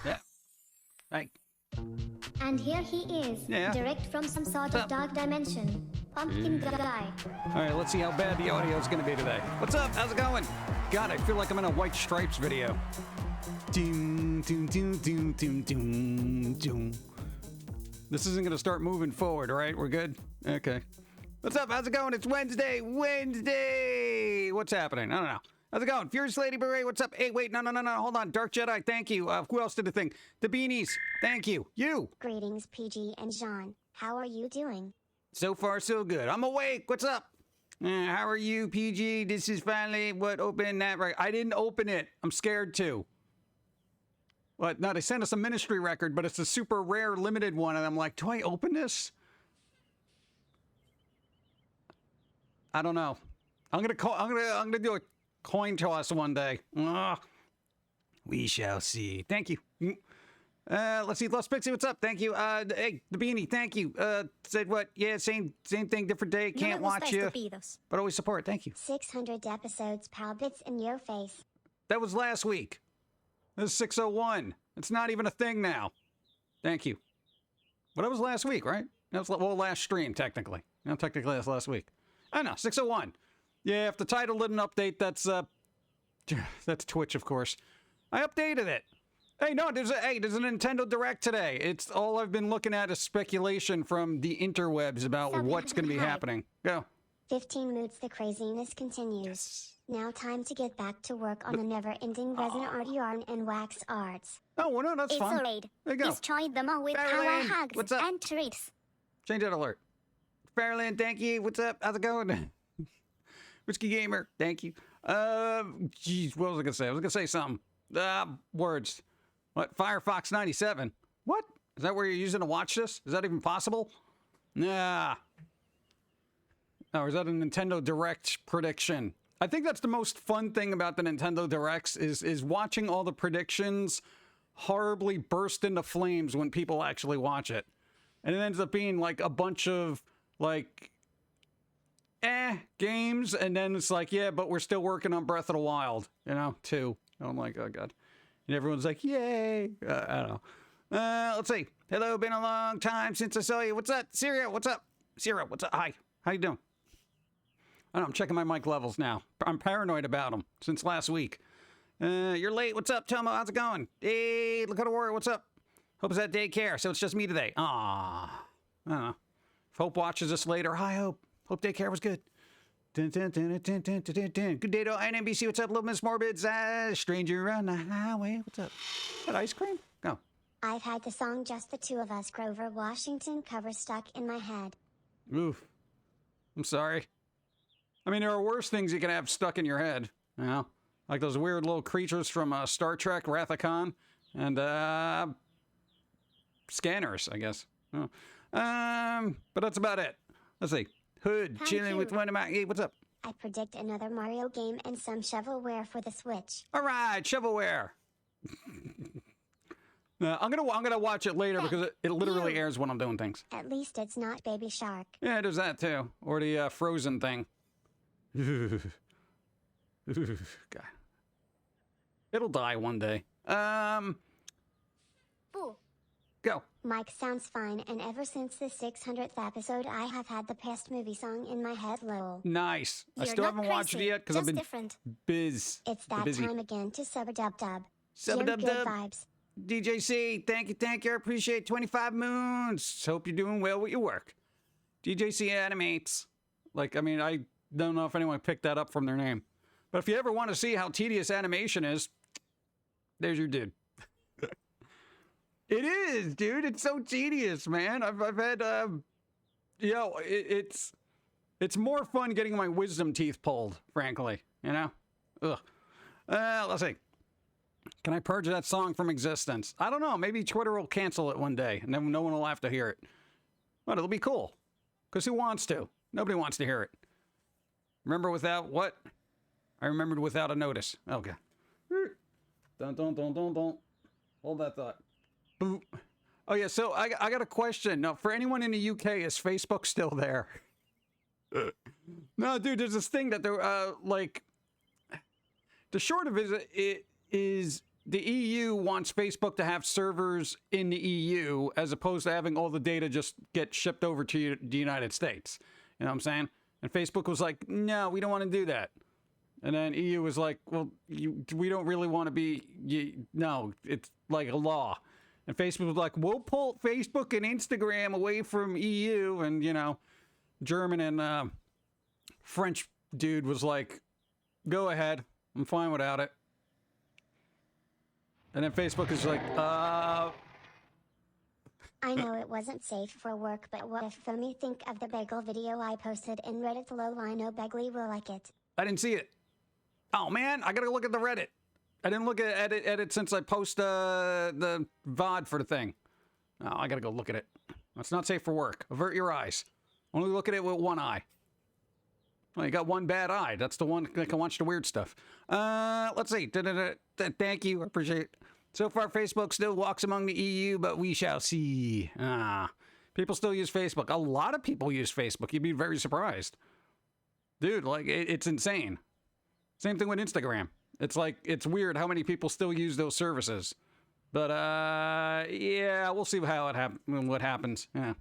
Yeah. Hey. And here he is, Yeah. direct from some sort of dark dimension. Pumpkin guy. All right, let's see how bad the audio is going to be today. What's up? How's it going? God, I feel like I'm in a White Stripes video. Doom, doom, doom, doom, doom, doom, doom. This isn't going to start moving forward, all right? We're good? Okay. What's up? How's it going? It's Wednesday. Wednesday! What's happening? I don't know. How's it going? Furious Lady Beret, what's up? Hey, wait, no. Hold on. Dark Jedi, thank you. Who else did the thing? The Beanies, thank you. You. Greetings, PG and Jean. How are you doing? So far, so good. I'm awake. What's up? How are you, PG? This is finally what opened that right. I didn't open it. I'm scared to. What? No, they sent us a ministry record, but it's a super rare, limited one, and I'm like, do I open this? I don't know. I'm gonna do a coin toss one day. Ugh. We shall see. Thank you. Let's see. Lost Pixie, what's up? Thank you. Hey, the Beanie, thank you. Said what? Yeah, same thing, different day. Can't watch you, but always support. Thank you. 600 episodes, pal, bits in your face. That was last week. This is 601. It's not even a thing now. Thank you. But that was last week, right? That was, well, last stream, technically. No, technically that's last week. I know, 601. Yeah, if the title didn't update, that's Twitch, of course. I updated it. Hey, no, there's a Nintendo Direct today. It's all I've been looking at is speculation from the interwebs about what's going to be happening. Go. 15 moods, the craziness continues. Yes. Now time to get back to work on the never-ending resin art yarn and wax arts. Oh, well, no, that's It's fun. a raid. There you go. Destroy them all with Farrelline, power hugs what's up? and treats. Change that alert. Farrelline, thank you. What's up? How's it going? Whiskey Gamer, thank you. Jeez, what was I going to say? I was going to say something. Words. What? Firefox 97. What? Is that where you're using to watch this? Is that even possible? Nah. Or is that a Nintendo Direct prediction? I think that's the most fun thing about the Nintendo Directs is watching all the predictions horribly burst into flames when people actually watch it. And it ends up being like a bunch of like games, and then it's like, yeah, but we're still working on Breath of the Wild, 2. And I'm like, oh god. And everyone's like, yay. I don't know. Let's see. Hello, been a long time since I saw you. What's up? Syria, what's up? Syria, what's up? Hi. How you doing? I don't know, I'm checking my mic levels now. I'm paranoid about them since last week. You're late. What's up, Tomo? How's it going? Hey, look at the warrior. What's up? Hope is at daycare, so it's just me today. I don't know. If Hope watches this later, hi, Hope. Hope daycare was good. Dun, dun, dun, dun, dun, dun, dun, dun. Good day to NBC. What's up, Little Miss Morbids? Stranger on the highway. What's up? Got ice cream? Go. I've had the song Just the Two of Us Grover Washington cover stuck in my head. Oof. I'm sorry. I mean, there are worse things you can have stuck in your head, like those weird little creatures from Star Trek, Wrath of Khan, and scanners, I guess. But that's about it. Let's see. Hood, chilling with one of my... Hey, what's up? I predict another Mario game and some shovelware for the Switch. All right, shovelware. I'm gonna watch it later because it literally airs when I'm doing things. At least it's not Baby Shark. Yeah, there's that too, or the Frozen thing. God. It'll die one day. Ooh. Go. Mike sounds fine, and ever since the 600th episode, I have had the past movie song in my head, lol. Nice. I You're still not haven't watched it crazy, yet because I've just been different. busy. It's that time again to sub-a-dub-dub. Sub-a-dub-dub. Good vibes. DJC, thank you. I appreciate 25 moons. Hope you're doing well with your work. DJC Animates. Like, I mean, I don't know if anyone picked that up from their name. But if you ever want to see how tedious animation is, there's your dude. It is, dude. It's so tedious, man. I've had, it's more fun getting my wisdom teeth pulled, frankly, Ugh. Let's see. Can I purge that song from existence? I don't know. Maybe Twitter will cancel it one day, and then no one will have to hear it. But it'll be cool. Because who wants to? Nobody wants to hear it. Remember without what? I remembered without a notice. Okay. Dun, dun, dun, dun, dun. Hold that thought. Boop. Oh, yeah, so I got a question. Now, for anyone in the UK, is Facebook still there? No, dude, there's this thing that they're, the short of it is the EU wants Facebook to have servers in the EU as opposed to having all the data just get shipped over to the United States. You know what I'm saying? And Facebook was like, no, we don't want to do that. And then EU was like, well, we don't really want to be, no, it's like a law. And Facebook was like, we'll pull Facebook and Instagram away from EU. And, you know, German and French dude was like, go ahead. I'm fine without it. And then Facebook is like, I know it wasn't safe for work, but what if me think of the bagel video I posted in Reddit? Lol, I know Begley will like it. I didn't see it. Oh, man, I got to look at the Reddit. I didn't look at it since I post the VOD for the thing. Oh, I got to go look at it. It's not safe for work. Avert your eyes. Only look at it with one eye. Well, you got one bad eye. That's the one that can watch the weird stuff. Let's see. Thank you. I appreciate it. So far, Facebook still walks among the EU, but we shall see. People still use Facebook. A lot of people use Facebook. You'd be very surprised. Dude, like, it's insane. Same thing with Instagram. It's like, it's weird how many people still use those services. But, yeah, we'll see how what happens. Yeah.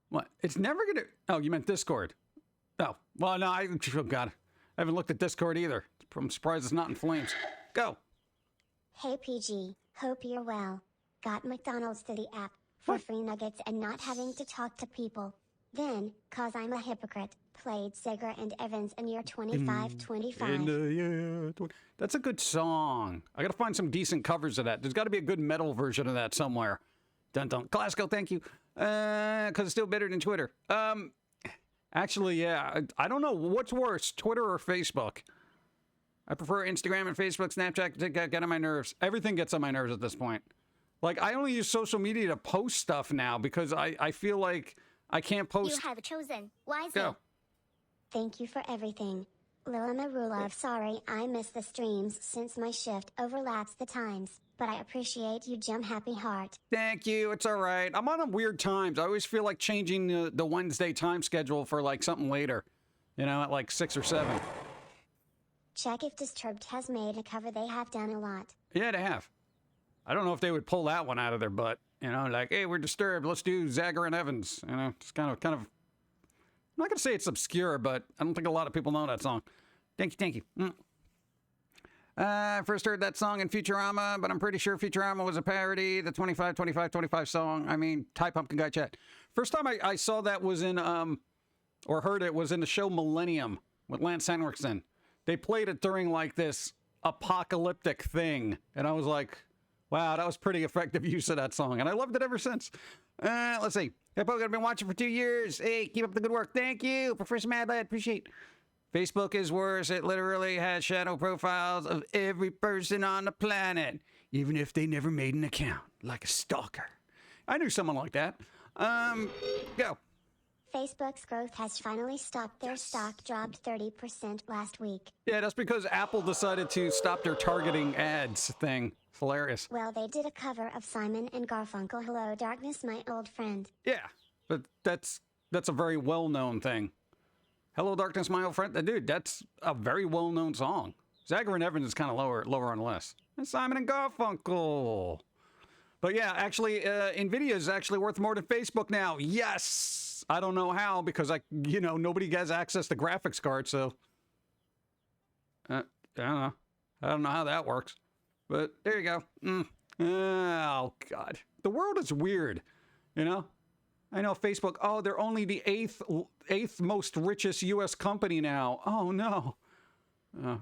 What? It's never gonna... Oh, you meant Discord. Oh, well, no, oh, God. I haven't looked at Discord either. I'm surprised it's not in flames. Go. Hey, PG. Hope you're well. Got McDonald's to the app for free nuggets and not having to talk to people. Then, cause I'm a hypocrite, played Seger and Evans in year 2525. That's a good song. I gotta find some decent covers of that. There's gotta be a good metal version of that somewhere. Dun dun. Glasgow, thank you. Cause it's still better than Twitter. Actually, yeah. I don't know. What's worse, Twitter or Facebook? I prefer Instagram and Facebook, Snapchat get on my nerves. Everything gets on my nerves at this point. Like, I only use social media to post stuff now because I feel like I can't post. You have chosen wisely. Go. Thank you for everything. Lila Marulov, sorry I missed the streams since my shift overlaps the times, but I appreciate you, Jim. Happy heart. Thank you. It's all right. I'm on weird times. I always feel like changing the Wednesday time schedule for like something later, you know, at like 6 or 7. Check if Disturbed has made a cover. They have done a lot. Yeah, they have. I don't know if they would pull that one out of their butt. You know, like, hey, we're Disturbed. Let's do Zagger and Evans. You know, it's kind of. I'm not gonna say it's obscure, but I don't think a lot of people know that song. Thank you. I first heard that song in Futurama, but I'm pretty sure Futurama was a parody. The 25 song. I mean, Ty Pumpkin Guy Chat. First time I saw that was in or heard it was in the show Millennium with Lance Henriksen. They played it during like this apocalyptic thing, and I was like, wow, that was pretty effective use of that song, and I loved it ever since. Let's see. Hippo, I've been watching for 2 years. Hey, keep up the good work. Thank you. Professor Mad Lad, appreciate. Facebook is worse. It literally has shadow profiles of every person on the planet, even if they never made an account, like a stalker. I knew someone like that. Go. Facebook's growth has finally stopped. Their stock dropped 30% last week. Yeah, that's because Apple decided to stop their targeting ads thing. It's hilarious. Well, they did a cover of Simon and Garfunkel, Hello Darkness, My Old Friend. Yeah, but that's a very well-known thing. Hello Darkness, My Old Friend. Dude, that's a very well-known song. Zagger and Evans is kind of lower on the list. And Simon and Garfunkel. But yeah, actually, NVIDIA is actually worth more than Facebook now. Yes! I don't know how, because nobody has access to graphics cards, so I don't know how that works. But there you go. Oh God, the world is weird, you know. I know Facebook. Oh, they're only the eighth most richest U.S. company now. Oh no.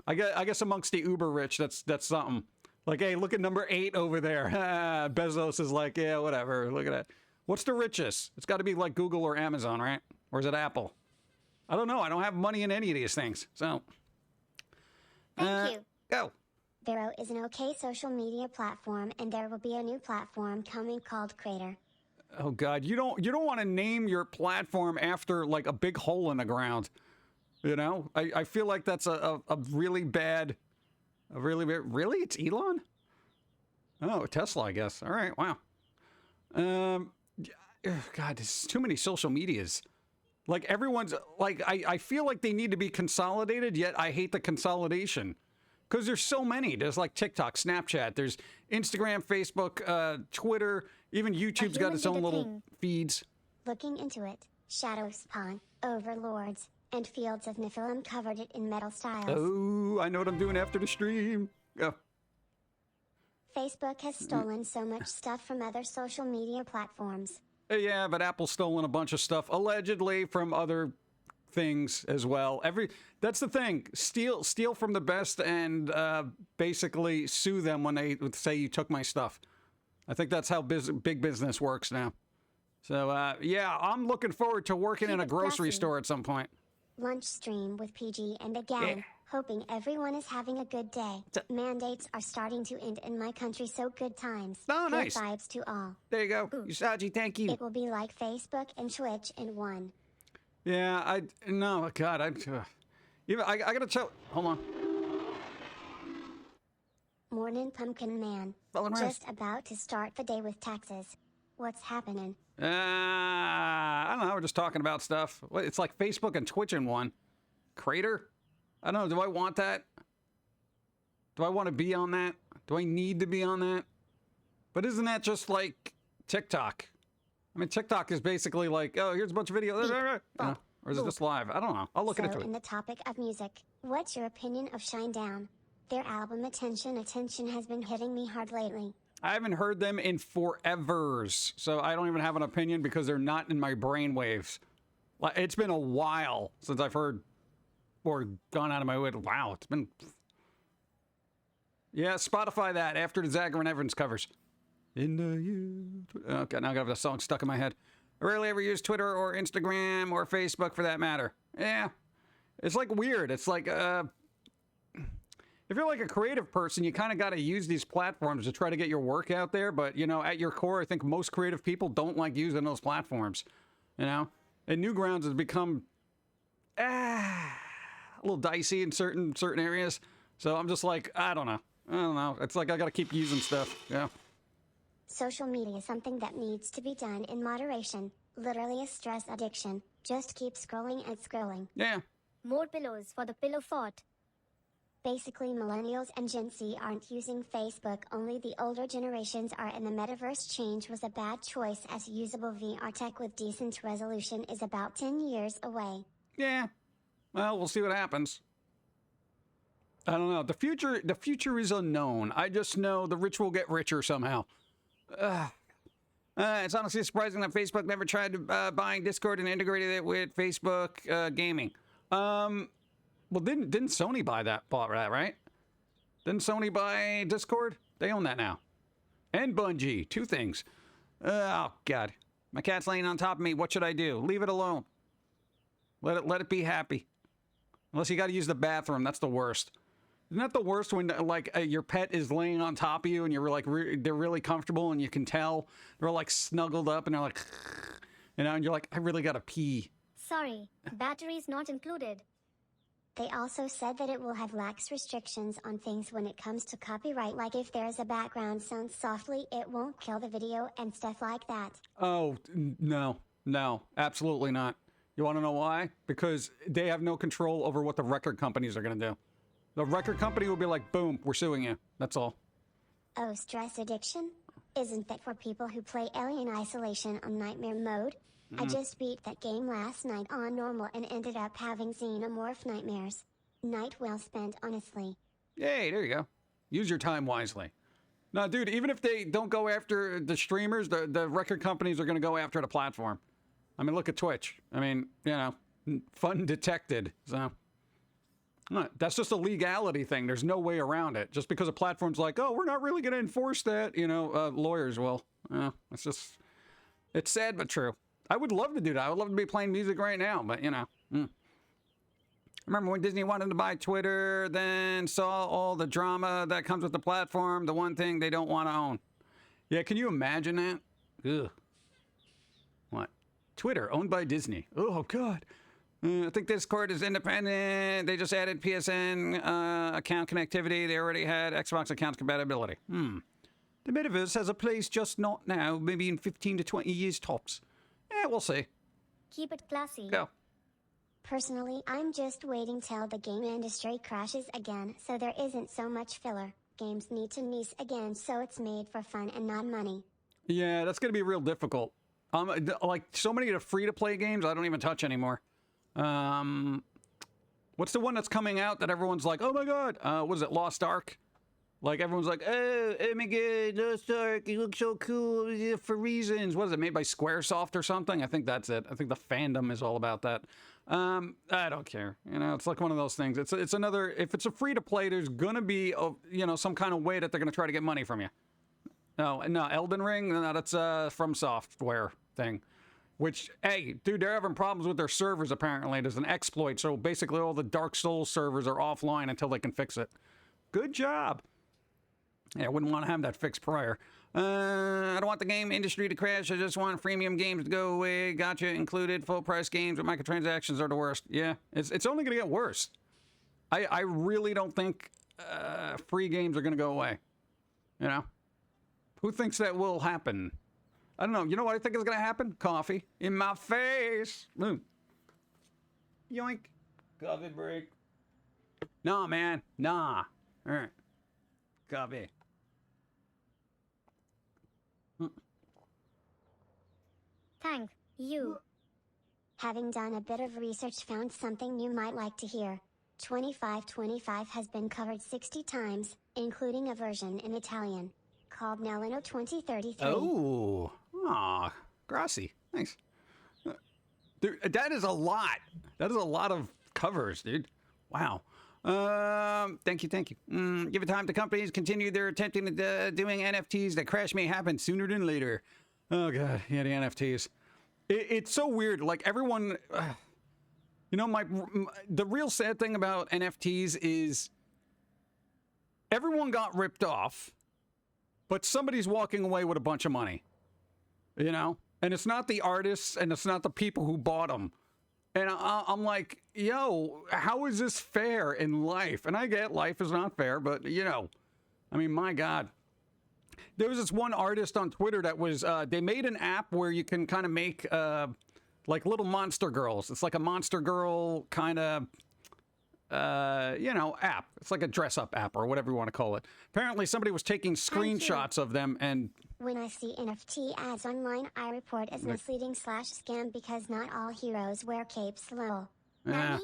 I guess amongst the uber rich, that's something. Like, hey, look at number 8 over there. Bezos is like, yeah, whatever. Look at that. What's the richest? It's got to be like Google or Amazon, right? Or is it Apple? I don't know. I don't have money in any of these things. So, Thank you. Go. Vero is an okay social media platform, and there will be a new platform coming called Crater. Oh God, you don't want to name your platform after like a big hole in the ground. You know, I feel like that's a really bad, really? It's Elon? Oh, Tesla, I guess. All right, wow. God, there's too many social medias. Like everyone's like, I feel like they need to be consolidated, yet I hate the consolidation. Because there's so many. There's like TikTok, Snapchat, there's Instagram, Facebook, Twitter, even YouTube's got its own little feeds. Looking into it, shadows spawn, overlords, and fields of Nephilim covered it in metal styles. Oh, I know what I'm doing after the stream. Go. Facebook has stolen so much stuff from other social media platforms. Yeah, but Apple's stolen a bunch of stuff, allegedly, from other things as well. That's the thing. Steal from the best and basically sue them when they say you took my stuff. I think that's how big business works now. So, yeah, I'm looking forward to working in a grocery store at some point. Lunch stream with PG and again, hoping everyone is having a good day. Mandates are starting to end in my country, so good times. Oh, nice. Good vibes to all. There you go. Usagi, thank you. It will be like Facebook and Twitch in one. Yeah, no, God, I gotta tell, hold on. Morning, Pum'Kin Man. Just about to start the day with taxes. What's happening? I don't know, we're just talking about stuff. It's like Facebook and Twitch in one. Crater? I don't know, do I want that? Do I want to be on that? Do I need to be on that? But isn't that just like TikTok? I mean, TikTok is basically like, oh, here's a bunch of videos. Or is it just live? I don't know. I'll look into it. In the topic of music, what's your opinion of Shinedown? Their album Attention has been hitting me hard lately. I haven't heard them in forevers, so I don't even have an opinion because they're not in my brainwaves. It's been a while since I've heard or gone out of my way. Wow, it's been... Yeah, Spotify that after the Zagger and Evans covers. Okay, now I got the song stuck in my head. I rarely ever use Twitter or Instagram or Facebook for that matter. Yeah, it's like weird. It's like, if you're like a creative person, you kind of got to use these platforms to try to get your work out there. But, you know, at your core, I think most creative people don't like using those platforms, you know? And Newgrounds has become a little dicey in certain areas. So I'm just like, I don't know. It's like I got to keep using stuff, yeah. Social media is something that needs to be done in moderation. Literally a stress addiction. Just keep scrolling and scrolling. Yeah. More pillows for the pillow fort. Basically, millennials and Gen Z aren't using Facebook, only the older generations are, and the Metaverse change was a bad choice as usable VR tech with decent resolution is about 10 years away. Yeah. Well, we'll see what happens. I don't know. The future is unknown. I just know the rich will get richer somehow. It's honestly surprising that Facebook never tried buying Discord and integrated it with Facebook gaming. Well, didn't Sony buy that, right? Didn't Sony buy Discord? They own that now. And Bungie. Two things. Oh, God. My cat's laying on top of me. What should I do? Leave it alone. Let it be happy. Unless you got to use the bathroom. That's the worst. Isn't that the worst when, like, your pet is laying on top of you and you're, like, they're really comfortable and you can tell they're, like, snuggled up and they're, like, you know, and you're like, I really got to pee. Sorry, batteries not included. They also said that it will have lax restrictions on things when it comes to copyright, like if there's a background sound softly, it won't kill the video and stuff like that. Oh, no, absolutely not. You want to know why? Because they have no control over what the record companies are going to do. The record company will be like, boom, we're suing you. That's all. Oh, stress addiction? Isn't that for people who play Alien Isolation on Nightmare mode? I just beat that game last night on normal and ended up having xenomorph nightmares. Night well spent, honestly. Yay, there you go. Use your time wisely. No, dude, even if they don't go after the streamers, the record companies are going to go after the platform. I mean, look at Twitch. I mean, you know, fun detected, so... That's just a legality thing. There's no way around it. Just because a platform's like, oh, we're not really going to enforce that, you know, lawyers will. It's just, it's sad but true. I would love to do that. I would love to be playing music right now, but, you know. Remember when Disney wanted to buy Twitter, then saw all the drama that comes with the platform, the one thing they don't want to own. Yeah, can you imagine that? Ugh. What? Twitter, owned by Disney. Oh, God. I think Discord is independent. They just added PSN account connectivity. They already had Xbox account compatibility. The Metaverse has a place, just not now. Maybe in 15 to 20 years tops. Yeah, we'll see. Keep it classy. Go. Personally, I'm just waiting till the game industry crashes again so there isn't so much filler. Games need to niche again so it's made for fun and not money. Yeah, that's going to be real difficult. Like, so many of the free-to-play games I don't even touch anymore. What's the one that's coming out that everyone's like, oh my god, was it Lost Ark? Like, everyone's like, oh my god, Lost Ark, you look so cool for reasons. What is it, made by Squaresoft or something? I think that's it. I think the fandom is all about that. I don't care. You know, it's like one of those things. It's another, if it's a free-to-play, there's gonna be, you know, some kind of way that they're gonna try to get money from you. No, Elden Ring, no, that's From Software thing. Which, hey, dude, they're having problems with their servers, apparently. There's an exploit, so basically all the Dark Souls servers are offline until they can fix it. Good job. Yeah, I wouldn't want to have that fixed prior. I don't want the game industry to crash. I just want freemium games to go away. Gotcha included. Full price games with microtransactions are the worst. Yeah, it's only going to get worse. I really don't think free games are going to go away. You know? Who thinks that will happen? I don't know. You know what I think is going to happen? Coffee. In my face. Boom. Yoink. Coffee break. Nah, man. Nah. All right. Coffee. Thank you. Having done a bit of research, found something you might like to hear. 2525 has been covered 60 times, including a version in Italian, called Nellino 2033. Oh. Aw. Grassy. Nice. Dude, that is a lot. That is a lot of covers, dude. Wow. Thank you. Give it time to companies continue their attempting to doing NFTs. That crash may happen sooner than later. Oh god, yeah, the NFTs. It's so weird. Like everyone, you know, the real sad thing about NFTs is everyone got ripped off, but somebody's walking away with a bunch of money. You know, and it's not the artists and it's not the people who bought them. And I'm like, yo, how is this fair in life? And I get life is not fair, but, you know, I mean, my God. There was this one artist on Twitter that was, they made an app where you can kind of make, like, little monster girls. It's like a monster girl kind of, you know, app. It's like a dress-up app or whatever you want to call it. Apparently, somebody was taking screenshots of them and... When I see NFT ads online, I report as misleading/scam because not all heroes wear capes. Lol. Yeah.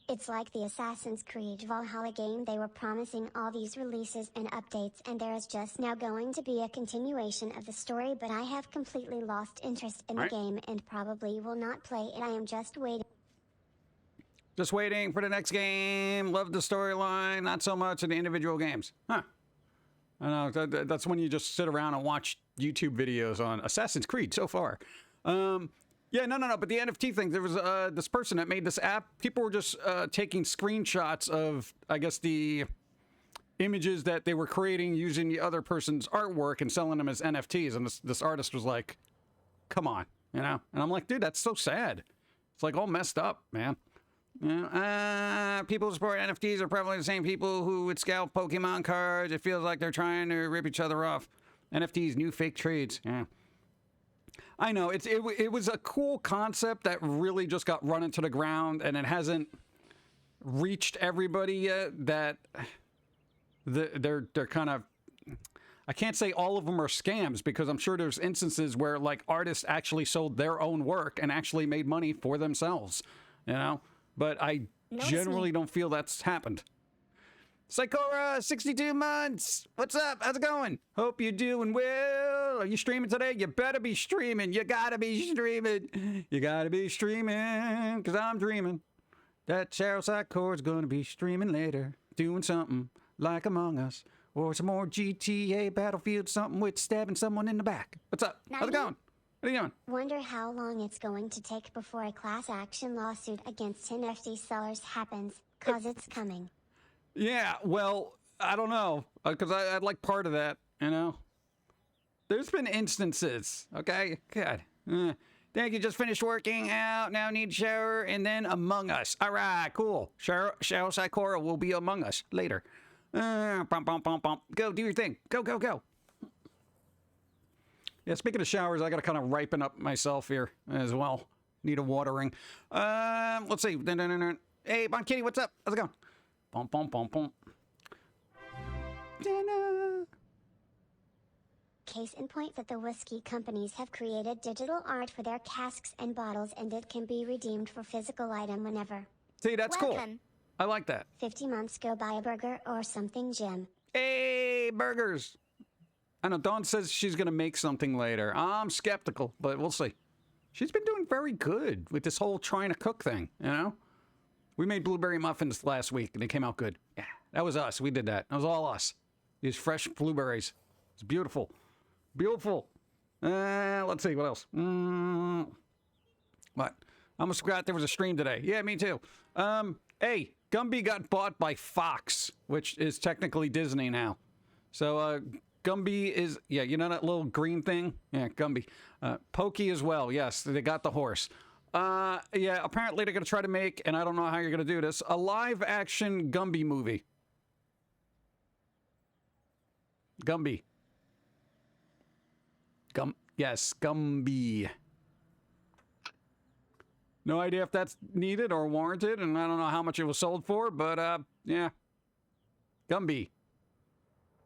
It's like the Assassin's Creed Valhalla game. They were promising all these releases and updates, and there is just now going to be a continuation of the story, but I have completely lost interest in the game and probably will not play it. I am just waiting. Just waiting for the next game. Love the storyline, not so much in the individual games. Huh. I know, that's when you just sit around and watch YouTube videos on Assassin's Creed so far. Yeah, no, but the NFT thing, there was this person that made this app. People were just taking screenshots of, I guess, the images that they were creating using the other person's artwork and selling them as NFTs. And this artist was like, come on, you know? And I'm like, dude, that's so sad. It's like all messed up, man. People who support NFTs are probably the same people who would scalp Pokemon cards. It feels like they're trying to rip each other off. NFTs, new fake trades. Yeah. I know, it was a cool concept that really just got run into the ground, and it hasn't reached everybody yet. That they're kind of... I can't say all of them are scams, because I'm sure there's instances where, like, artists actually sold their own work and actually made money for themselves, you know? But I generally don't feel that's happened. Psychora, 62 months. What's up? How's it going? Hope you're doing well. Are you streaming today? You better be streaming. You gotta be streaming. You gotta be streaming, because I'm dreaming that Cheryl Psychora's gonna be streaming later, doing something like Among Us, or some more GTA Battlefield, something with stabbing someone in the back. What's up? How's it going? What are you doing? Wonder how long it's going to take before a class action lawsuit against NFT sellers happens, cause it's coming. Yeah, well, I don't know, because I'd like part of that, you know? There's been instances, okay? God. Thank you, just finished working out, now need a shower, and then Among Us. All right, cool. Cheryl Psychora will be Among Us later. Go, do your thing. Go. Yeah, speaking of showers, I got to kind of ripen up myself here as well. Need a watering. Let's see. Hey, Bon Kitty, what's up? How's it going? Bum, bum, bum, bum. Case in point that the whiskey companies have created digital art for their casks and bottles, and it can be redeemed for physical item whenever. See, that's cool. Welcome. I like that. 50 months go buy a burger or something, Jim. Hey, burgers. I know Dawn says she's going to make something later. I'm skeptical, but we'll see. She's been doing very good with this whole trying to cook thing, you know? We made blueberry muffins last week, and they came out good. Yeah, that was us. We did that. That was all us. These fresh blueberries. It's beautiful. Beautiful. Let's see, what else? What? I almost forgot there was a stream today. Yeah, me too. Hey, Gumby got bought by Fox, which is technically Disney now. So, Gumby is, yeah, you know that little green thing? Yeah, Gumby. Pokey as well, yes, they got the horse. Yeah, apparently they're going to try to make, and I don't know how you're going to do this, a live-action Gumby movie. Gumby. Yes, Gumby. No idea if that's needed or warranted, and I don't know how much it was sold for, but, yeah. Gumby.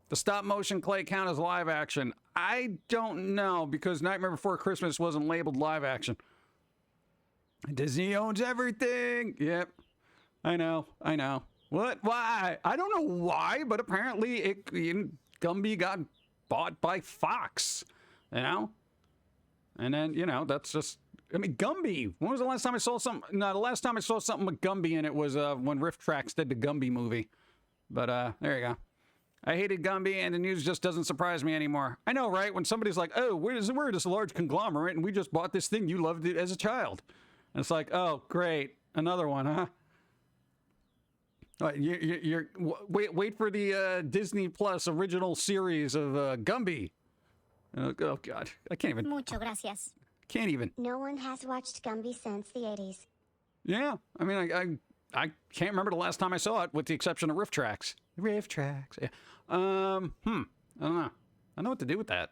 The stop-motion clay count as live action? I don't know, because Nightmare Before Christmas wasn't labeled live action. Disney owns everything. Yep. I know. What? Why? I don't know why, but apparently Gumby got bought by Fox, you know? And then, you know, that's just... I mean, Gumby. When was the last time I saw something? No, the last time I saw something with Gumby in it was when Riff Tracks did the Gumby movie. But, there you go. I hated Gumby, and the news just doesn't surprise me anymore. I know, right? When somebody's like, oh, we're this large conglomerate, and we just bought this thing, you loved it as a child. And it's like, oh, great. Another one, huh? Wait for the Disney Plus original series of Gumby. Oh, God. I can't even. Mucho gracias. Can't even. No one has watched Gumby since the 80s. Yeah. I mean, I can't remember the last time I saw it, with the exception of Riff Tracks. Riff Tracks. Yeah. I don't know. I don't know what to do with that.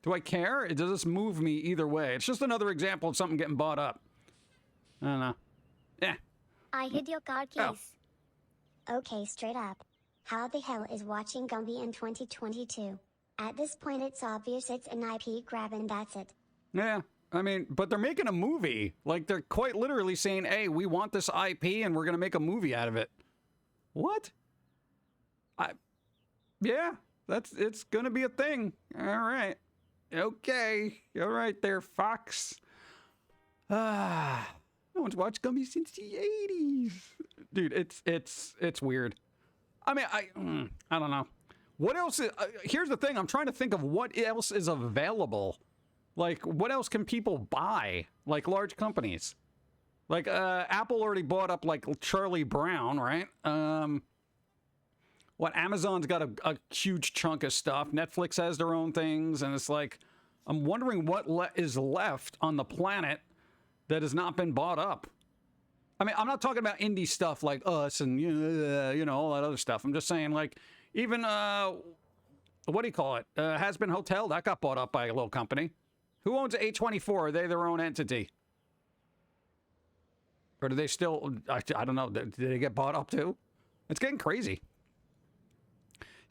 Do I care? Does this move me either way? It's just another example of something getting bought up. I don't know. Yeah. I hid your card case. Okay, straight up. How the hell is watching Gumby in 2022? At this point, it's obvious it's an IP grab, and that's it. Yeah. I mean, but they're making a movie. Like, they're quite literally saying, hey, we want this IP and we're going to make a movie out of it. What? Yeah, it's going to be a thing. All right. Okay. All right there, Fox. No one's watched Gumby since the 80s. Dude, it's weird. I mean, I don't know. What else is, here's the thing. I'm trying to think of what else is available. Like, what else can people buy? Like, large companies. Like, Apple already bought up, like, Charlie Brown, right? What, Amazon's got a huge chunk of stuff. Netflix has their own things. And it's like, I'm wondering what is left on the planet that has not been bought up. I mean, I'm not talking about indie stuff like us and, you know, all that other stuff. I'm just saying, like, even, what do you call it? Has Been Hotel, that got bought up by a little company. Who owns A24? Are they their own entity? Or do they still, I don't know, did they get bought up too? It's getting crazy.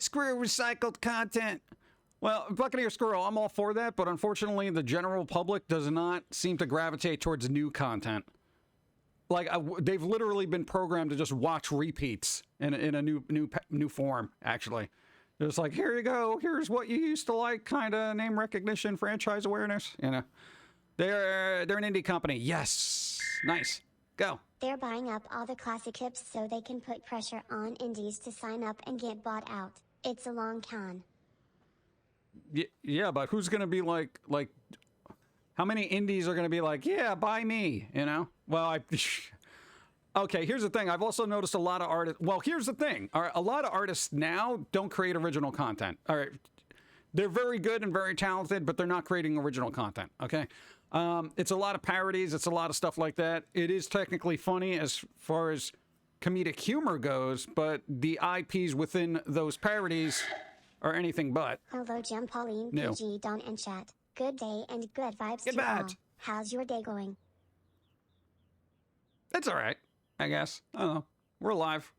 Screw recycled content. Well, Buccaneer Squirrel, I'm all for that, but unfortunately the general public does not seem to gravitate towards new content. Like, they've literally been programmed to just watch repeats in a new form, actually. It's like, here you go, here's what you used to like, kind of name recognition, franchise awareness, you know. They're an indie company. Yes. Nice. Go. They're buying up all the classic hits so they can put pressure on indies to sign up and get bought out. It's a long con. Yeah, but who's going to be like, how many indies are going to be like, yeah, buy me, you know? Well, okay, here's the thing. I've also noticed a lot of artists. Well, here's the thing. All right, a lot of artists now don't create original content. All right. They're very good and very talented, but they're not creating original content. Okay. It's a lot of parodies. It's a lot of stuff like that. It is technically funny as far as comedic humor goes, but the IPs within those parodies are anything but. Hello, Jim, Pauline, No. PG, Don, and chat. Good day and good vibes Good to all. vibes. How's your day going? It's all right, I guess. I don't know. We're alive.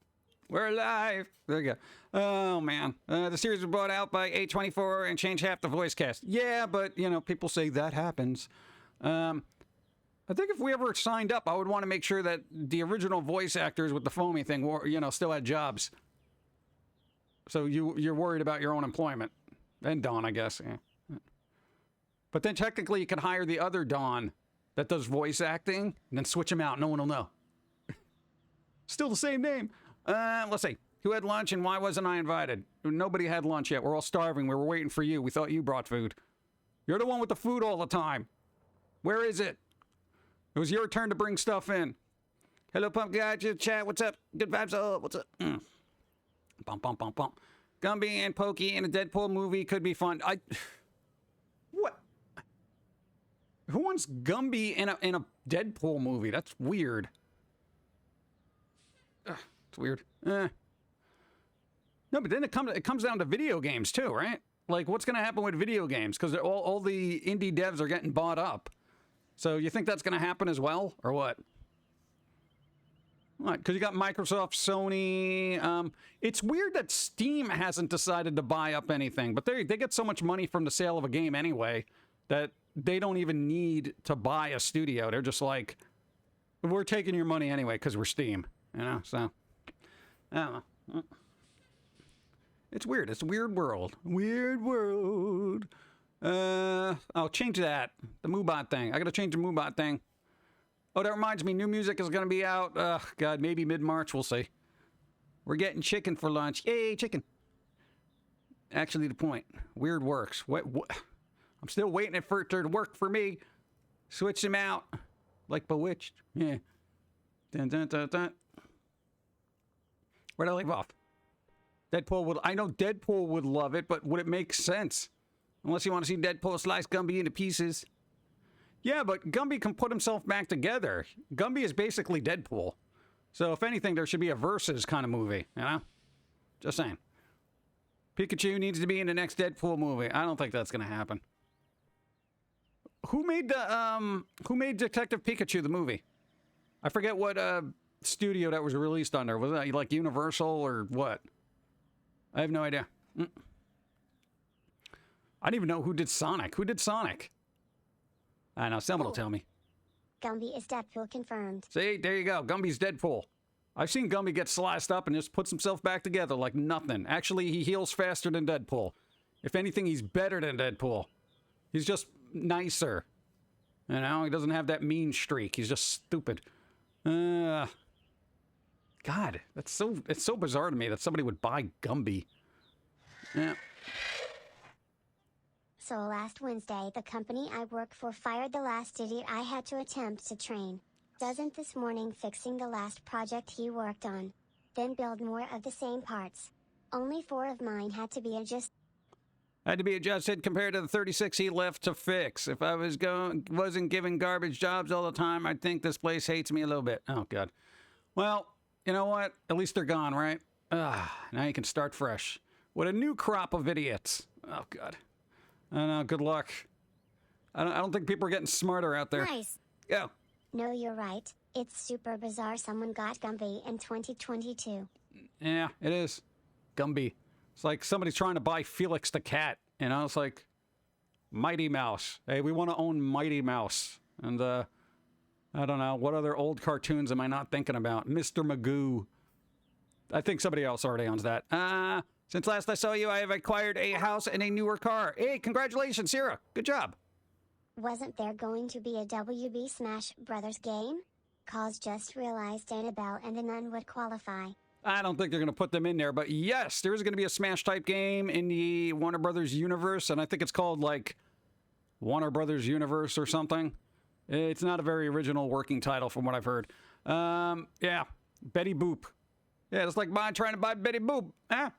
We're alive. There you go. Oh, man. The series was bought out by A24 and changed half the voice cast. Yeah, but, you know, people say that happens. I think if we ever signed up, I would want to make sure that the original voice actors with the foamy thing, were, you know, still had jobs. So you're worried about your own employment. And Dawn, I guess. Yeah. But then technically you could hire the other Dawn that does voice acting and then switch him out. No one will know. Still the same name. Let's see. Who had lunch and why wasn't I invited? Nobody had lunch yet. We're all starving. We were waiting for you. We thought you brought food. You're the one with the food all the time. Where is it? It was your turn to bring stuff in. Hello, Pum'Kin. Chat. What's up? Good vibes. Oh, what's up? Bump, bump, bump, bump. Gumby and Pokey in a Deadpool movie could be fun. What? Who wants Gumby in a Deadpool movie? That's weird. It's weird. No, but then it comes down to video games too, right? Like, what's going to happen with video games? Because all the indie devs are getting bought up. So you think that's going to happen as well, or what? What? Because you got Microsoft, Sony. It's weird that Steam hasn't decided to buy up anything, but they get so much money from the sale of a game anyway that they don't even need to buy a studio. They're just like, we're taking your money anyway because we're Steam, you know. So I don't know. It's weird. It's a weird world. Weird world. I'll change that. The Moobot thing. I gotta change the Moobot thing. Oh, that reminds me, new music is gonna be out. God, maybe mid-March. We'll see. We're getting chicken for lunch. Yay, chicken. Actually, the point. Weird works. What? I'm still waiting for it to work for me. Switch them out. Like Bewitched. Yeah. Dun, dun, dun, dun. Where'd I leave off? Deadpool would... I know Deadpool would love it, but would it make sense? Unless you want to see Deadpool slice Gumby into pieces. Yeah, but Gumby can put himself back together. Gumby is basically Deadpool. So if anything, there should be a Versus kind of movie, you know? Just saying. Pikachu needs to be in the next Deadpool movie. I don't think that's going to happen. Who made Detective Pikachu the movie? I forget what studio that was released under. Was that like Universal or what? I have no idea. I didn't even know who did Sonic. Who did Sonic? I know, someone will tell me. Gumby is Deadpool confirmed. See, there you go. Gumby's Deadpool. I've seen Gumby get sliced up and just puts himself back together like nothing. Actually, he heals faster than Deadpool. If anything, he's better than Deadpool. He's just nicer. You know, he doesn't have that mean streak. He's just stupid. God, it's so bizarre to me that somebody would buy Gumby. Yeah. So last Wednesday, the company I work for fired the last idiot I had to attempt to train. Doesn't this morning fixing the last project he worked on. Then build more of the same parts. Only 4 of mine had to be adjusted. Had to be adjusted compared to the 36 he left to fix. If I wasn't given garbage jobs all the time, I'd think this place hates me a little bit. Oh, God. Well, you know what? At least they're gone, right? Now you can start fresh. With a new crop of idiots. Oh, God. I don't know. Good luck. I don't think people are getting smarter out there. Nice. Go. No, you're right. It's super bizarre someone got Gumby in 2022. Yeah, it is. Gumby. It's like somebody's trying to buy Felix the cat. You know, it's like Mighty Mouse. Hey, we want to own Mighty Mouse. And, I don't know. What other old cartoons am I not thinking about? Mr. Magoo. I think somebody else already owns that. Since last I saw you, I have acquired a house and a newer car. Hey, congratulations, Sarah. Good job. Wasn't there going to be a WB Smash Brothers game? Cause just realized Annabelle and the Nun would qualify. I don't think they're going to put them in there, but yes, there is going to be a Smash-type game in the Warner Brothers universe, and I think it's called, like, Warner Brothers Universe or something. It's not a very original working title from what I've heard. Yeah, Betty Boop. Yeah, it's like mine trying to buy Betty Boop. Huh?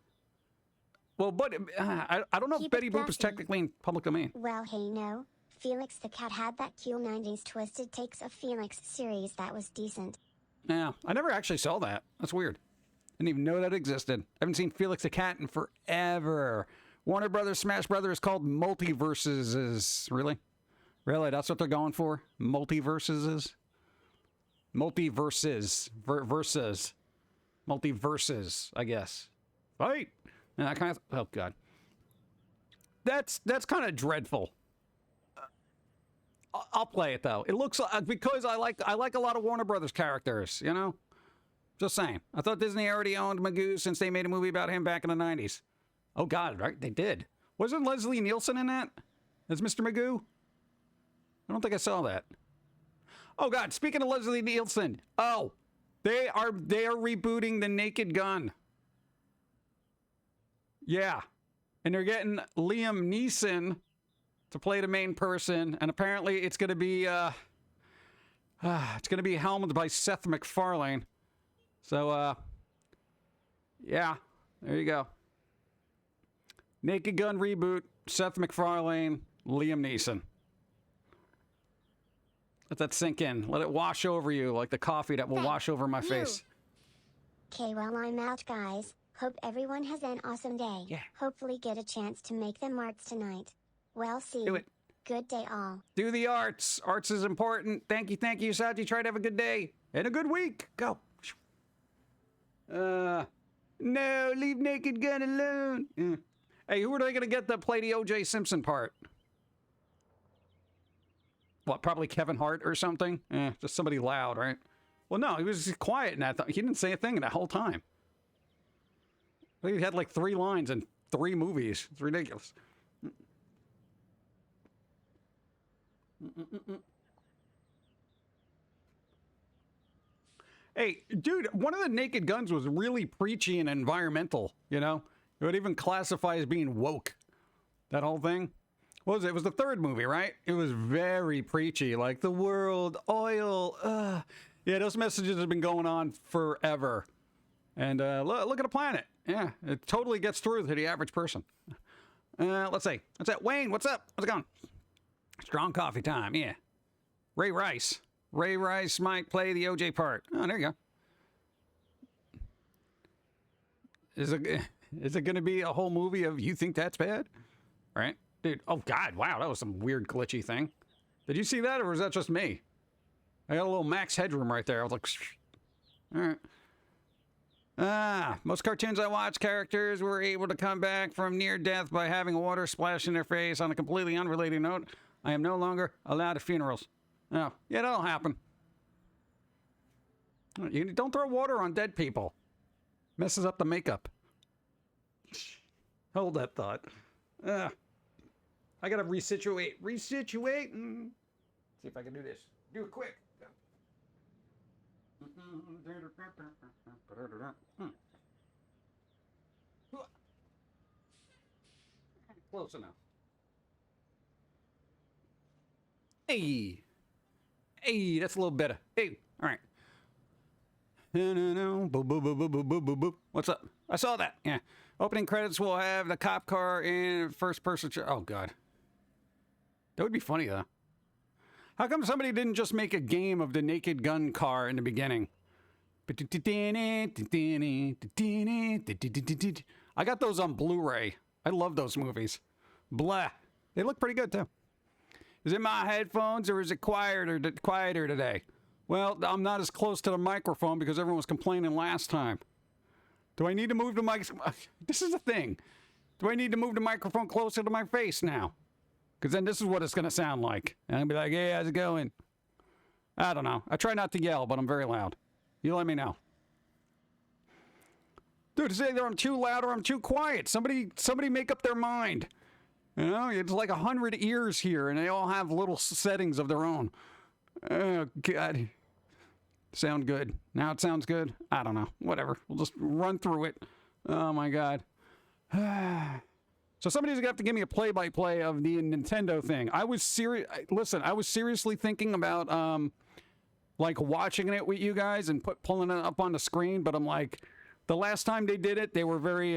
Well, but I don't know if Betty Boop is technically in public domain. Well, hey, no. Felix the Cat had that cool 90s Twisted Takes of Felix series that was decent. Yeah, I never actually saw that. That's weird. Didn't even know that existed. I haven't seen Felix the Cat in forever. Warner Brothers Smash Brothers is called Multiverses. Really? Really? That's what they're going for? Multiverses? Multiverses. Verses. Multiverses, I guess. Fight! And that kind of... Oh, God. That's kind of dreadful. I'll play it, though. It looks... because I like a lot of Warner Brothers characters, you know? Just saying. I thought Disney already owned Magoo since they made a movie about him back in the 90s. Oh, God, right? They did. Wasn't Leslie Nielsen in that? As Mr. Magoo? I don't think I saw that. Oh, God, speaking of Leslie Nielsen. Oh, they are rebooting The Naked Gun. Yeah. And they're getting Liam Neeson to play the main person. And apparently it's going to be, helmed by Seth MacFarlane. So, yeah, there you go. Naked Gun reboot, Seth MacFarlane, Liam Neeson. Let that sink in. Let it wash over you like the coffee that will wash over my face. Okay, well, I'm out, guys. Hope everyone has an awesome day. Yeah. Hopefully get a chance to make them arts tonight. Well, see. Do it. Good day, all. Do the arts. Arts is important. Thank you, Saji. Try to have a good day and a good week. Go. No, leave Naked Gun alone. Hey, who are they going to get to play the O.J. Simpson part? What, probably Kevin Hart or something? Just somebody loud, right? Well, no, he was quiet in that. He didn't say a thing in that whole time. He had like 3 lines in 3 movies. It's ridiculous. Hey, dude, one of the Naked Guns was really preachy and environmental, you know? It would even classify as being woke. That whole thing. What was it? It was the 3rd movie, right? It was very preachy, like the world, oil, Yeah, those messages have been going on forever. And look at the planet. Yeah, it totally gets through to the average person. Let's see. What's that? Wayne, what's up? How's it going? Strong coffee time, yeah. Ray Rice might play the OJ part. Oh, there you go. Is it going to be a whole movie of you think that's bad? Right? Dude, oh God, wow, that was some weird glitchy thing. Did you see that, or was that just me? I got a little max headroom right there. I was like, all right. Most cartoons I watch, characters were able to come back from near death by having water splash in their face. On a completely unrelated note, I am no longer allowed at funerals. Oh, yeah, that'll happen. You don't throw water on dead people. Messes up the makeup. Hold that thought. I gotta resituate. Resituate. See if I can do this. Do it quick. Close enough. Hey, that's a little better. Hey, all right. What's up? I saw that. Yeah. Opening credits will have the cop car in first person. Oh God, that would be funny though. How come somebody didn't just make a game of the Naked Gun car in the beginning? I got those on Blu-ray. I love those movies. Blah. They look pretty good too. Is it my headphones or is it quieter today? Well, I'm not as close to the microphone because everyone was complaining last time. Do I need to move the mic? This is the thing. Do I need to move the microphone closer to my face now? Because then this is what it's going to sound like. And I'll be like, hey, how's it going? I don't know. I try not to yell, but I'm very loud. You let me know. Dude, it's either I'm too loud or I'm too quiet. Somebody make up their mind. You know, it's like 100 ears here, and they all have little settings of their own. Oh, God. Sound good. Now it sounds good. I don't know. Whatever. We'll just run through it. Oh, my God. So somebody's going to have to give me a play-by-play of the Nintendo thing. I was seriously thinking about, like, watching it with you guys and pulling it up on the screen, but I'm like, the last time they did it, they were very,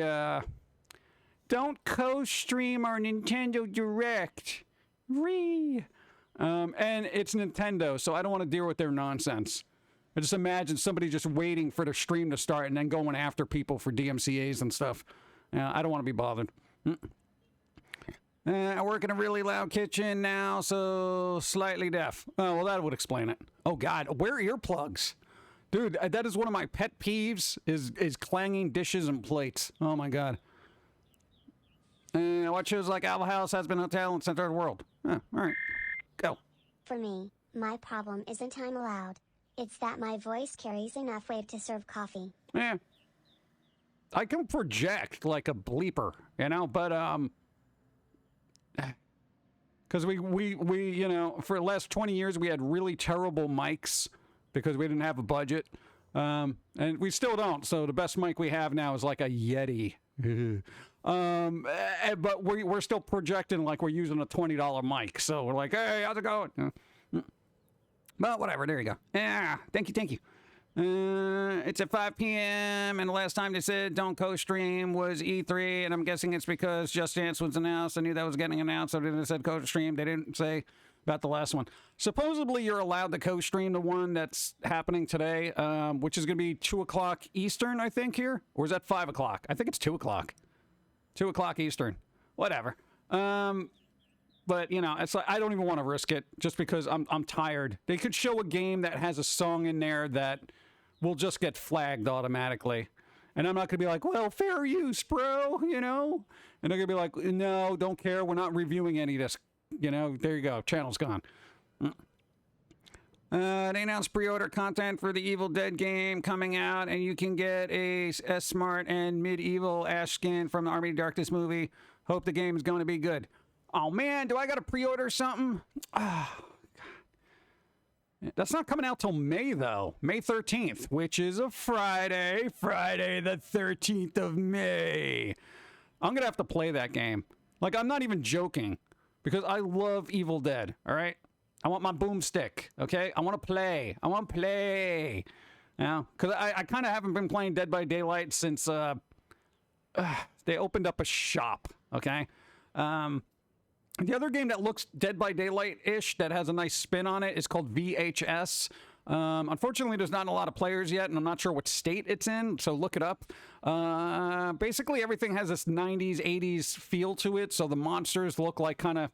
don't co-stream our Nintendo Direct. And it's Nintendo, so I don't want to deal with their nonsense. I just imagine somebody just waiting for their stream to start and then going after people for DMCAs and stuff. I don't want to be bothered. I work in a really loud kitchen now, so slightly deaf. Oh, well, that would explain it. Oh, God. Wear earplugs. Dude, that is one of my pet peeves, is clanging dishes and plates. Oh, my God. What shows like Owl House, Husband Hotel, and Center of the World? Oh, all right. Go. For me, my problem isn't I'm loud. It's that my voice carries enough weight to serve coffee. Yeah. I can project like a bleeper, you know, but, because we you know, for the last 20 years, we had really terrible mics because we didn't have a budget. And we still don't. So the best mic we have now is like a Yeti. But we're still projecting like we're using a $20 mic. So we're like, hey, how's it going? Well, whatever. There you go. Yeah. Thank you. It's at 5 p.m. and the last time they said don't co-stream was E3, and I'm guessing it's because Just Dance was announced. I knew that was getting announced, so they said co-stream. They didn't say about the last one. Supposedly, you're allowed to co-stream the one that's happening today, which is going to be 2 o'clock Eastern, I think, here. Or is that 5 o'clock? I think it's 2 o'clock. 2 o'clock Eastern. Whatever. But, you know, it's like, I don't even want to risk it just because I'm tired. They could show a game that has a song in there that will just get flagged automatically. And I'm not going to be like, well, fair use, bro, you know? And they're going to be like, no, don't care. We're not reviewing any of this. You know, there you go. Channel's gone. They announced pre-order content for the Evil Dead game coming out, and you can get a S-Smart and medieval Ash skin from the Army of Darkness movie. Hope the game is going to be good. Oh, man, do I got to pre-order something? Oh, God. That's not coming out till May, though. May 13th, which is a Friday. Friday the 13th of May. I'm going to have to play that game. Like, I'm not even joking, because I love Evil Dead, all right? I want my boomstick, okay? I want to play. You know? Because I kind of haven't been playing Dead by Daylight since they opened up a shop, okay? The other game that looks Dead by Daylight-ish that has a nice spin on it is called VHS. Unfortunately, there's not a lot of players yet, and I'm not sure what state it's in, so look it up. Basically, everything has this 90s, 80s feel to it, so the monsters look like kind of,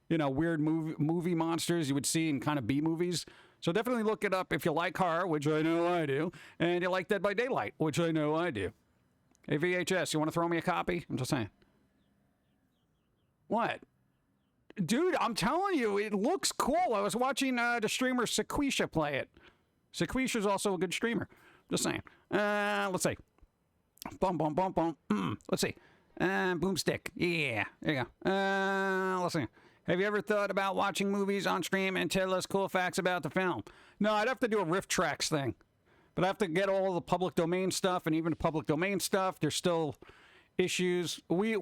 you know, weird movie monsters you would see in kind of B-movies. So definitely look it up if you like horror, which I know I do, and you like Dead by Daylight, which I know I do. Hey, VHS, you want to throw me a copy? I'm just saying. What? Dude, I'm telling you, it looks cool. I was watching the streamer Sequisha play it. Sequisha's also a good streamer. Just saying. Let's see. Let's see. Boomstick. Yeah, there you go. Let's see. Have you ever thought about watching movies on stream and tell us cool facts about the film? No, I'd have to do a Rift Tracks thing. But I have to get all the public domain stuff, and even the public domain stuff, there's still issues. We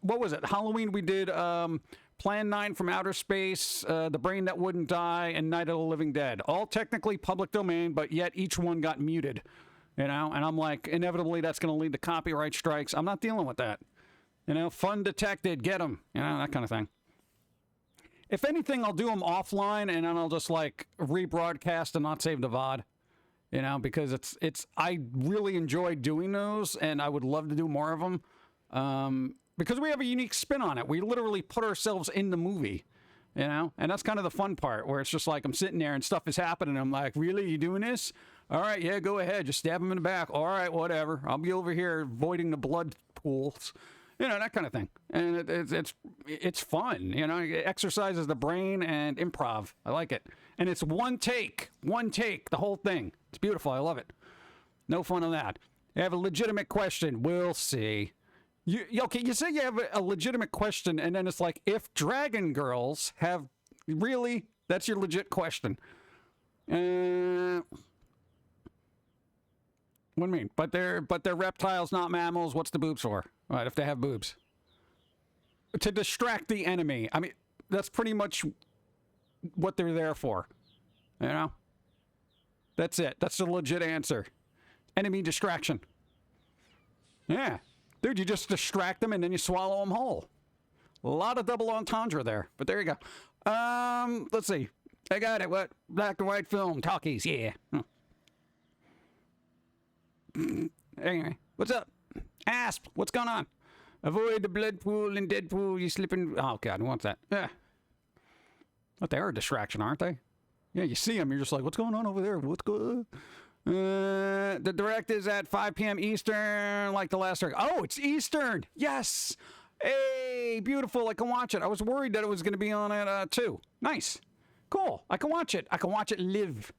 what was it? Halloween we did Plan 9 from Outer Space, The Brain That Wouldn't Die, and Night of the Living Dead. All technically public domain, but yet each one got muted. You know, and I'm like, inevitably that's going to lead to copyright strikes. I'm not dealing with that. You know, fun detected, get them. You know, that kind of thing. If anything, I'll do them offline, and then I'll just like rebroadcast and not save the VOD. You know, because I really enjoy doing those, and I would love to do more of them. Because we have a unique spin on it. We literally put ourselves in the movie, you know? And that's kind of the fun part, where it's just like I'm sitting there and stuff is happening. I'm like, really? You doing this? All right, yeah, go ahead. Just stab him in the back. All right, whatever. I'll be over here avoiding the blood pools. You know, that kind of thing. And it's fun, you know? It exercises the brain and improv. I like it. And it's one take, the whole thing. It's beautiful. I love it. No fun on that. I have a legitimate question. We'll see. Okay, you say you have a legitimate question, and then it's like, if dragon girls have... Really? That's your legit question. What do you mean? But they're reptiles, not mammals. What's the boobs for? Right, if they have boobs. To distract the enemy. I mean, that's pretty much what they're there for. You know? That's it. That's the legit answer. Enemy distraction. Yeah. Dude, you just distract them and then you swallow them whole. A lot of double entendre there, but there you go. Let's see. I got it. What? Black and white film. Talkies. Yeah. Anyway, what's up? Asp, what's going on? Avoid the blood pool and dead pool. You slipping. Oh, God, who wants that? Yeah. But they are a distraction, aren't they? Yeah, you see them. You're just like, what's going on over there? What's going on? The direct is at 5 p.m. Eastern, like the last direct. Oh, it's Eastern. Yes. Hey, beautiful. I can watch it. I was worried that it was going to be on at 2. Nice. Cool. I can watch it. I can watch it live.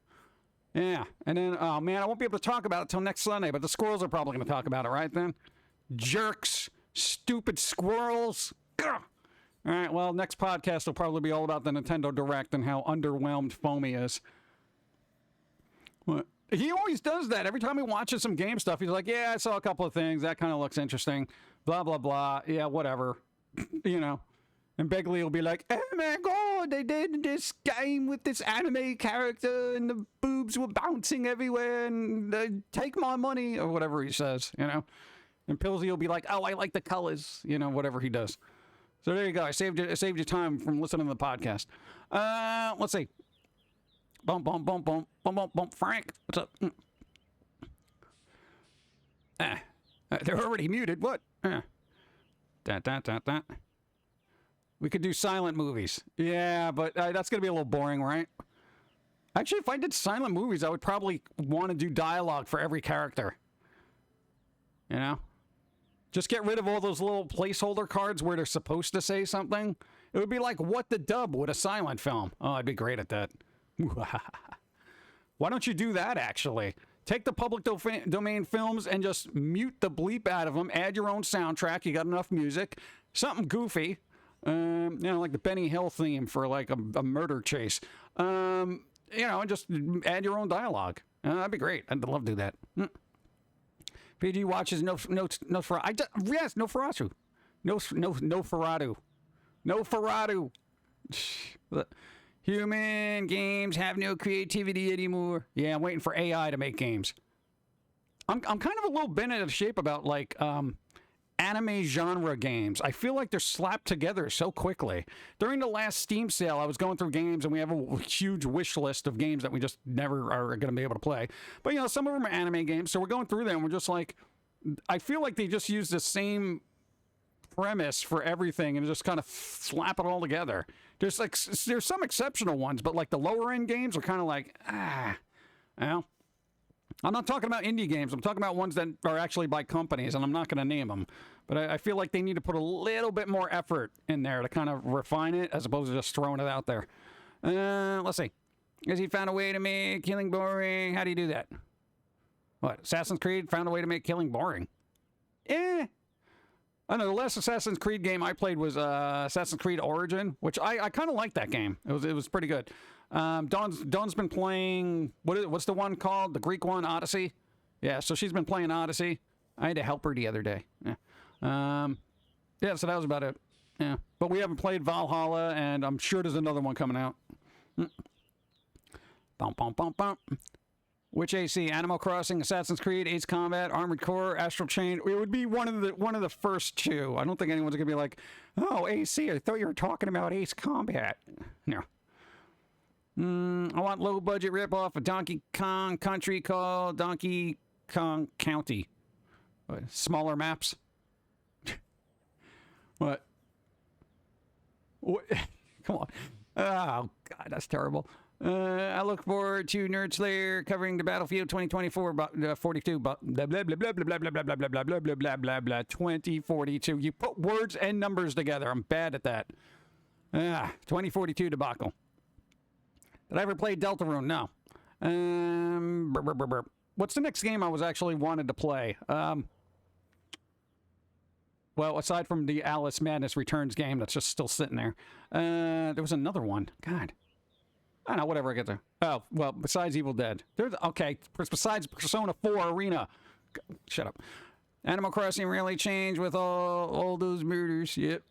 Yeah. And then, oh, man, I won't be able to talk about it till next Sunday, but the squirrels are probably going to talk about it, right then? Jerks. Stupid squirrels. Gah. All right, well, next podcast will probably be all about the Nintendo Direct and how underwhelmed Foamy is. What? He always does that. Every time he watches some game stuff, he's like, yeah, I saw a couple of things. That kind of looks interesting. Blah, blah, blah. Yeah, whatever. You know. And Begley will be like, oh my God, they did this game with this anime character and the boobs were bouncing everywhere and take my money, or whatever he says, you know. And Pillsy will be like, oh, I like the colors, you know, whatever he does. So there you go. I saved you time from listening to the podcast. Let's see. Bump, bump, bump, bump, bump, bump, bump. Frank, what's up? They're already muted. What? We could do silent movies. Yeah, but that's going to be a little boring, right? Actually, if I did silent movies, I would probably want to do dialogue for every character. You know? Just get rid of all those little placeholder cards where they're supposed to say something. It would be like What the Dub with a silent film. Oh, I'd be great at that. Why don't you do that, actually? Take the public domain films and just mute the bleep out of them. Add your own soundtrack. You got enough music. Something goofy. You know, like the Benny Hill theme for like a murder chase. You know, and just add your own dialogue. That'd be great. I'd love to do that. PG watches yes, Nosferatu. No Ferratu. Human games have no creativity anymore. Yeah, I'm waiting for AI to make games. I'm kind of a little bent out of shape about like anime genre games. I feel like they're slapped together so quickly. During the last Steam sale, I was going through games, and we have a huge wish list of games that we just never are going to be able to play. But, you know, some of them are anime games, so we're going through them, and we're just like, I feel like they just use the same premise for everything and just kind of slap it all together. There's some exceptional ones, but like the lower end games are kind of like, you know? I'm not talking about indie games. I'm talking about ones that are actually by companies, and I'm not going to name them. But I feel like they need to put a little bit more effort in there to kind of refine it as opposed to just throwing it out there. Let's see. Has he found a way to make killing boring? How do you do that? What? Assassin's Creed found a way to make killing boring? I know the last Assassin's Creed game I played was Assassin's Creed Origin, which I kind of liked that game. It was pretty good. Dawn's been playing, what's the one called? The Greek one, Odyssey? Yeah, so she's been playing Odyssey. I had to help her the other day. Yeah. Yeah, so that was about it. Yeah. But we haven't played Valhalla, and I'm sure there's another one coming out. Bum, bum, bum, bum. Which AC? Animal Crossing, Assassin's Creed, Ace Combat, Armored Core, Astral Chain. It would be one of the first two. I don't think anyone's gonna be like, oh, AC, I thought you were talking about Ace Combat. No. I want low budget ripoff of Donkey Kong Country called Donkey Kong County. What, smaller maps? What? Come on. Oh, God, that's terrible. I look forward to Nerd Slayer covering the Battlefield 2024 42 blah blah blah blah blah blah blah blah blah blah blah blah blah blah blah blah 2042. You put words and numbers together. I'm bad at that. 2042 debacle. Did I ever play Deltarune? No. What's the next game I was actually wanted to play? Well, aside from the Alice Madness Returns game that's just still sitting there, there was another one. God. I don't know, whatever I get there. Oh, well, besides Evil Dead. Besides Persona 4 Arena. Shut up. Animal Crossing really changed with all those murders. Yep.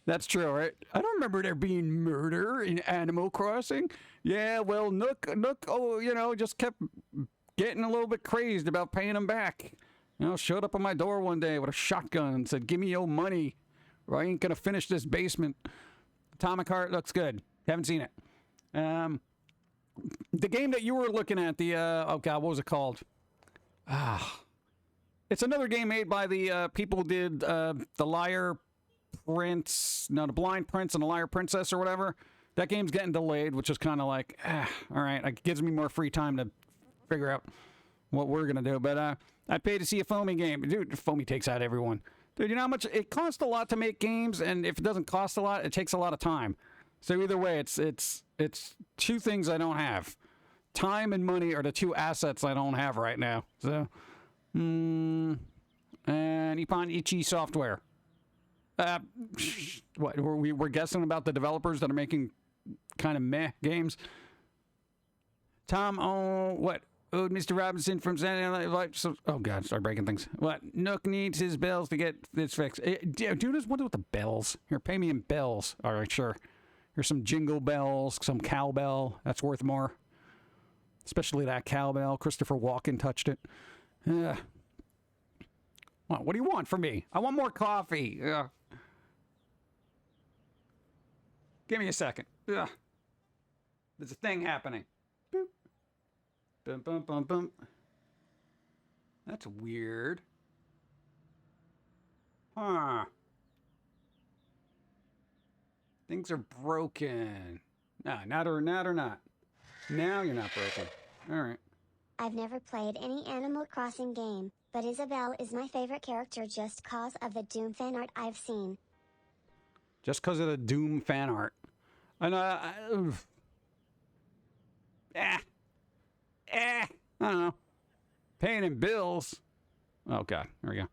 That's true, right? I don't remember there being murder in Animal Crossing. Yeah, well, Nook, just kept getting a little bit crazed about paying him back. Showed up on my door one day with a shotgun and said, give me your money, or I ain't gonna finish this basement. Atomic Heart looks good. Haven't seen it. The game that you were looking at, oh God, what was it called? It's another game made by the people who did the Liar Prince, no, the Blind Prince and the Liar Princess or whatever. That game's getting delayed, which is kind of like, all right, it gives me more free time to figure out what we're going to do. But I'd pay to see a Foamy game. Dude, Foamy takes out everyone. Dude, you know how much it costs a lot to make games, and if it doesn't cost a lot, it takes a lot of time. So either way, it's two things I don't have. Time and money are the two assets I don't have right now. So, and Ippon Ichi Software. What we're guessing about the developers that are making kind of meh games. Tom, what? Oh, Mr. Robinson from Saturday Night Live. Oh, God, start breaking things. What? Nook needs his bells to get this fixed. Dude, just wonder what the bells. Here, pay me in bells. All right, sure. Here's some jingle bells, some cowbell. That's worth more. Especially that cowbell. Christopher Walken touched it. What do you want from me? I want more coffee. Give me a second. There's a thing happening. Boop. Bum, bum, bum, bum. That's weird. Huh. Things are broken. Nah, not or not. Now you're not broken. All right. I've never played any Animal Crossing game, but Isabelle is my favorite character just cause of the Doom fan art I've seen. Just because of the Doom fan art. And I don't know. Paying in bills. Oh, God. There we go.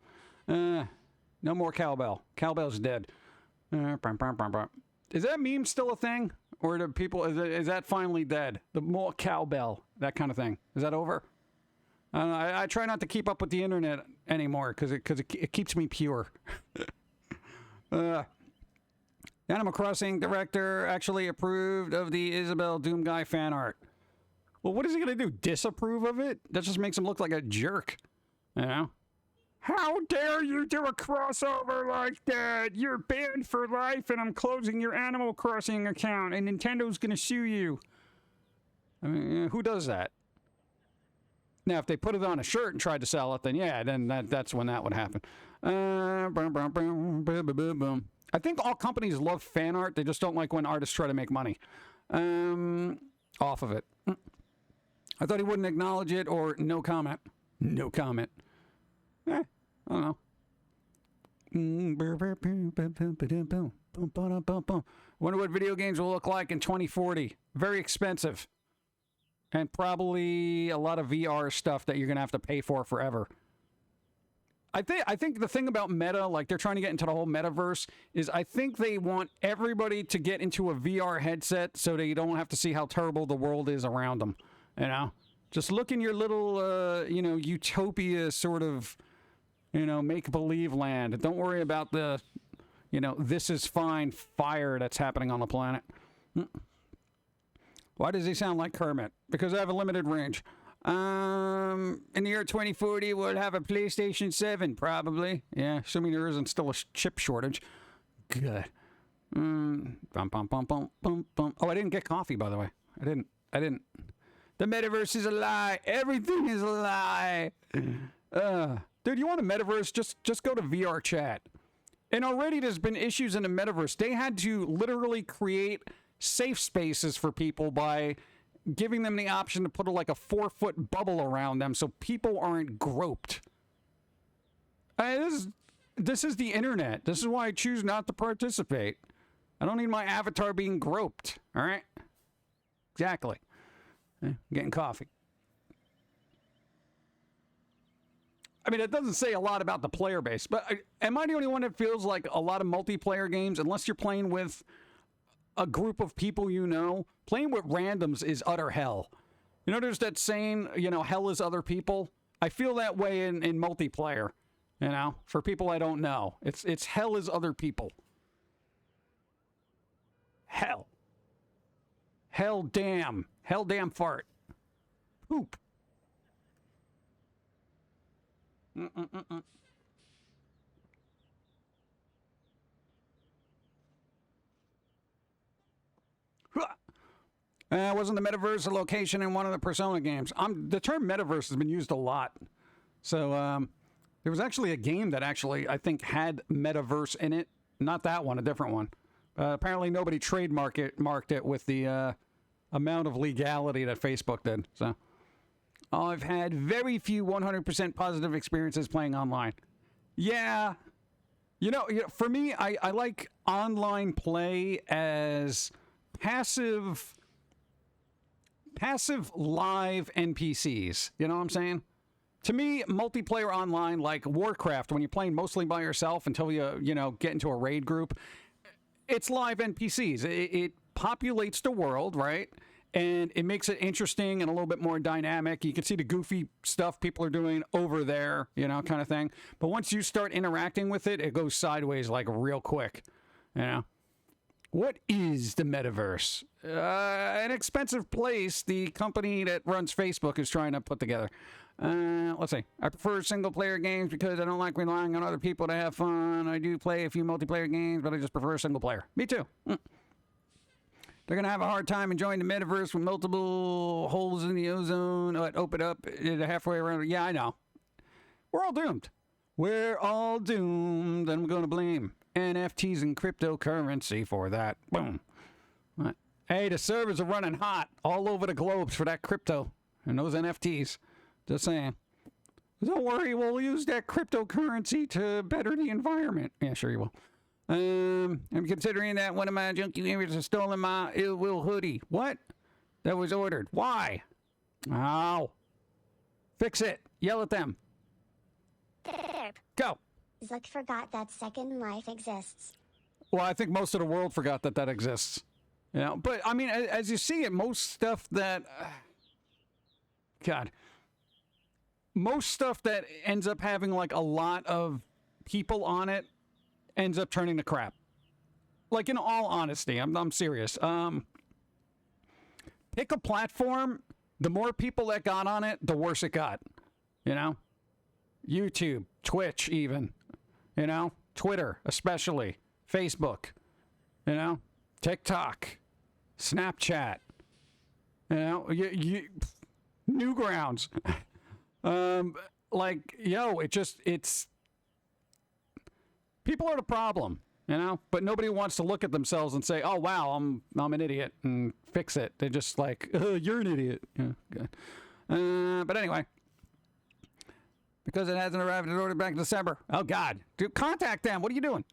No more cowbell. Cowbell's dead. Is that meme still a thing? Or do people, is that finally dead? The more cowbell, that kind of thing. Is that over? I try not to keep up with the internet anymore because it keeps me pure. Animal Crossing director actually approved of the Isabelle Doom Guy fan art. Well, what is he going to do? Disapprove of it? That just makes him look like a jerk. You know? How dare you do a crossover like that? You're banned for life and I'm closing your Animal Crossing account and Nintendo's going to sue you. I mean, who does that? Now, if they put it on a shirt and tried to sell it, then yeah, then that's when that would happen. I think all companies love fan art. They just don't like when artists try to make money off of it. I thought he wouldn't acknowledge it or no comment. No comment. I don't know. Wonder what video games will look like in 2040. Very expensive. And probably a lot of VR stuff that you're going to have to pay for forever. I think the thing about Meta, like they're trying to get into the whole Metaverse, is I think they want everybody to get into a VR headset so they don't have to see how terrible the world is around them. You know? Just look in your little, utopia sort of, make-believe land. Don't worry about the, this is fine fire that's happening on the planet. Why does he sound like Kermit? Because I have a limited range. In the year 2040, we'll have a PlayStation 7, probably. Yeah, assuming there isn't still a chip shortage. Good. Bum, bum, bum, bum, bum, bum. Oh, I didn't get coffee, by the way. I didn't. The Metaverse is a lie. Everything is a lie. Dude, you want a Metaverse? Just go to VR chat. And already there's been issues in the Metaverse. They had to literally create safe spaces for people by giving them the option to put like a 4-foot bubble around them so people aren't groped. This is the internet. This is why I choose not to participate. I don't need my avatar being groped. All right? Exactly. Getting coffee. I mean, it doesn't say a lot about the player base, but am I the only one that feels like a lot of multiplayer games, unless you're playing with a group of people playing with randoms is utter hell. There's that saying, hell is other people. I feel that way in multiplayer, for people I don't know. It's hell is other people. Hell. Hell damn fart. Poop. Wasn't the Metaverse a location in one of the Persona games? The term Metaverse has been used a lot. So, There was actually a game that actually, I think, had Metaverse in it. Not that one, a different one. Apparently nobody marked it with the amount of legality that Facebook did. So I've had very few 100% positive experiences playing online. Yeah. For me, I like online play as passive live NPCs. You know what I'm saying? To me, multiplayer online, like Warcraft, when you're playing mostly by yourself until you get into a raid group, it's live NPCs. It populates the world, right? And it makes it interesting and a little bit more dynamic. You can see the goofy stuff people are doing over there, kind of thing. But once you start interacting with it, it goes sideways like real quick, What is the Metaverse? An expensive place the company that runs Facebook is trying to put together. Let's see. I prefer single-player games because I don't like relying on other people to have fun. I do play a few multiplayer games, but I just prefer single-player. Me too. They're going to have a hard time enjoying the Metaverse with multiple holes in the ozone that open up halfway around. Yeah, I know. We're all doomed. We're all doomed, and I'm going to blame NFTs and cryptocurrency for that. Boom. Right. Hey, the servers are running hot all over the globes for that crypto and those NFTs. Just saying. Don't worry, we'll use that cryptocurrency to better the environment. Yeah, sure you will. I'm considering that one of my junkie neighbors has stolen my ill will hoodie. What? That was ordered. Why? Oh. Fix it. Yell at them. Go. Zuck forgot that Second Life exists. Well, I think most of the world forgot that exists. But I mean, as you see it, most stuff that... most stuff that ends up having like a lot of people on it ends up turning to crap. Like, in all honesty, I'm serious. Pick a platform, the more people that got on it, the worse it got. YouTube, Twitch even, Twitter especially, Facebook, TikTok, Snapchat, Newgrounds. It's people are the problem, but nobody wants to look at themselves and say, oh, wow, I'm an idiot and fix it. They're just like, you're an idiot. Yeah, good. But anyway, because it hasn't arrived, it's ordered back in December. Oh, God. Dude, contact them. What are you doing?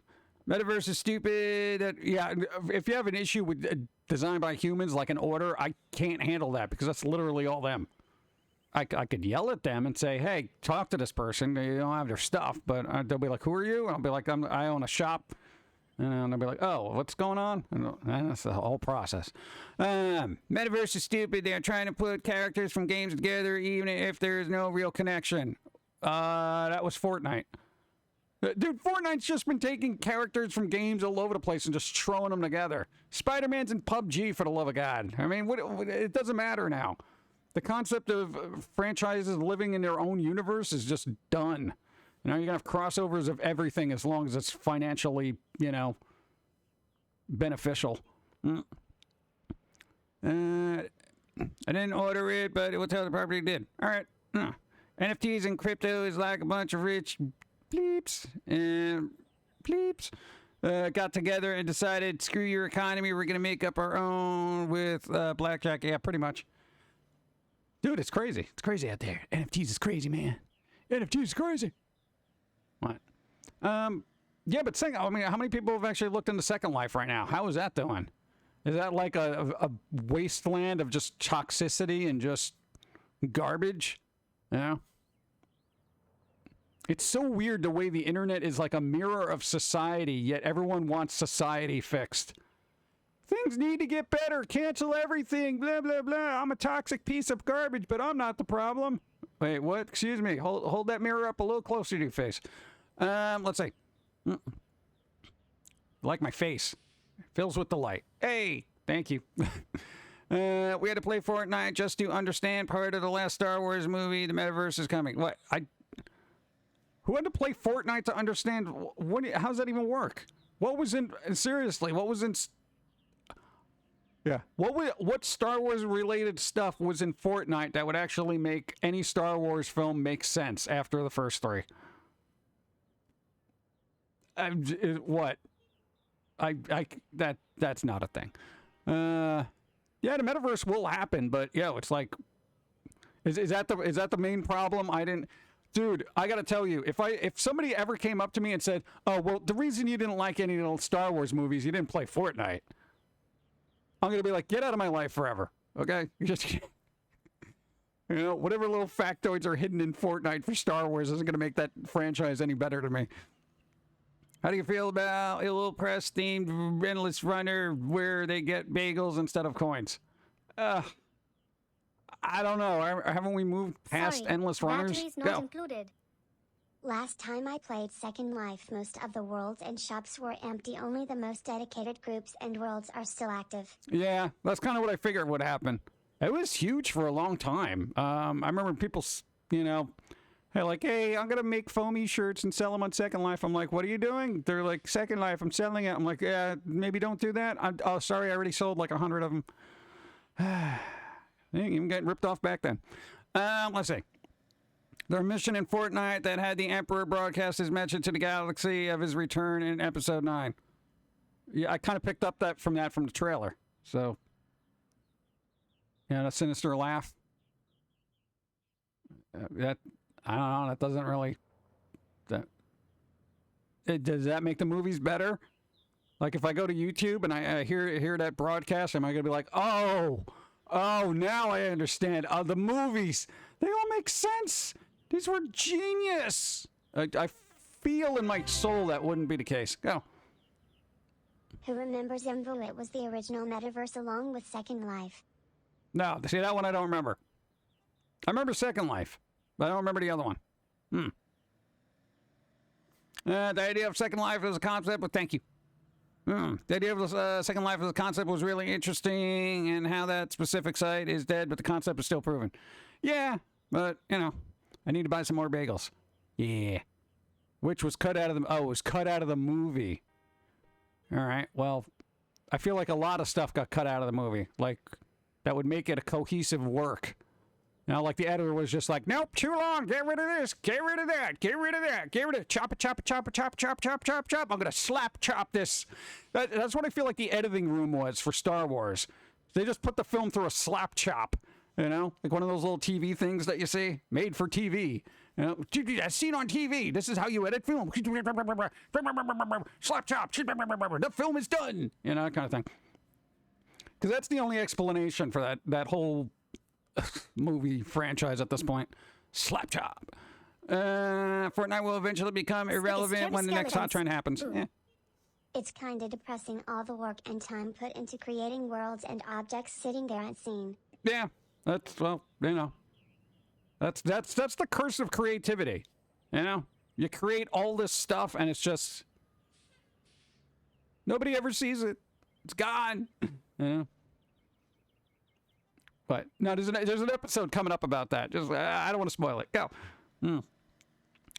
Metaverse is stupid. Yeah, if you have an issue with designed by humans, like an order, I can't handle that because that's literally all them. I could yell at them and say, hey, talk to this person. They don't have their stuff. But they'll be like, who are you? And I'll be like, I own a shop. And they'll be like, oh, what's going on? And that's the whole process. Metaverse is stupid. They're trying to put characters from games together even if there's no real connection. That was Fortnite. Dude, Fortnite's just been taking characters from games all over the place and just throwing them together. Spider-Man's in PUBG, for the love of God. I mean, it doesn't matter now. The concept of franchises living in their own universe is just done. You're going to have crossovers of everything as long as it's financially, beneficial. I didn't order it, but it will tell the property did. All right. NFTs and crypto is like a bunch of rich bleeps and bleeps got together and decided, screw your economy, we're going to make up our own with blackjack. Yeah, pretty much. Dude, it's crazy. It's crazy out there. NFTs is crazy, man. NFTs is crazy. What? Yeah, but how many people have actually looked into Second Life right now? How is that doing? Is that like a wasteland of just toxicity and just garbage? It's so weird the way the internet is like a mirror of society, yet everyone wants society fixed. Things need to get better. Cancel everything. Blah, blah, blah. I'm a toxic piece of garbage, but I'm not the problem. Wait, what? Excuse me. Hold that mirror up a little closer to your face. Let's see. Like my face. Fills with delight. Hey, thank you. We had to play Fortnite just to understand part of the last Star Wars movie. The Metaverse is coming. What? Who had to play Fortnite to understand? How does that even work? What was in... Seriously, what was in... Yeah. What Star Wars related stuff was in Fortnite that would actually make any Star Wars film make sense after the first three? What? That's not a thing. Yeah, the metaverse will happen, but yeah, it's like, is that the main problem? Dude, I gotta tell you, if somebody ever came up to me and said, "Oh, well, the reason you didn't like any of the Star Wars movies, you didn't play Fortnite," I'm gonna be like, "Get out of my life forever." Okay, you just, whatever little factoids are hidden in Fortnite for Star Wars isn't gonna make that franchise any better to me. How do you feel about a little press themed Endless Runner where they get bagels instead of coins? I don't know. Haven't we moved past Sorry, Endless Runners? batteries not included. Last time I played Second Life, most of the worlds and shops were empty. Only the most dedicated groups and worlds are still active. Yeah, that's kind of what I figured would happen. It was huge for a long time. I remember people, hey, like, hey, I'm going to make foamy shirts and sell them on Second Life. I'm like, what are you doing? They're like, Second Life, I'm selling it. I'm like, yeah, maybe don't do that. Oh, sorry, I already sold like 100 of them. They ain't even getting ripped off back then. Let's see. Their mission in Fortnite that had the Emperor broadcast his message to the galaxy of his return in Episode 9. Yeah, I kind of picked up from the trailer. So, yeah, a sinister laugh. I don't know. That doesn't really. Does that make the movies better? Like if I go to YouTube and I hear that broadcast, am I going to be like, oh, now I understand. The movies, they all make sense. These were genius. I feel in my soul that wouldn't be the case. Go. Who remembers It was the original Metaverse along with Second Life? No, see, that one I don't remember. I remember Second Life, but I don't remember the other one. The idea of Second Life as a concept, but thank you. The idea of Second Life as a concept was really interesting, and how that specific site is dead, but the concept is still proven. Yeah, but, I need to buy some more bagels. Yeah. Which was cut out of it was cut out of the movie. All right, well, I feel like a lot of stuff got cut out of the movie. Like, that would make it a cohesive work. Like the editor was just like, nope, too long. Get rid of this. Get rid of that. Get rid of that. Get rid of it. Chop it, chop it, chop it, chop, chop, chop, chop, chop. I'm going to slap chop this. That's what I feel like the editing room was for Star Wars. They just put the film through a slap chop, like one of those little TV things that you see, made for TV. That's seen on TV. This is how you edit film. Slap chop. The film is done. That kind of thing. Because that's the only explanation for that whole movie franchise at this point. Slap chop. Fortnite will eventually become irrelevant when the next hot trend happens. Yeah. It's kinda depressing, all the work and time put into creating worlds and objects sitting there unseen. Yeah, that's the curse of creativity. You create all this stuff and it's just nobody ever sees it. It's gone. But no, there's an episode coming up about that. Just I don't want to spoil it. Go. No,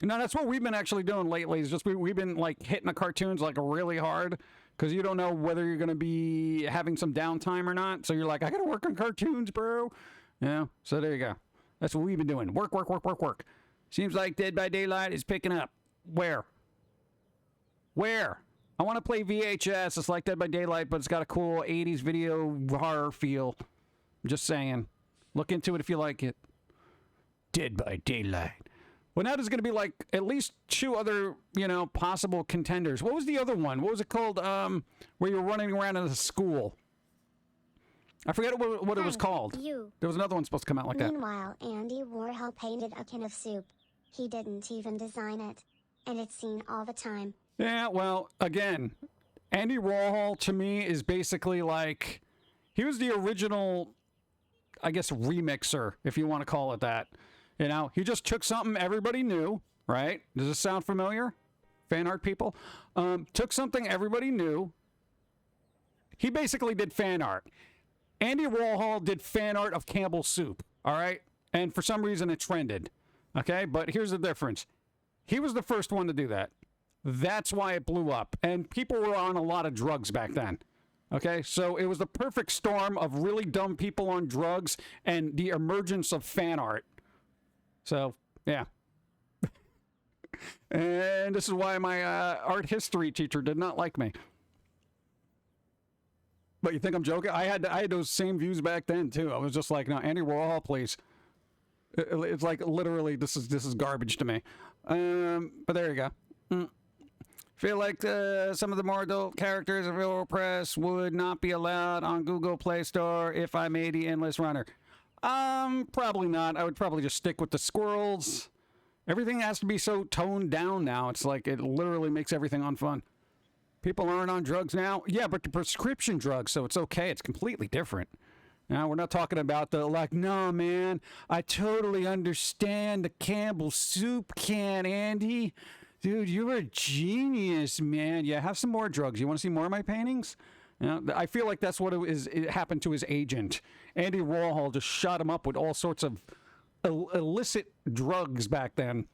that's what we've been actually doing lately. Is just we've been like hitting the cartoons like really hard because you don't know whether you're going to be having some downtime or not. So you're like, I got to work on cartoons, bro. So there you go. That's what we've been doing. Work. Seems like Dead by Daylight is picking up. Where? I want to play VHS. It's like Dead by Daylight, but it's got a cool 80s video horror feel. I'm just saying. Look into it if you like it. Dead by Daylight. Well, now there's going to be like at least 2 other, possible contenders. What was the other one? What was it called? Where you were running around in a school. I forget what it was called. There was another one supposed to come out like that. Meanwhile, Andy Warhol painted a can of soup. He didn't even design it. And it's seen all the time. Yeah, well, again, Andy Warhol to me is basically like, he was the original, I guess, remixer, if you want to call it that. He just took something everybody knew, right? Does this sound familiar? Fan art people? Took something everybody knew. He basically did fan art. Andy Warhol did fan art of Campbell's soup, all right? And for some reason it trended, okay? But here's the difference. He was the first one to do that. That's why it blew up. And people were on a lot of drugs back then. Okay, so it was the perfect storm of really dumb people on drugs and the emergence of fan art. So, yeah. And this is why my art history teacher did not like me. But you think I'm joking? I had those same views back then too. I was just like, no, Andy Warhol, please. It's like literally this is garbage to me. But there you go. Feel like some of the more adult characters of Real Press would not be allowed on Google Play Store if I made the Endless Runner. Probably not. I would probably just stick with the squirrels. Everything has to be so toned down now. It's like it literally makes everything unfun. People aren't on drugs now. Yeah, but the prescription drugs, so it's okay. It's completely different. Now, we're not talking about the, like, no, man, I totally understand the Campbell soup can, Andy. Dude, you're a genius, man. Yeah, have some more drugs. You want to see more of my paintings? You know, I feel like that's what it happened to his agent. Andy Warhol just shot him up with all sorts of illicit drugs back then.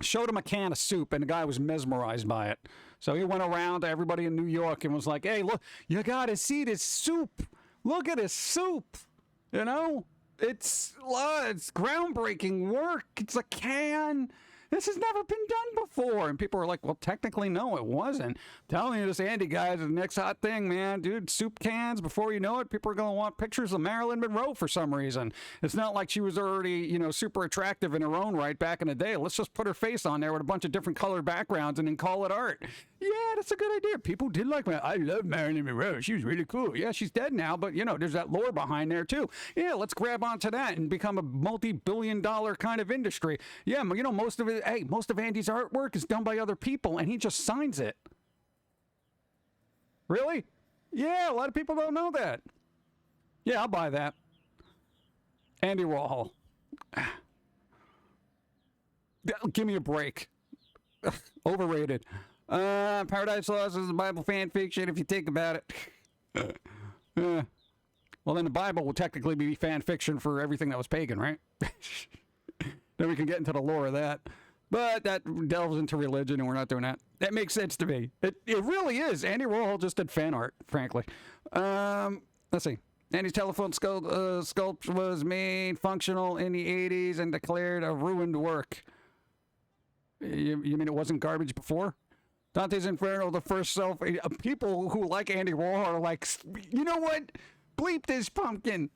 Showed him a can of soup, and the guy was mesmerized by it. So he went around to everybody in New York and was like, hey, look, you got to see this soup. Look at this soup. You know, it's groundbreaking work. It's a can. This has never been done before. And people were like, well, technically, no, it wasn't. I'm telling you, this Andy guy is the next hot thing, man. Dude, soup cans, before you know it, people are going to want pictures of Marilyn Monroe for some reason. It's not like she was already, you know, super attractive in her own right back in the day. Let's just put her face on there with a bunch of different colored backgrounds and then call it art. Yeah, that's a good idea. People did like me. I love Marilyn Monroe. She was really cool. Yeah, she's dead now, but, you know, there's that lore behind there, too. Yeah, let's grab onto that and become a multi-billion-dollar kind of industry. Yeah, you know, most of Andy's artwork is done by other people, and he just signs it. Really? Yeah, a lot of people don't know that. Yeah, I'll buy that. Andy Warhol. Give me a break. Overrated. Paradise Lost is a Bible fan fiction if you think about it. Well, then the Bible will technically be fan fiction for everything that was pagan, right? Then we can get into the lore of that. But that delves into religion, and we're not doing that. That makes sense to me. It really is. Andy Warhol just did fan art, frankly. Let's see. Andy's telephone sculpture was made functional in the 80s and declared a ruined work. You mean it wasn't garbage before? Dante's Inferno, the first self... People who like Andy Warhol are like, you know what? Bleep this Pum'Kin.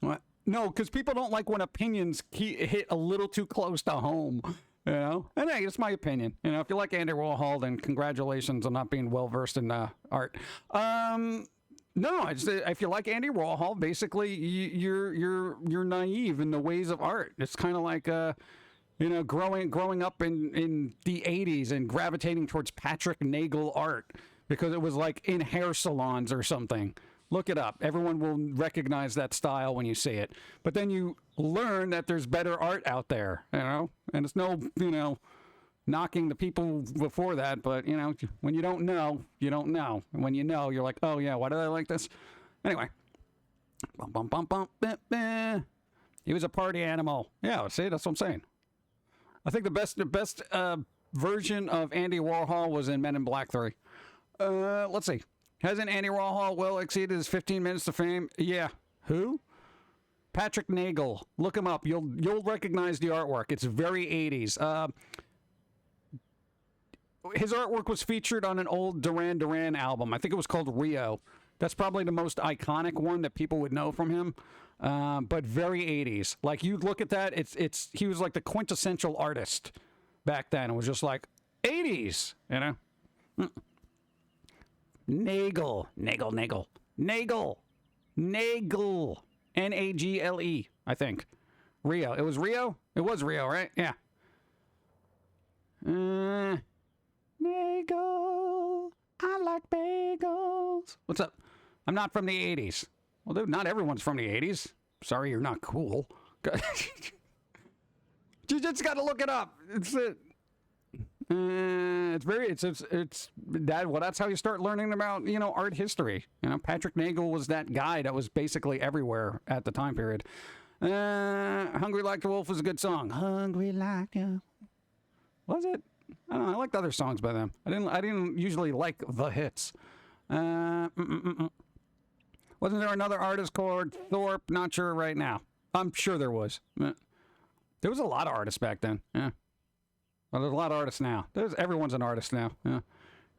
What? No, because people don't like when opinions hit a little too close to home. You know? And hey, it's my opinion. You know, if you like Andy Warhol, then congratulations on not being well-versed in art. No, if you like Andy Warhol, basically you're naive in the ways of art. It's kind of like... you know, growing up in the 80s and gravitating towards Patrick Nagel art because it was like in hair salons or something. Look it up. Everyone will recognize that style when you see it. But then you learn that there's better art out there, you know? And it's no, you know, knocking the people before that. But, you know, when you don't know, you don't know. And when you know, you're like, oh, yeah, why did I like this? Anyway. Bum, bum, bum, bum, bah, bah. He was a party animal. Yeah, see, that's what I'm saying. I think the best version of Andy Warhol was in Men in Black 3. Let's see. Hasn't Andy Warhol well exceeded his 15 minutes of fame? Yeah. Who? Patrick Nagel. Look him up. You'll recognize the artwork. It's very 80s. His artwork was featured on an old Duran Duran album. I think it was called Rio. That's probably the most iconic one that people would know from him. But very 80s. Like, you look at that, he was like the quintessential artist back then. It was just like 80s, you know? Nagel. Nagle, I think. Rio. It was Rio? It was Rio, right? Yeah. Nagel. I like bagels. What's up? I'm not from the 80s. Well, dude, not everyone's from the 80s. Sorry, you're not cool. You just got to look it up. It's that. Well, that's how you start learning about, you know, art history. You know, Patrick Nagel was that guy that was basically everywhere at the time period. Hungry Like the Wolf was a good song. Hungry Like the... Was it? I don't know. I liked other songs by them. I didn't usually like the hits. Wasn't there another artist called Thorpe? Not sure right now. I'm sure there was. There was a lot of artists back then. Yeah. Well, there's a lot of artists now. Everyone's an artist now. Yeah.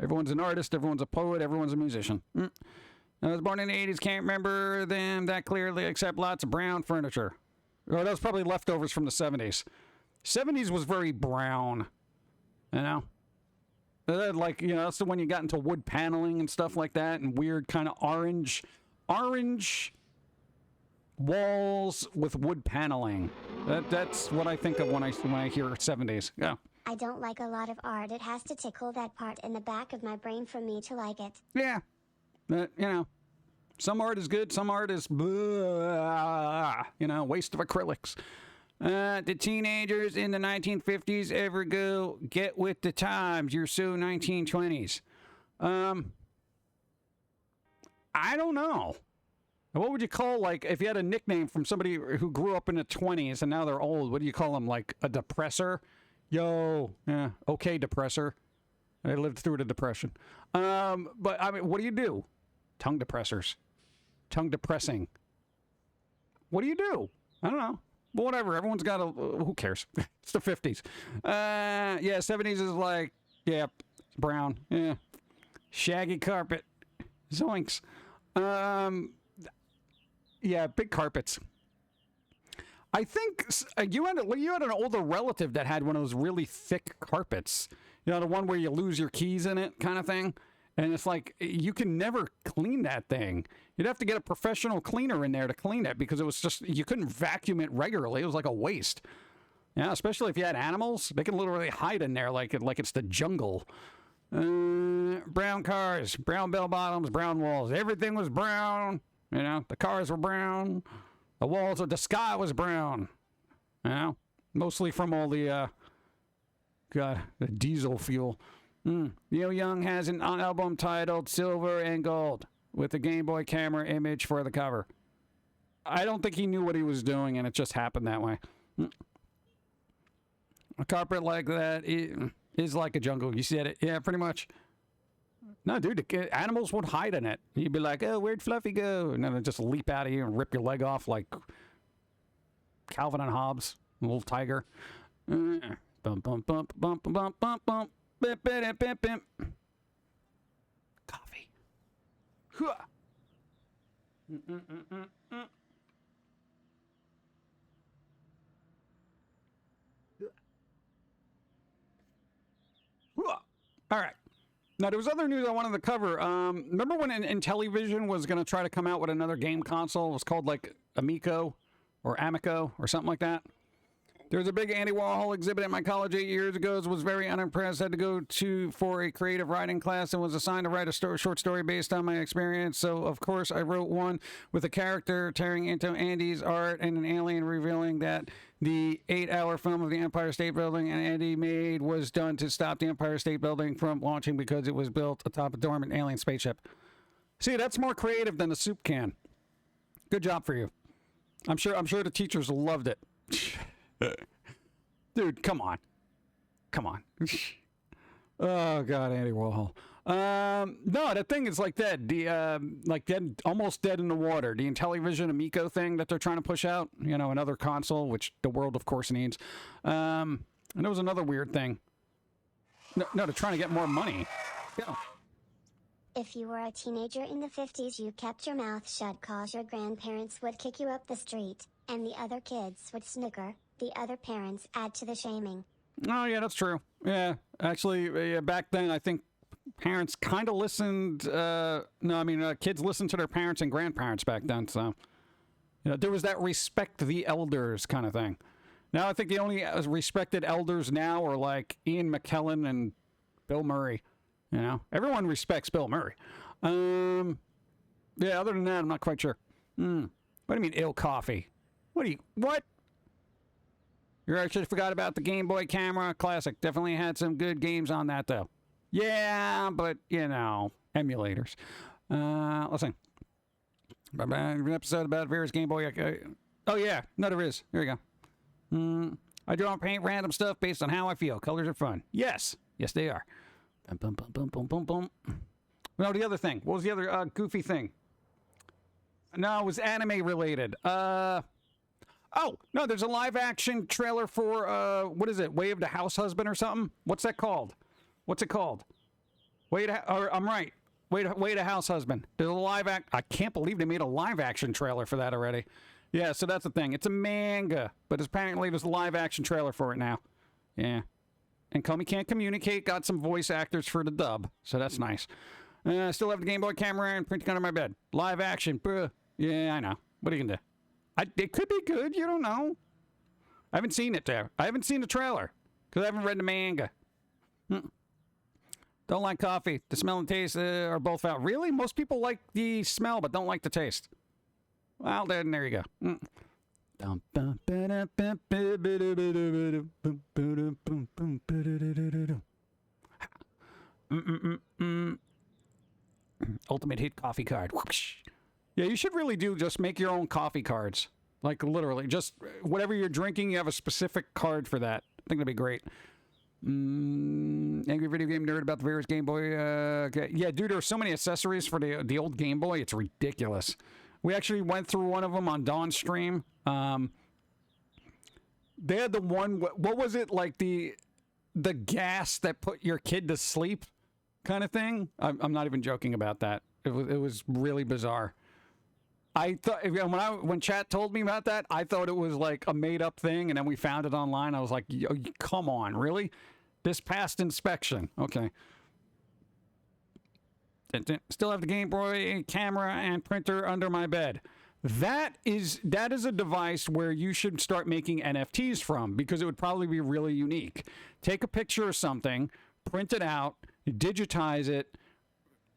Everyone's an artist. Everyone's a poet. Everyone's a musician. I was born in the 80s. Can't remember them that clearly, except lots of brown furniture. Or that was probably leftovers from the 70s. 70s was very brown. You know? Like, you know, that's the one you got into wood paneling and stuff like that, and weird kind of orange walls with wood paneling. That's what I think of when I hear 70s. Yeah. I don't like a lot of art. It has to tickle that part in the back of my brain for me to like it. Yeah. You know, some art is good, some art is, blah, you know, waste of acrylics. Did teenagers in the 1950s ever go get with the times? You're so 1920s. I don't know. What would you call, like, if you had a nickname from somebody who grew up in the 20s and now they're old, what do you call them? Like a depressor? Yo, yeah, okay, depressor. I lived through the depression. But, I mean, what do you do? Tongue depressors. Tongue depressing. What do you do? I don't know. But whatever. Everyone's got a... who cares? It's the 50s. Yeah, 70s is like... yeah, brown. Yeah. Shaggy carpet. Zoinks. Yeah, big carpets. I think you had an older relative that had one of those really thick carpets. You know, the one where you lose your keys in it kind of thing. And it's like, you can never clean that thing. You'd have to get a professional cleaner in there to clean it because it was just, you couldn't vacuum it regularly. It was like a waste. Yeah, especially if you had animals. They can literally hide in there like it's the jungle. Brown cars, brown bell bottoms, brown walls. Everything was brown. You know, the cars were brown. The walls of the sky was brown. You know, mostly from all the, the diesel fuel. Neil Young has an album titled Silver and Gold with a Game Boy camera image for the cover. I don't think he knew what he was doing, and it just happened that way. A carpet like that is like a jungle. You said it. Yeah, pretty much. No, dude, the animals would hide in it. You'd be like, oh, where'd Fluffy go? And then they'd just leap out of you and rip your leg off like Calvin and Hobbes, a little tiger. Bump, bump, bump, bump, bump, bump, bump. Bimp, bimp, bimp, bimp. Coffee. Huh. All right. Now, there was other news I wanted to cover. Remember when Intellivision was going to try to come out with another game console? It was called, like, Amico or Amico or something like that. There was a big Andy Warhol exhibit at my college 8 years ago. Was very unimpressed. Had to go for a creative writing class and was assigned to write a short story based on my experience. So, of course, I wrote one with a character tearing into Andy's art and an alien revealing that the 8-hour film of the Empire State Building and Andy made was done to stop the Empire State Building from launching because it was built atop a dormant alien spaceship. See, that's more creative than a soup can. Good job for you. I'm sure the teachers loved it. Dude, come on. Oh God, Andy Warhol. No, that thing is like dead. The almost dead in the water. The Intellivision Amico thing that they're trying to push out. You know, another console, which the world of course needs. And there was another weird thing. No, they're trying to get more money. Yeah. If you were a teenager in the 50s, you kept your mouth shut cause your grandparents would kick you up the street, and the other kids would snicker. The other parents add to the shaming. Oh, yeah, that's true. Yeah, actually, back then, I think parents kind of listened. Kids listened to their parents and grandparents back then. So, you know, there was that respect the elders kind of thing. Now, I think the only respected elders now are like Ian McKellen and Bill Murray. You know, everyone respects Bill Murray. Yeah, other than that, I'm not quite sure. What do you mean, ill coffee? What? I should have forgot about the Game Boy camera. Classic. Definitely had some good games on that, though. Yeah, but, you know, emulators. Let's see. An episode about various Game Boy... oh, yeah. No, there is. Here we go. I draw and paint random stuff based on how I feel. Colors are fun. Yes. Yes, they are. Bum, bum, bum, bum, bum, bum. No, the other thing. What was the other goofy thing? No, it was anime related. Oh, no, there's a live action trailer for, what is it? Way of the House Husband or something? What's that called? What's it called? I'm right. Way to House Husband. There's a live I can't believe they made a live action trailer for that already. Yeah, so that's the thing. It's a manga, but apparently there's a live action trailer for it now. Yeah. And Comey Can't Communicate got some voice actors for the dub, so that's nice. I still have the Game Boy camera and printing under my bed. Live action. Bruh. Yeah, I know. What are you going to do? It could be good. You don't know. I haven't seen it there. I haven't seen the trailer because I haven't read the manga. Don't like coffee. The smell and taste are both out. Really? Most people like the smell but don't like the taste. Well, then there you go. Ultimate hit coffee card. Whoosh. Yeah, you should really just make your own coffee cards. Like, literally. Just whatever you're drinking, you have a specific card for that. I think that'd be great. Angry video game nerd about the various Game Boy. Okay. Yeah, dude, there are so many accessories for the old Game Boy. It's ridiculous. We actually went through one of them on Dawn's stream. They had the one, what was it? Like the gas that put your kid to sleep kind of thing. I'm not even joking about that. It was really bizarre. I thought when chat told me about that, I thought it was like a made up thing, and then we found it online. I was like, come on, really? This passed inspection. Okay. Still have the Game Boy camera and printer under my bed. That is a device where you should start making NFTs from, because it would probably be really unique. Take a picture of something, print it out, digitize it,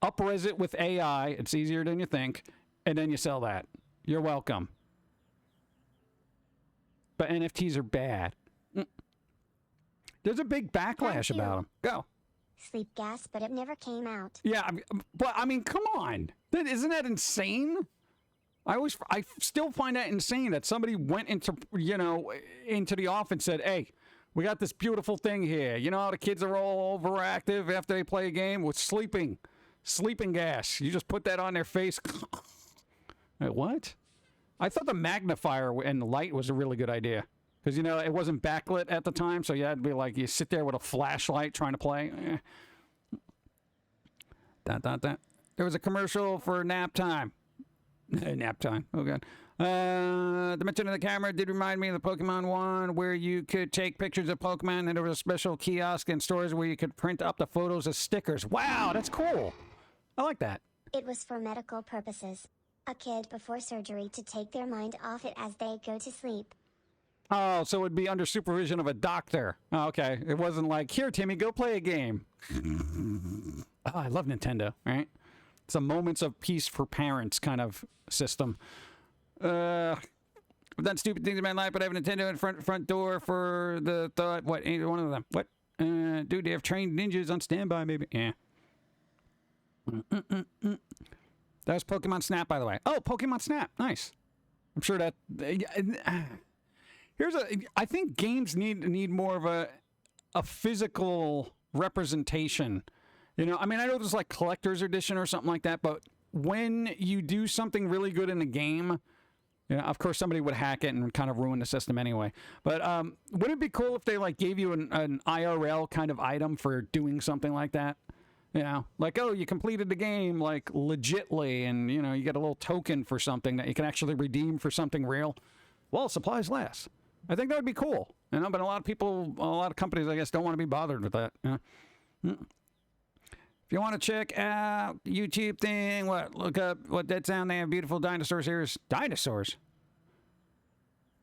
up-res it with AI. It's easier than you think. And then you sell that. You're welcome. But NFTs are bad. There's a big backlash about them. Go. Sleep gas, but it never came out. Yeah, but I mean, come on. Isn't that insane? I still find that insane that somebody went into the office and said, hey, we got this beautiful thing here. You know how the kids are all overactive after they play a game with sleeping gas. You just put that on their face. Wait, what? I thought the magnifier and the light was a really good idea. Because, it wasn't backlit at the time, so you had to be like, you sit there with a flashlight trying to play. There was a commercial for nap time. Nap time. Oh, God. The mention of the camera did remind me of the Pokemon one, where you could take pictures of Pokemon, and there was a special kiosk in stores where you could print up the photos as stickers. Wow, that's cool. I like that. It was for medical purposes. A kid before surgery to take their mind off it as they go to sleep. Oh, so it would be under supervision of a doctor. Oh, okay. It wasn't like, here, Timmy, go play a game. Oh, I love Nintendo, right? It's a moments of peace for parents kind of system. I've done stupid things in my life, but I have a Nintendo in front door for the thought. What? Ain't one of them. What? Dude, they have trained ninjas on standby, maybe. Yeah. That was Pokemon Snap, by the way. Oh, Pokemon Snap. Nice. I'm sure that... I think games need more of a physical representation. I know there's like collector's edition or something like that, but when you do something really good in a game, of course somebody would hack it and kind of ruin the system anyway. But wouldn't it be cool if they like gave you an IRL kind of item for doing something like that? Like, oh, you completed the game, like, legitly, and, you get a little token for something that you can actually redeem for something real. Well, supplies last. I think that would be cool, but a lot of companies, I guess, don't want to be bothered with that. If you want to check out YouTube thing, look up what that sound. They have beautiful dinosaurs here. Dinosaurs?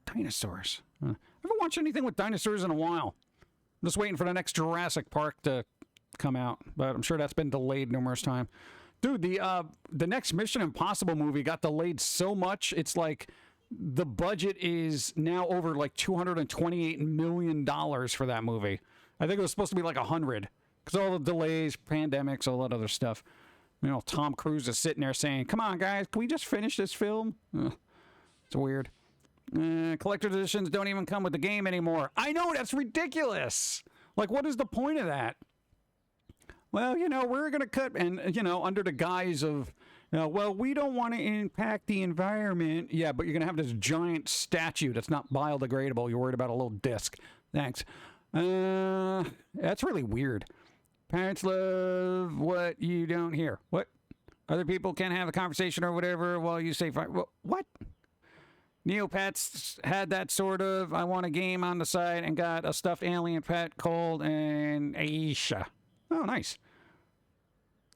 Dinosaurs. I haven't watched anything with dinosaurs in a while. I'm just waiting for the next Jurassic Park to come out, but I'm sure that's been delayed numerous times. Dude, the next Mission Impossible movie got delayed so much, it's like the budget is now over like $228 million for that movie. I think it was supposed to be like 100 because all the delays, pandemics, all that other stuff. Tom Cruise is sitting there saying, come on, guys, can we just finish this film? It's weird. Collector's editions don't even come with the game anymore. I know, that's ridiculous. Like, what is the point of that? Well, we're going to cut, and, under the guise of Well, we don't want to impact the environment. Yeah, but you're going to have this giant statue that's not biodegradable. You're worried about a little disc. Thanks. That's really weird. Parents love what you don't hear. What? Other people can have a conversation or whatever while you say, what? Neopets had that sort of, I want a game on the side and got a stuffed alien pet called an Aisha. Oh, nice.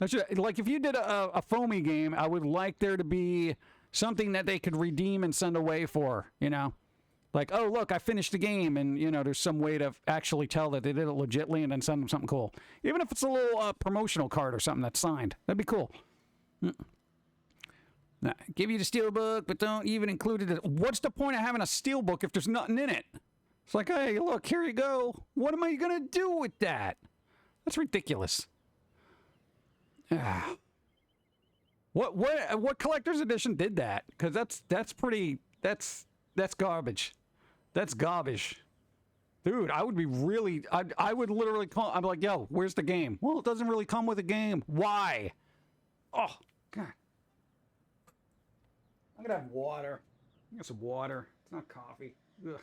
Like if you did a foamy game, I would like there to be something that they could redeem and send away for, you know? Like, oh, look, I finished the game, and, you know, there's some way to actually tell that they did it legitly and then send them something cool. Even if it's a little promotional card or something that's signed. That'd be cool. Nah, give you the steelbook, but don't even include it. What's the point of having a steelbook if there's nothing in it? It's like, hey, look, here you go. What am I going to do with that? That's ridiculous. What collector's edition did that? Because that's garbage. That's garbage. Dude, I would be really, I would literally call, I'm like, yo, where's the game? Well, it doesn't really come with a game. Why? Oh, God. I'm gonna have water. I got some water. It's not coffee. Ugh.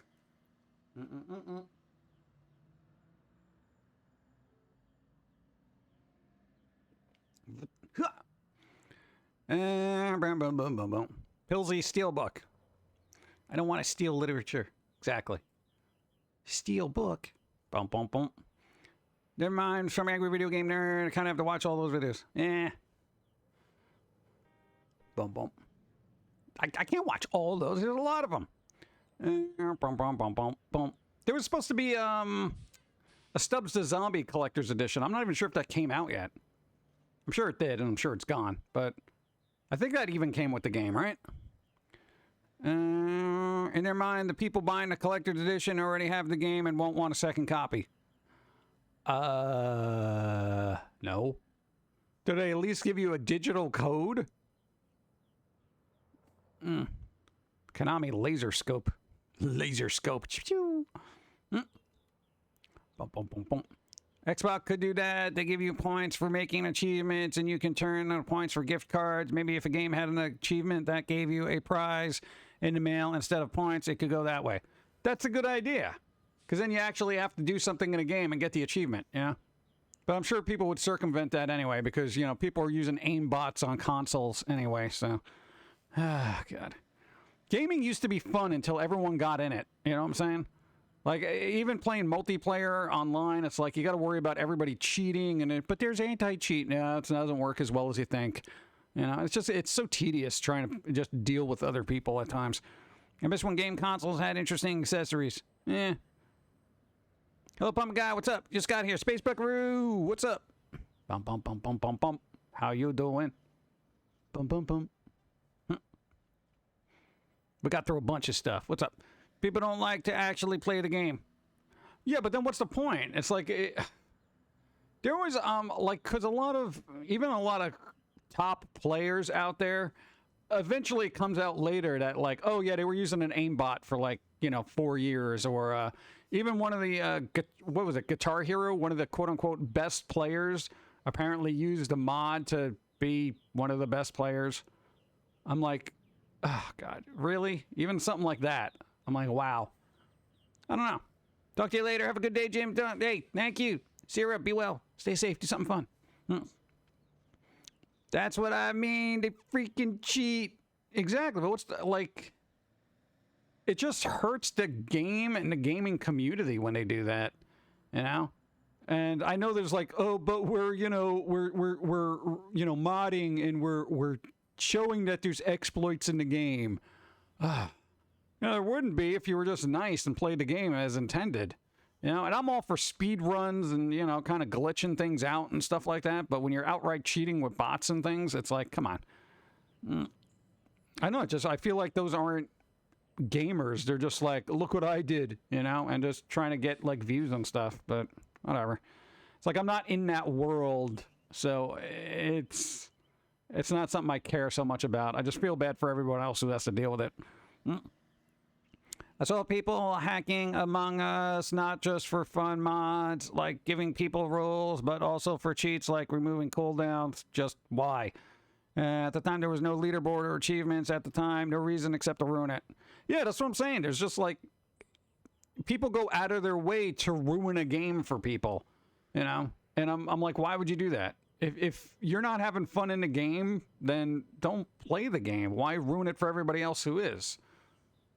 Pilsy Steelbook. I don't want to steal literature. Exactly. Steel book. Bum, bum, bum. Never mind, from Angry Video Game Nerd. I kind of have to watch all those videos. Bum, bum. I can't watch all those. There's a lot of them. Bum, bum, bum, bum, bum. There was supposed to be a Stubbs the Zombie Collector's Edition. I'm not even sure if that came out yet. I'm sure it did, and I'm sure it's gone. But I think that even came with the game, right? In their mind, the people buying the collector's edition already have the game and won't want a second copy. No. Do they at least give you a digital code? Konami laser scope. Laser scope. Bum, bum, bum, bum. Xbox could do that. They give you points for making achievements, and you can turn the points for gift cards. Maybe if a game had an achievement that gave you a prize in the mail instead of points, it could go that way. That's a good idea, because then you actually have to do something in a game and get the achievement, you know? But I'm sure people would circumvent that anyway, because, you know, people are using aim bots on consoles anyway, so. Ah, God. Gaming used to be fun until everyone got in it, you know what I'm saying? Like, even playing multiplayer online, it's like you got to worry about everybody cheating, but there's anti-cheat. No, it doesn't work as well as you think. You know, it's so tedious trying to just deal with other people at times. I miss when game consoles had interesting accessories. Hello, Pum'Kin Guy, what's up? Just got here. Space Buckaroo, what's up? Bum, bum, bum, bum, bum, bum. How you doing? Bum, bum, bum. We got through a bunch of stuff. What's up? People don't like to actually play the game. Yeah, but then what's the point? It's like, there was, like, because a lot of top players out there, eventually it comes out later that, like, oh, yeah, they were using an aimbot for, like, 4 years, or even one of the, what was it, Guitar Hero, one of the quote-unquote best players, apparently used a mod to be one of the best players. I'm like, oh, God, really? Even something like that. I'm like, wow. I don't know. Talk to you later. Have a good day, Jim. Hey, thank you. See you up. Be well. Stay safe. Do something fun. That's what I mean. They freaking cheat. Exactly. But what's the, like, it just hurts the game and the gaming community when they do that, you know? And I know there's like, oh, but we're modding and we're showing that there's exploits in the game. There wouldn't be if you were just nice and played the game as intended. And I'm all for speed runs and, kind of glitching things out and stuff like that. But when you're outright cheating with bots and things, it's like, come on. I know, I feel like those aren't gamers. They're just like, look what I did, and just trying to get, like, views and stuff. But whatever. It's like I'm not in that world, so it's not something I care so much about. I just feel bad for everyone else who has to deal with it. I saw people hacking Among Us, not just for fun mods, like giving people rules, but also for cheats like removing cooldowns. Just why? At the time, there was no leaderboard or achievements at the time. No reason except to ruin it. Yeah, that's what I'm saying. There's just like, people go out of their way to ruin a game for people, you know? And I'm like, why would you do that? If you're not having fun in the game, then don't play the game. Why ruin it for everybody else who is?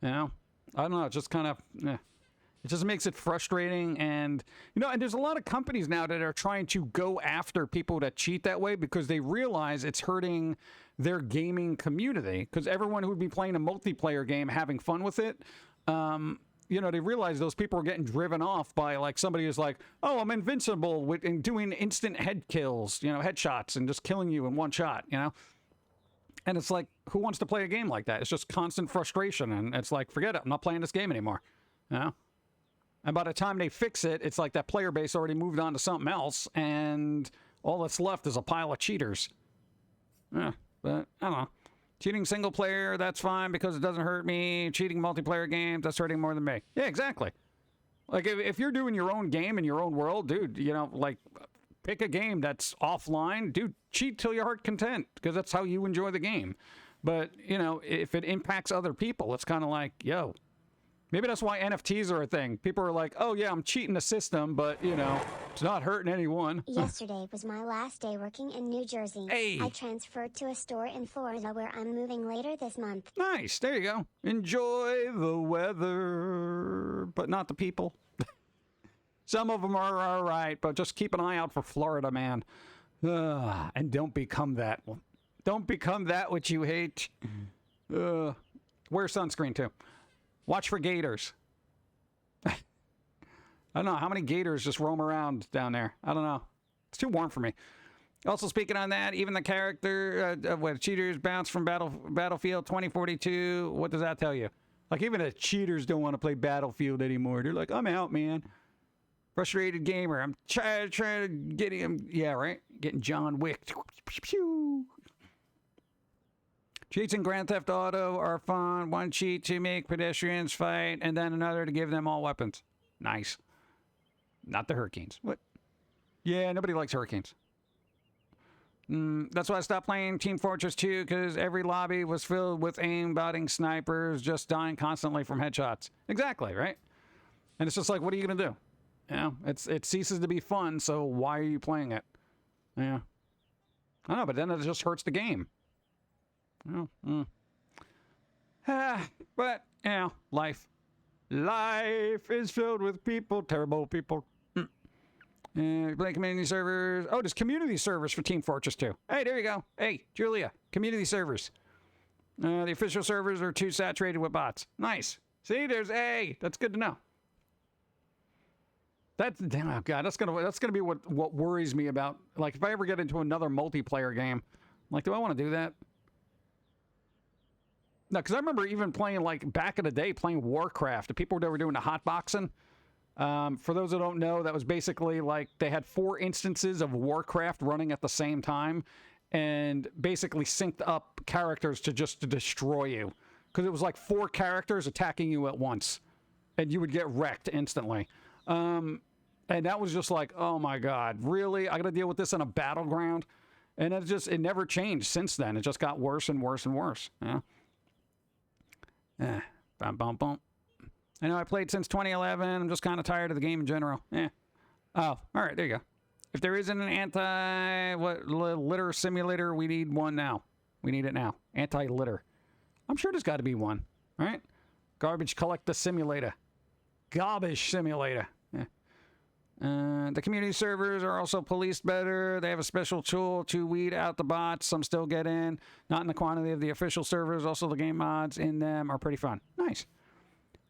You know? I don't know. It just kind of, it just makes it frustrating. And, you know, and there's a lot of companies now that are trying to go after people that cheat that way because they realize it's hurting their gaming community. Because everyone who would be playing a multiplayer game having fun with it, you know, they realize those people are getting driven off by, like, somebody who's like, oh, I'm invincible and doing instant head kills, you know, headshots and just killing you in one shot, you know? And it's like, who wants to play a game like that? It's just constant frustration. And it's like, forget it. I'm not playing this game anymore, you know? And by the time they fix it, it's like that player base already moved on to something else, and all that's left is a pile of cheaters. Yeah, but I don't know. Cheating single player, that's fine because it doesn't hurt me. Cheating multiplayer games, that's hurting more than me. Yeah, exactly. Like, if you're doing your own game in your own world, dude, you know, like, pick a game that's offline. Dude, cheat till your heart content because that's how you enjoy the game. But, you know, if it impacts other people, it's kind of like, yo, maybe that's why NFTs are a thing. People are like, oh, yeah, I'm cheating the system, but, you know, it's not hurting anyone. Yesterday was my last day working in New Jersey. Hey. I transferred to a store in Florida where I'm moving later this month. Nice. There you go. Enjoy the weather, but not the people. Some of them are all right, but just keep an eye out for Florida, man. And don't become that. Don't become that which you hate. Wear sunscreen, too. Watch for gators. I don't know. How many gators just roam around down there? I don't know. It's too warm for me. Also, speaking on that, even the character, what, cheaters bounce from Battlefield 2042. What does that tell you? Like, even the cheaters don't want to play Battlefield anymore. They're like, I'm out, man. Frustrated gamer. I'm trying to get him. Yeah, right? Getting John Wick. Cheats in Grand Theft Auto are fun. One cheat to make pedestrians fight, and then another to give them all weapons. Nice. Not the hurricanes. What? Yeah, nobody likes hurricanes. That's why I stopped playing Team Fortress 2, because every lobby was filled with aimbotting snipers just dying constantly from headshots. Exactly, right? And it's just like, what are you going to do? You know, it ceases to be fun, so why are you playing it? Yeah. I don't know, but then it just hurts the game. But, you know, life. Life is filled with people, terrible people. Play community servers. Oh, there's community servers for Team Fortress 2. Hey, there you go. Hey, Julia, community servers. The official servers are too saturated with bots. Nice. See, there's that's good to know. Oh God, that's gonna be what worries me about. Like, if I ever get into another multiplayer game, I'm like, do I want to do that? No, because I remember even playing, like, back in the day, playing Warcraft. The people that were doing the hotboxing. For those who don't know, that was basically like they had 4 instances of Warcraft running at the same time, and basically synced up characters to destroy you. Because it was like 4 characters attacking you at once, and you would get wrecked instantly. And that was just like, oh my God, really? I got to deal with this in a battleground? And it never changed since then. It just got worse and worse and worse. Yeah. Bum, bum, bum. I know I played since 2011. I'm just kind of tired of the game in general. Oh, all right, there you go. If there isn't an litter simulator, we need one now. We need it now. Anti-litter. I'm sure there's got to be one, right? Garbage collector simulator. Garbage simulator. The community servers are also policed better. They have a special tool to weed out the bots. Some still get in. Not in the quantity of the official servers. Also, the game mods in them are pretty fun. Nice.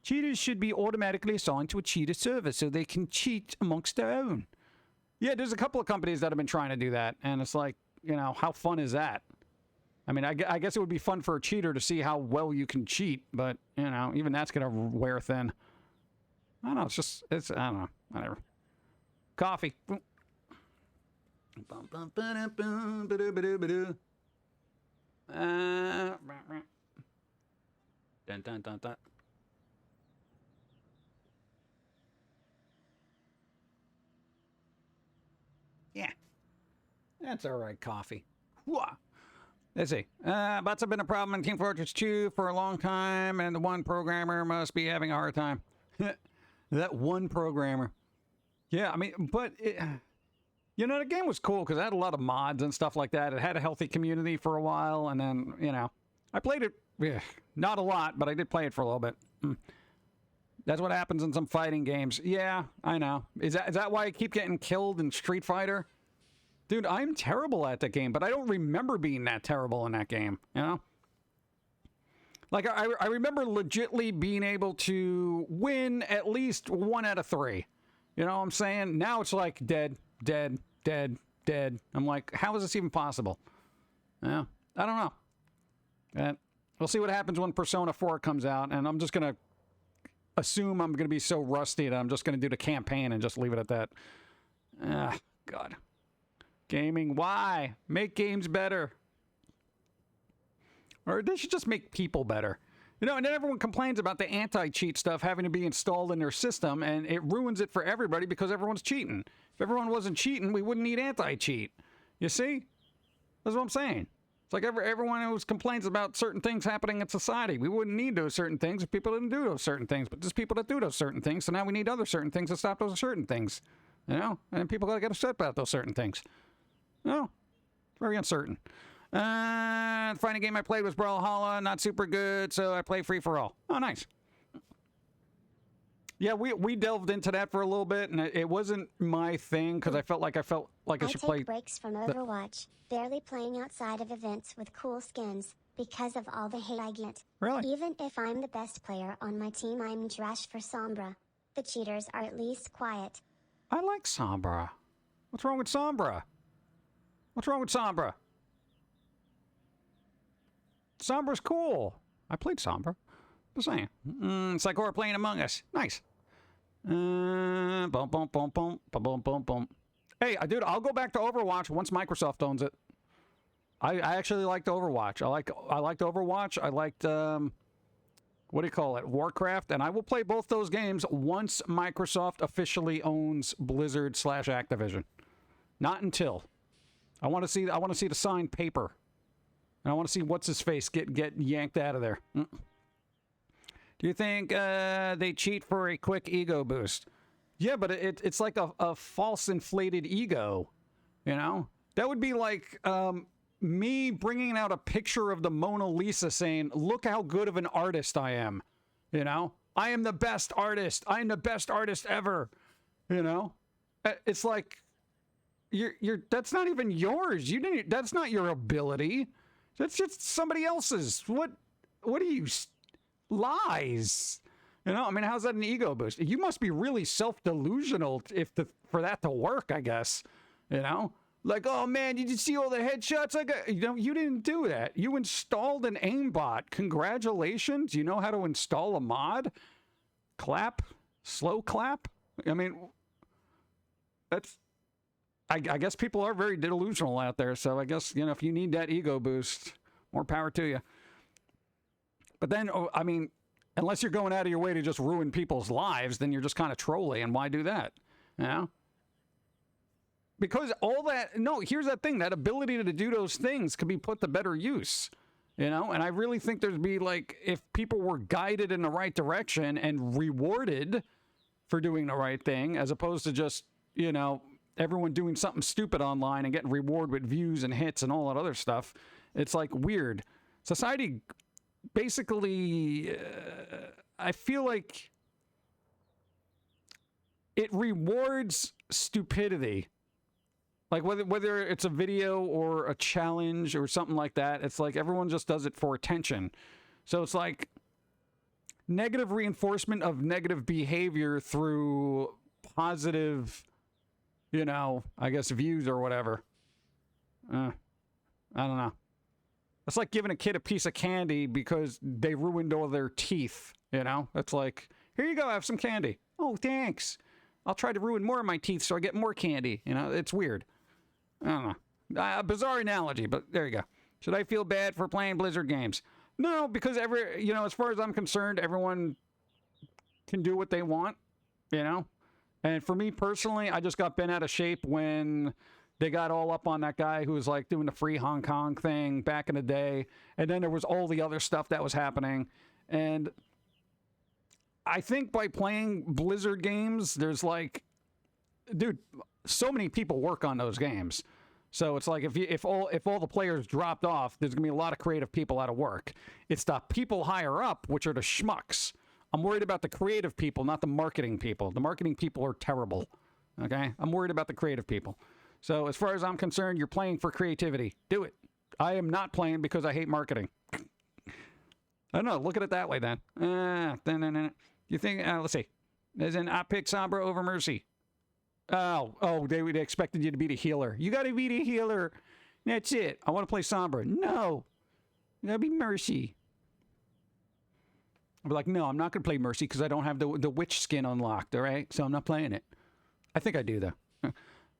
Cheaters should be automatically assigned to a cheater server so they can cheat amongst their own. Yeah, there's a couple of companies that have been trying to do that. And it's like, you know, how fun is that? I mean, I guess it would be fun for a cheater to see how well you can cheat. But, you know, even that's going to wear thin. I don't know. I don't know. Whatever. Coffee. Dun, dun, dun, dun. Yeah. That's all right, coffee. Whoa. Let's see. Bots have been a problem in Team Fortress 2 for a long time, and the one programmer must be having a hard time. That one programmer. Yeah, I mean, but, you know, the game was cool because it had a lot of mods and stuff like that. It had a healthy community for a while, and then, you know, I played it, not a lot, but I did play it for a little bit. That's what happens in some fighting games. Yeah, I know. Is that why I keep getting killed in Street Fighter? Dude, I'm terrible at that game, but I don't remember being that terrible in that game, you know? Like, I remember legitly being able to win at least 1 out of 3. You know what I'm saying? Now it's like dead, dead, dead, dead. I'm like, how is this even possible? Yeah, I don't know. We'll see what happens when Persona 4 comes out, and I'm just going to assume I'm going to be so rusty that I'm just going to do the campaign and just leave it at that. God. Gaming, why? Make games better. Or they should just make people better. You know, and then everyone complains about the anti-cheat stuff having to be installed in their system, and it ruins it for everybody because everyone's cheating. If everyone wasn't cheating, we wouldn't need anti-cheat. You see? That's what I'm saying. It's like everyone always complains about certain things happening in society. We wouldn't need those certain things if people didn't do those certain things. But there's people that do those certain things, so now we need other certain things to stop those certain things. You know? And people got to get upset about those certain things. No. It's very uncertain. The final game I played was Brawlhalla. Not super good, so I played Free-for-All. Oh, nice. Yeah, we delved into that for a little bit, and it wasn't my thing because I felt like I should play. I take breaks from Overwatch, barely playing outside of events with cool skins because of all the hate I get. Really? Even if I'm the best player on my team, I'm trash for Sombra. The cheaters are at least quiet. I like Sombra. What's wrong with Sombra? What's wrong with Sombra? Sombra's cool. I played Sombra. Just saying. It's like we're playing Among Us. Nice. Boom, boom, boom, boom, boom, boom, boom, boom. Hey, dude, I'll go back to Overwatch once Microsoft owns it. I actually liked Overwatch. I liked Overwatch. I liked what do you call it? Warcraft, and I will play both those games once Microsoft officially owns Blizzard / Activision. Not until. I want to see the signed paper. And I want to see what's his face get yanked out of there. Do you think they cheat for a quick ego boost? Yeah, but it's like a false inflated ego, you know? That would be like me bringing out a picture of the Mona Lisa saying, look how good of an artist I am, you know? I am the best artist. I am the best artist ever, you know? It's like, that's not even yours. That's not your ability. That's just somebody else's. What are you? Lies. You know, I mean, how's that an ego boost? You must be really self-delusional for that to work, I guess. You know? Like, oh man, did you see all the headshots I got? You know, you didn't do that. You installed an aimbot. Congratulations. You know how to install a mod? Clap? Slow clap? I mean, that's... I guess people are very delusional out there, so I guess, you know, if you need that ego boost, more power to you. But then, I mean, unless you're going out of your way to just ruin people's lives, then you're just kind of trolly, and why do that? You know? Because here's that thing, that ability to do those things could be put to better use, you know? And I really think there'd be, like, if people were guided in the right direction and rewarded for doing the right thing, as opposed to just, you know, everyone doing something stupid online and getting rewarded with views and hits and all that other stuff. It's like weird. Society basically, I feel like it rewards stupidity. Like whether it's a video or a challenge or something like that, it's like everyone just does it for attention. So it's like negative reinforcement of negative behavior through positive, you know, I guess views or whatever. I don't know. It's like giving a kid a piece of candy because they ruined all their teeth, you know? It's like, here you go, have some candy. Oh, thanks. I'll try to ruin more of my teeth so I get more candy. You know, it's weird. I don't know. A bizarre analogy, but there you go. Should I feel bad for playing Blizzard games? No, because as far as I'm concerned, everyone can do what they want, you know? And for me personally, I just got bent out of shape when They got all up on that guy who was like doing the free Hong Kong thing back in the day. And then there was all the other stuff that was happening. And I think by playing Blizzard games, there's like, dude, so many people work on those games. So it's like if all the players dropped off, there's gonna be a lot of creative people out of work. It's the people higher up, which are the schmucks. I'm worried about the creative people, not the marketing people. The marketing people are terrible. Okay? I'm worried about the creative people. So as far as I'm concerned, you're playing for creativity. Do it. I am not playing because I hate marketing. I don't know. Look at it that way then. You think, let's see. As in, I pick Sombra over Mercy. They expected you to be the healer. You got to be the healer. That's it. I want to play Sombra. No. You got to be Mercy. I'll be like, no, I'm not going to play Mercy because I don't have the witch skin unlocked, all right? So I'm not playing it. I think I do, though.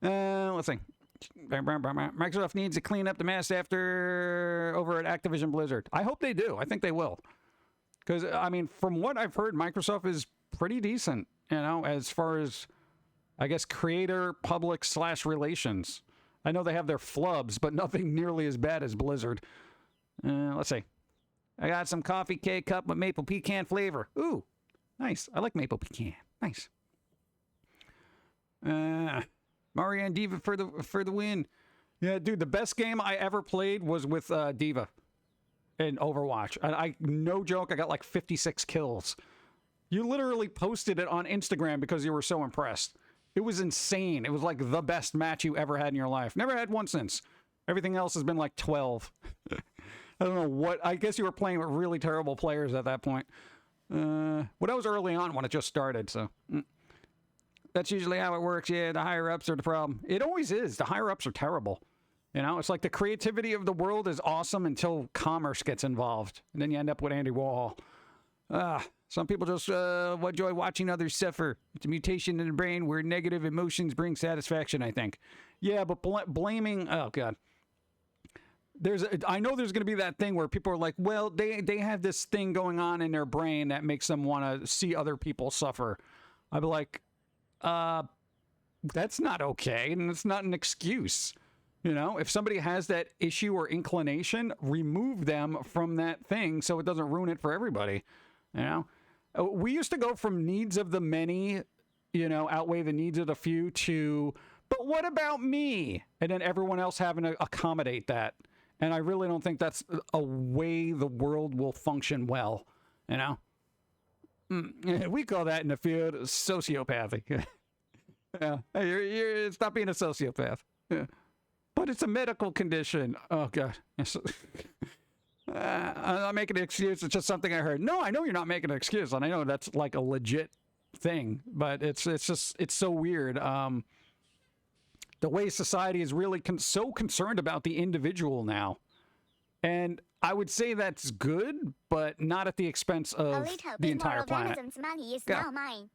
Let's see. Microsoft needs to clean up the mess over at Activision Blizzard. I hope they do. I think they will. Because, I mean, from what I've heard, Microsoft is pretty decent, as far as, I guess, creator, public / relations. I know they have their flubs, but nothing nearly as bad as Blizzard. Let's see. I got some coffee K-cup with maple pecan flavor. Ooh, nice. I like maple pecan. Nice. Mario and Diva for the win. Yeah, dude, the best game I ever played was with Diva in Overwatch. I no joke, I got like 56 kills. You literally posted it on Instagram because you were so impressed. It was insane. It was like the best match you ever had in your life. Never had one since. Everything else has been like 12. I don't know what. I guess you were playing with really terrible players at that point. Well, that was early on when it just started, so. That's usually how it works. Yeah, the higher-ups are the problem. It always is. The higher-ups are terrible. It's like the creativity of the world is awesome until commerce gets involved. And then you end up with Andy Warhol. Some people just enjoy watching others suffer. It's a mutation in the brain where negative emotions bring satisfaction, I think. Yeah, but blaming... Oh, God. I know there's going to be that thing where people are like, well, they have this thing going on in their brain that makes them want to see other people suffer. I'd be like... that's not okay, and it's not an excuse. If somebody has that issue or inclination, remove them from that thing so it doesn't ruin it for everybody. We used to go from needs of the many, outweigh the needs of the few to, but what about me? And then everyone else having to accommodate that. And I really don't think that's a way the world will function well, We call that in the field sociopathy. Yeah, you're stop being a sociopath. Yeah. But it's a medical condition. Oh God. I'm not making an excuse. It's just something I heard. No, I know you're not making an excuse, and I know that's like a legit thing. But it's so weird. The way society is really so concerned about the individual now, and I would say that's good, but not at the expense of the entire planet. Money is Go. now mine.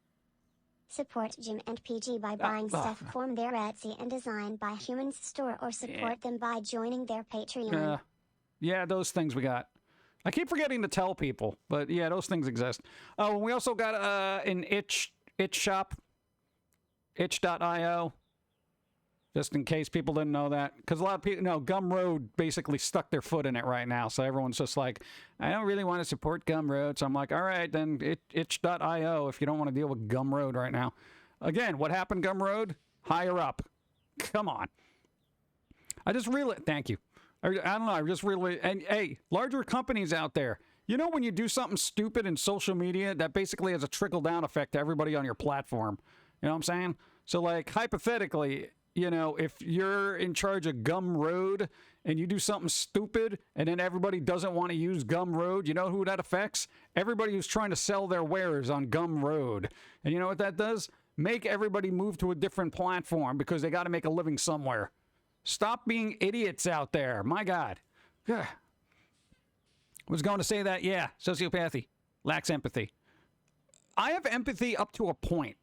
Support Jim and PG by buying stuff from their Etsy and Design by Humans store, or support them by joining their Patreon. Yeah, those things we got. I keep forgetting to tell people, but yeah, those things exist. Oh, we also got an itch shop, itch.io, just in case people didn't know that. Because a lot of people, Gumroad basically stuck their foot in it right now, so everyone's just like, I don't really want to support Gumroad. So I'm like, all right, then itch.io if you don't want to deal with Gumroad right now. Again, what happened, Gumroad? Higher up. Come on. Thank you. I don't know, I just really, and hey, larger companies out there, when you do something stupid in social media, that basically has a trickle-down effect to everybody on your platform. You know what I'm saying? So, like, hypothetically, if you're in charge of Gumroad and you do something stupid and then everybody doesn't want to use Gumroad, you know who that affects? Everybody who's trying to sell their wares on Gumroad. And you know what that does? Make everybody move to a different platform because they got to make a living somewhere. Stop being idiots out there. My God. Was going to say that, yeah, sociopathy, lacks empathy. I have empathy up to a point.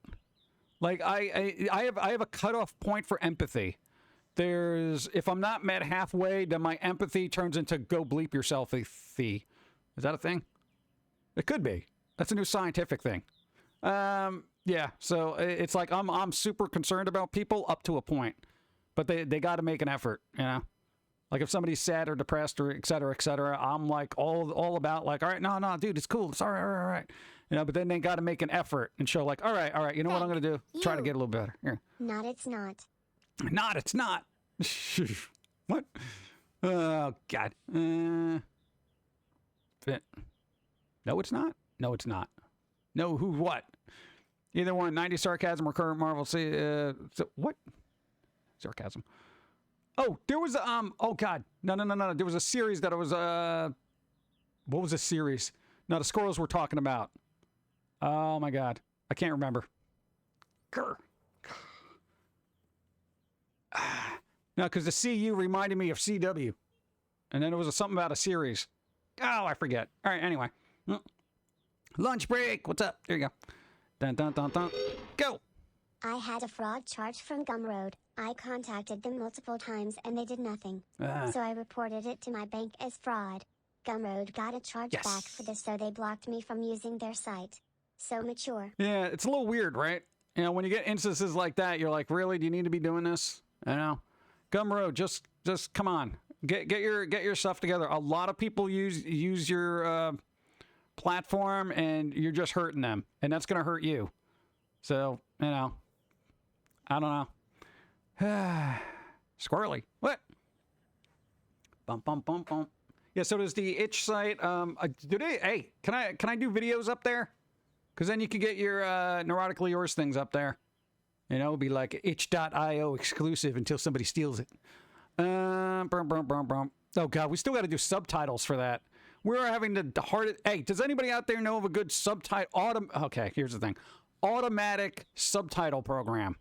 Like, I have a cutoff point for empathy. If I'm not met halfway, then my empathy turns into go bleep yourself -y. Is that a thing? It could be. That's a new scientific thing. Yeah, so it's like I'm super concerned about people up to a point. but they got to make an effort, you know? Like if somebody's sad or depressed or et cetera, I'm like all about like, all right, no, dude, it's cool. It's all right. You know, but then they got to make an effort and show like, all right, you know what I'm going to do? Try to get a little better. Here. Not, it's not. Not, it's not. What? Oh, God. No, it's not. No, it's not. No, who, what? Either one, 90s sarcasm or current Marvel. What? Sarcasm. Oh, there was, oh, God. No. There was a series that it was, what was the series? No, the squirrels we're talking about. Oh, my God. I can't remember. Grr. No, because the CU reminded me of CW. And then it was something about a series. Oh, I forget. All right, anyway. Lunch break. What's up? There you go. Dun, dun, dun, dun. Go. I had a fraud charge from Gumroad. I contacted them multiple times and they did nothing. So I reported it to my bank as fraud. Gumroad got a charge back for this, so they blocked me from using their site. So mature. Yeah, it's a little weird, right? You know, when you get instances like that, you're like, really? Do you need to be doing this? You know? Gumroad, just come on. Get your stuff together. A lot of people use your platform and you're just hurting them. And that's going to hurt you. So, you know, I don't know. Squirrely. What? Bum, bum, bum, bum. Yeah, so does the itch site. Hey, can I do videos up there? Because then you can get your Neurotically Yours things up there. You know, it'll be like itch.io exclusive until somebody steals it. Oh, God, we still got to do subtitles for that. We're having the hardest... Hey, does anybody out there know of a good subtitle... Okay, here's the thing. Automatic subtitle program.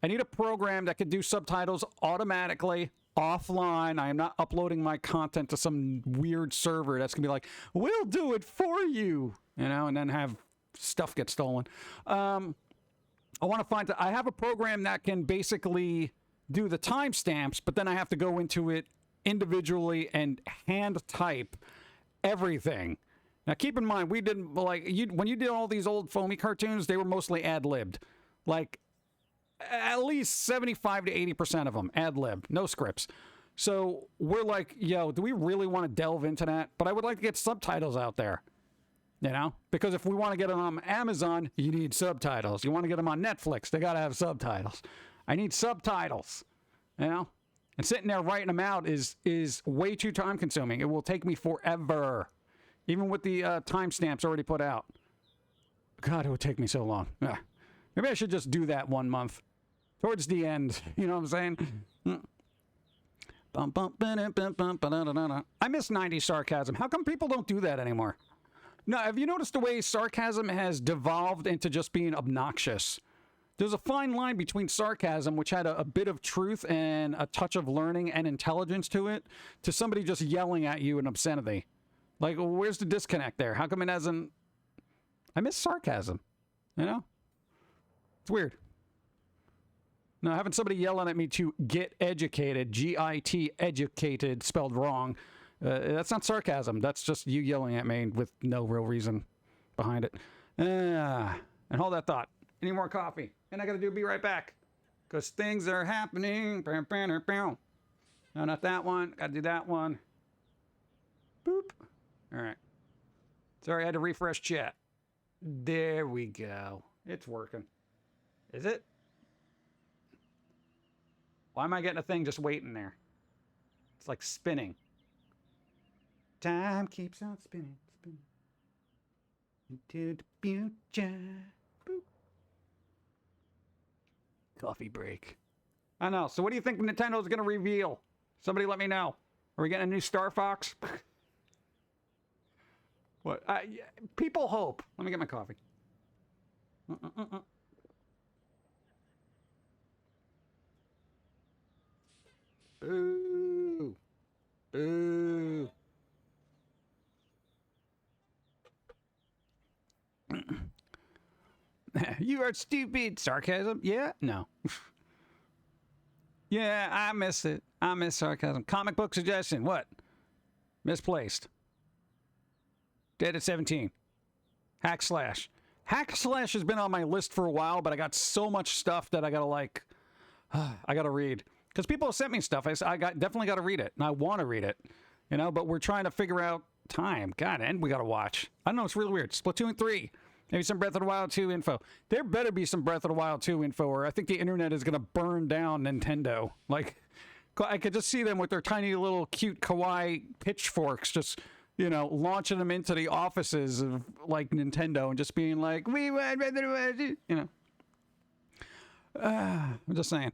I need a program that can do subtitles automatically, offline. I am not uploading my content to some weird server that's going to be like, we'll do it for you, you know, and then have stuff get stolen. I want to find... I have a program that can basically do the timestamps, but then I have to go into it individually and hand type everything. Now, keep in mind, we didn't, like, when you did all these old foamy cartoons, they were mostly ad-libbed. Like, at least 75 to 80% of them ad-libbed, no scripts. So we're like, yo, do we really want to delve into that? But I would like to get subtitles out there, you know? Because if we want to get them on Amazon, you need subtitles. You want to get them on Netflix, they got to have subtitles. I need subtitles, you know? And sitting there writing them out is way too time-consuming. It will take me forever. Even with the timestamps already put out. God, it would take me so long. Maybe I should just do that 1 month. Towards the end. You know what I'm saying? I miss 90s sarcasm. How come people don't do that anymore? No, have you noticed the way sarcasm has devolved into just being obnoxious? There's a fine line between sarcasm, which had a bit of truth and a touch of learning and intelligence to it, to somebody just yelling at you in obscenity. Like, where's the disconnect there? How come it hasn't... I miss sarcasm, you know? It's weird. No, having somebody yelling at me to get educated, G-I-T, educated, spelled wrong, that's not sarcasm. That's just you yelling at me with no real reason behind it. And hold that thought. Any more coffee? And I gotta be right back. Because things are happening. No, not that one. Gotta do that one. Boop. All right. Sorry, I had to refresh chat. There we go. It's working. Is it? Why am I getting a thing just waiting there? It's like spinning. Time keeps on spinning, spinning. Into the future. Boop. Coffee break. I know. So what do you think Nintendo's going to reveal? Somebody let me know. Are we getting a new Star Fox? What? People hope. Let me get my coffee. Boo. Boo. You are stupid. Sarcasm? Yeah? No. Yeah, I miss it. I miss sarcasm. Comic book suggestion. What? Misplaced. Dead at 17. Hack Slash. Hack Slash has been on my list for a while, but I got so much stuff that I gotta I gotta read. Because people have sent me stuff. Definitely got to read it, and I want to read it, you know, but we're trying to figure out time. God, and we got to watch. I don't know, it's really weird. Splatoon 3, maybe some Breath of the Wild 2 info. There better be some Breath of the Wild 2 info, or I think the internet is going to burn down Nintendo. Like, I could just see them with their tiny little cute kawaii pitchforks just, you know, launching them into the offices of, like, Nintendo and just being like, we want Breath of the Wild, you know. I'm just saying.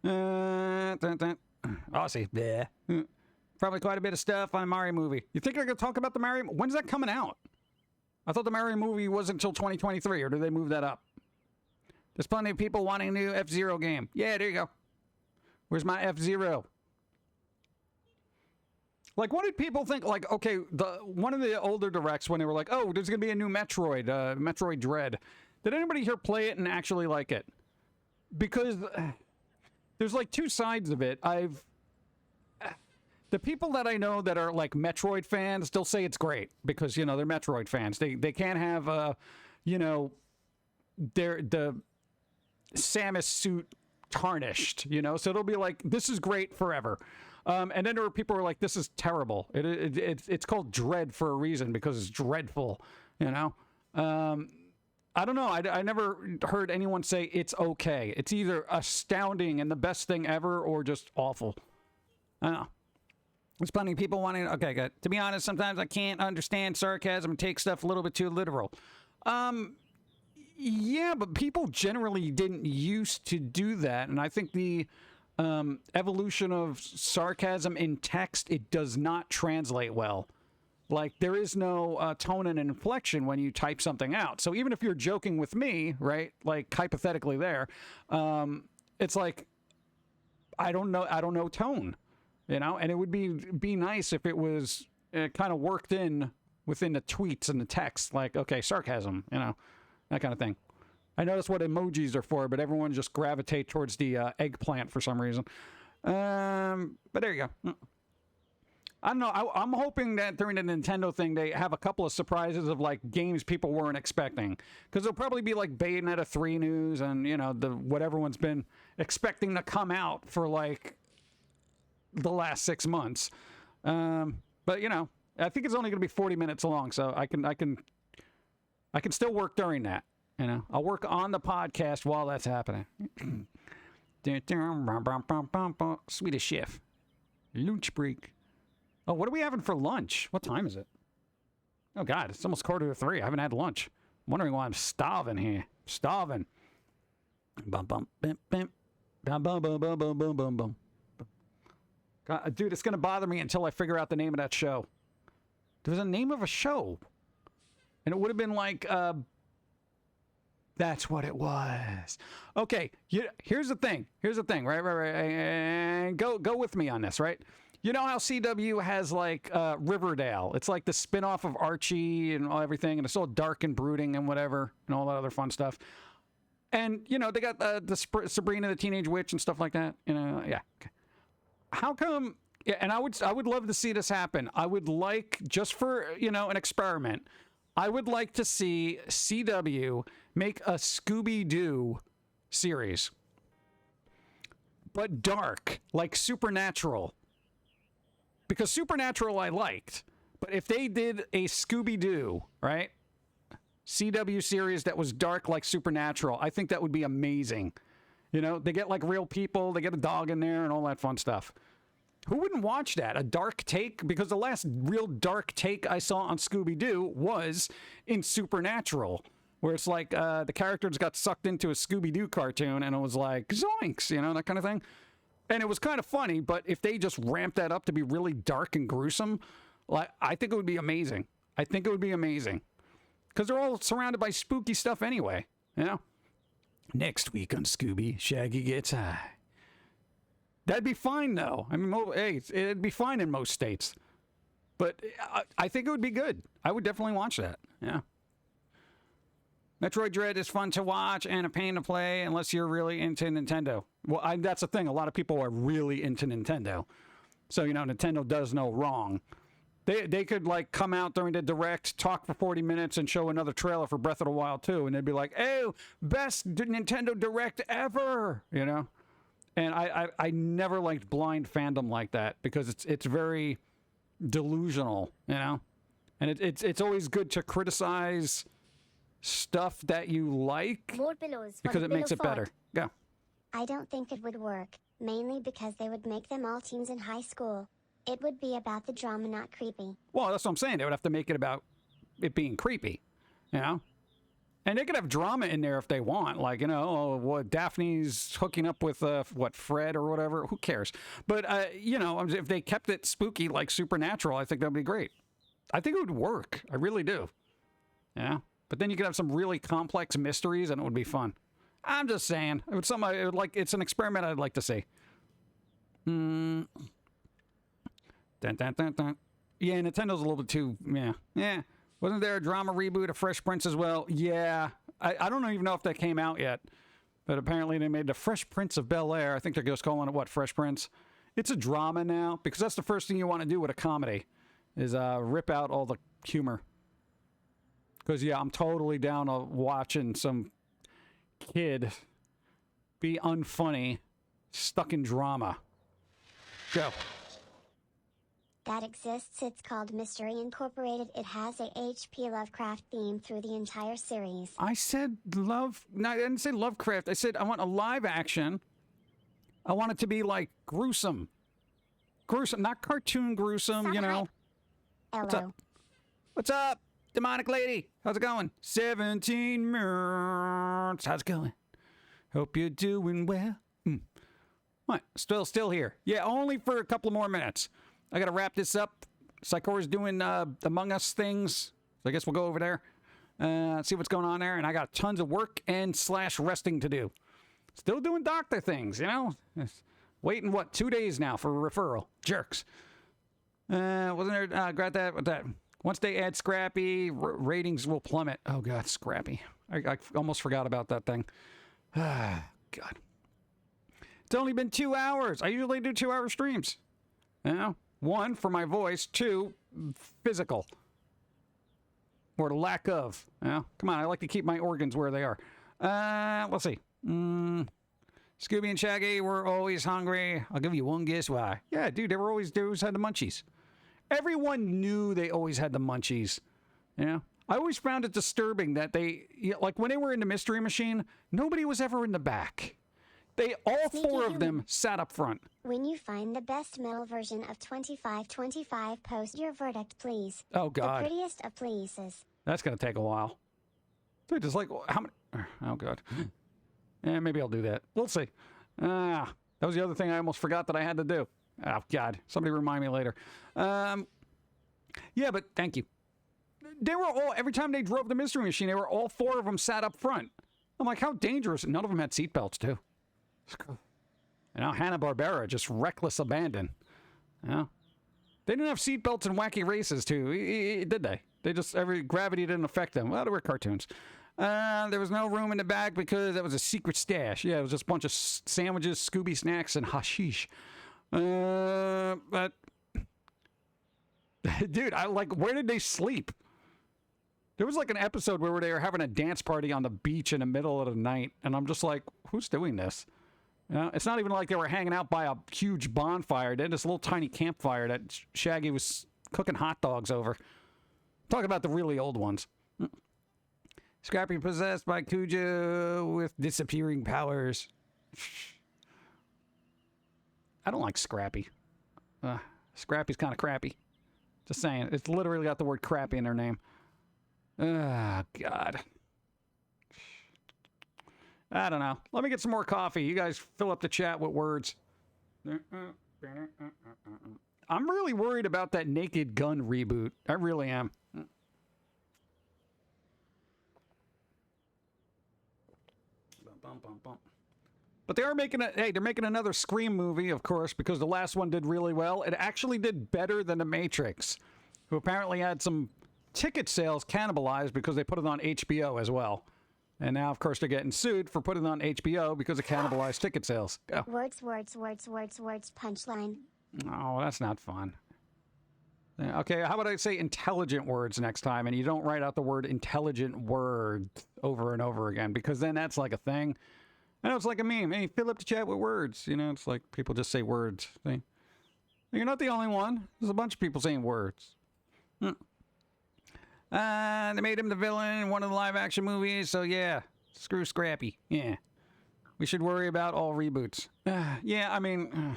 I'll see. Bleh. Probably quite a bit of stuff on the Mario movie. You think they're going to talk about the Mario? When's that coming out? I thought the Mario movie wasn't until 2023, or did they move that up? There's plenty of people wanting a new F-Zero game. Yeah, there you go. Where's my F-Zero? Like, what did people think? Like, okay, one of the older directs when they were like, oh, there's going to be a new Metroid, Metroid Dread. Did anybody here play it and actually like it? Because there's like two sides of it. The people that I know that are like Metroid fans, they'll say it's great because, you know, they're Metroid fans. They can't have, you know, the Samus suit tarnished, you know? So it'll be like, this is great forever. And then there are people who are like, this is terrible. It's called Dread for a reason because it's dreadful, you know? I don't know. I never heard anyone say it's okay. It's either astounding and the best thing ever or just awful. I don't know. There's plenty of people wanting... Okay, good. To be honest, sometimes I can't understand sarcasm and take stuff a little bit too literal. Yeah, but people generally didn't used to do that. And I think the evolution of sarcasm in text, it does not translate well. Like, there is no tone and inflection when you type something out. So even if you're joking with me, right, like hypothetically there, it's like, I don't know tone, you know? And it would be nice if it was kind of worked in within the tweets and the text, like, okay, sarcasm, you know, that kind of thing. I know that's what emojis are for, but everyone just gravitate towards the eggplant for some reason. But there you go. I don't know. I'm hoping that during the Nintendo thing, they have a couple of surprises of like games people weren't expecting. Because there'll probably be like Bayonetta 3 news and, you know, what everyone's been expecting to come out for like the last 6 months. But, you know, I think it's only going to be 40 minutes long. So I can still work during that. You know, I'll work on the podcast while that's happening. Swedish chef. Lunch break. Oh, what are we having for lunch? What time is it? Oh, God, it's almost 2:45. I haven't had lunch. I'm wondering why I'm starving here. Starving. Bum, bum, bim, bim. Bum, bum, bum, bum, bum, bum, bum, bum. God, dude, it's going to bother me until I figure out the name of that show. There was a name of a show. And it would have been like, that's what it was. Okay, here's the thing. Right. And go with me on this, right? You know how CW has, like, Riverdale? It's like the spinoff of Archie and everything, and it's all dark and brooding and whatever, and all that other fun stuff. And, you know, they got the Sabrina the Teenage Witch and stuff like that. You know, yeah. Okay. How come... Yeah, and I would love to see this happen. I would like, just for, you know, an experiment, I would like to see CW make a Scooby-Doo series. But dark, like Supernatural. Because Supernatural I liked, but if they did a Scooby-Doo, right, CW series that was dark like Supernatural, I think that would be amazing. You know, they get like real people, they get a dog in there and all that fun stuff. Who wouldn't watch that? A dark take? Because the last real dark take I saw on Scooby-Doo was in Supernatural, where it's like the characters got sucked into a Scooby-Doo cartoon and it was like, zoinks, you know, that kind of thing. And it was kind of funny, but if they just ramped that up to be really dark and gruesome, like, I think it would be amazing. I think it would be amazing. Because they're all surrounded by spooky stuff anyway, you know? Next week on Scooby, Shaggy Gets High. That'd be fine, though. I mean, hey, it'd be fine in most states. But I think it would be good. I would definitely watch that, yeah. Metroid Dread is fun to watch and a pain to play unless you're really into Nintendo. Well, that's the thing. A lot of people are really into Nintendo. So, you know, Nintendo does no wrong. They could, like, come out during the Direct, talk for 40 minutes, and show another trailer for Breath of the Wild 2. And they'd be like, oh, best Nintendo Direct ever, you know? And I never liked blind fandom like that because it's very delusional, you know? And it's always good to criticize stuff that you like More pillows. For because the it makes pillow it better. fort. Go. I don't think it would work, mainly because they would make them all teens in high school. It would be about the drama, not creepy. Well, that's what I'm saying. They would have to make it about it being creepy, you know? And they could have drama in there if they want, like, you know, what Daphne's hooking up with, Fred or whatever. Who cares? But, you know, if they kept it spooky like Supernatural, I think that'd be great. I think it would work. I really do. Yeah. But then you could have some really complex mysteries and it would be fun. I'm just saying. It's an experiment I'd like to see. Dun, dun, dun, dun. Yeah, Nintendo's a little bit too, yeah. Wasn't there a drama reboot of Fresh Prince as well? Yeah. I don't even know if that came out yet. But apparently they made the Fresh Prince of Bel-Air. I think they're just calling it, what, Fresh Prince? It's a drama now, because that's the first thing you want to do with a comedy, is rip out all the humor. Because, yeah, I'm totally down to watching some kid be unfunny, stuck in drama. Go. That exists. It's called Mystery Incorporated. It has a H.P. Lovecraft theme through the entire series. I said love. No, I didn't say Lovecraft. I said I want a live action. I want it to be like gruesome. Gruesome, not cartoon gruesome, you know. What's up? Hello. What's up, demonic lady? How's it going? 17 minutes. How's it going? Hope you're doing well. What? Still here. Yeah, only for a couple more minutes. I got to wrap this up. Psychora's doing Among Us things. So I guess we'll go over there. See what's going on there. And I got tons of work and / resting to do. Still doing doctor things, you know. Waiting, 2 days now for a referral. Jerks. Wasn't there, got that, what that? Once they add Scrappy, ratings will plummet. Oh, God, Scrappy. I almost forgot about that thing. Ah, God. It's only been 2 hours. I usually do 2-hour streams. You know? 1, for my voice. 2, physical. Or lack of. You know? Come on, I like to keep my organs where they are. Let's see. Scooby and Shaggy were always hungry. I'll give you one guess why. Yeah, dude, they always had the munchies. Everyone knew they always had the munchies. You know? I always found it disturbing that like when they were in the Mystery Machine, nobody was ever in the back. All 4 of them sat up front. When you find the best metal version of 2525, post your verdict, please. Oh, God. The prettiest of pleases. That's going to take a while. Dude, it's like, how many? Oh, God. Yeah, maybe I'll do that. We'll see. That was the other thing I almost forgot that I had to do. Oh, God. Somebody remind me later. Yeah, but thank you. They were all, every time they drove the Mystery Machine, they were all 4 of them sat up front. I'm like, how dangerous. None of them had seatbelts, too. You know, Hanna-Barbera, just reckless abandon. You know? They didn't have seatbelts in Wacky Races, too, did they? Gravity didn't affect them. Well, they were cartoons. There was no room in the back because that was a secret stash. Yeah, it was just a bunch of sandwiches, Scooby snacks, and hashish. But, dude, where did they sleep? There was like an episode where they were having a dance party on the beach in the middle of the night, and I'm just like, who's doing this? You know, it's not even like they were hanging out by a huge bonfire. They had this little tiny campfire that Shaggy was cooking hot dogs over. Talk about the really old ones. Scrappy possessed by Cujo with disappearing powers. I don't like Scrappy. Scrappy's kind of crappy. Just saying. It's literally got the word crappy in their name. God. I don't know. Let me get some more coffee. You guys fill up the chat with words. I'm really worried about that Naked Gun reboot. I really am. But they are making they're making another Scream movie, of course, because the last one did really well. It actually did better than The Matrix, who apparently had some ticket sales cannibalized because they put it on HBO as well. And now, of course, they're getting sued for putting it on HBO because of cannibalized ticket sales. Go. Words, punchline. Oh, that's not fun. Okay, how about I say intelligent words next time, and you don't write out the word intelligent word over and over again, because then that's like a thing. I know it's like a meme. Hey, fill up the chat with words. You know, it's like people just say words. You're not the only one. There's a bunch of people saying words. They made him the villain in one of the live-action movies, so yeah. Screw Scrappy. Yeah. We should worry about all reboots. Yeah, I mean,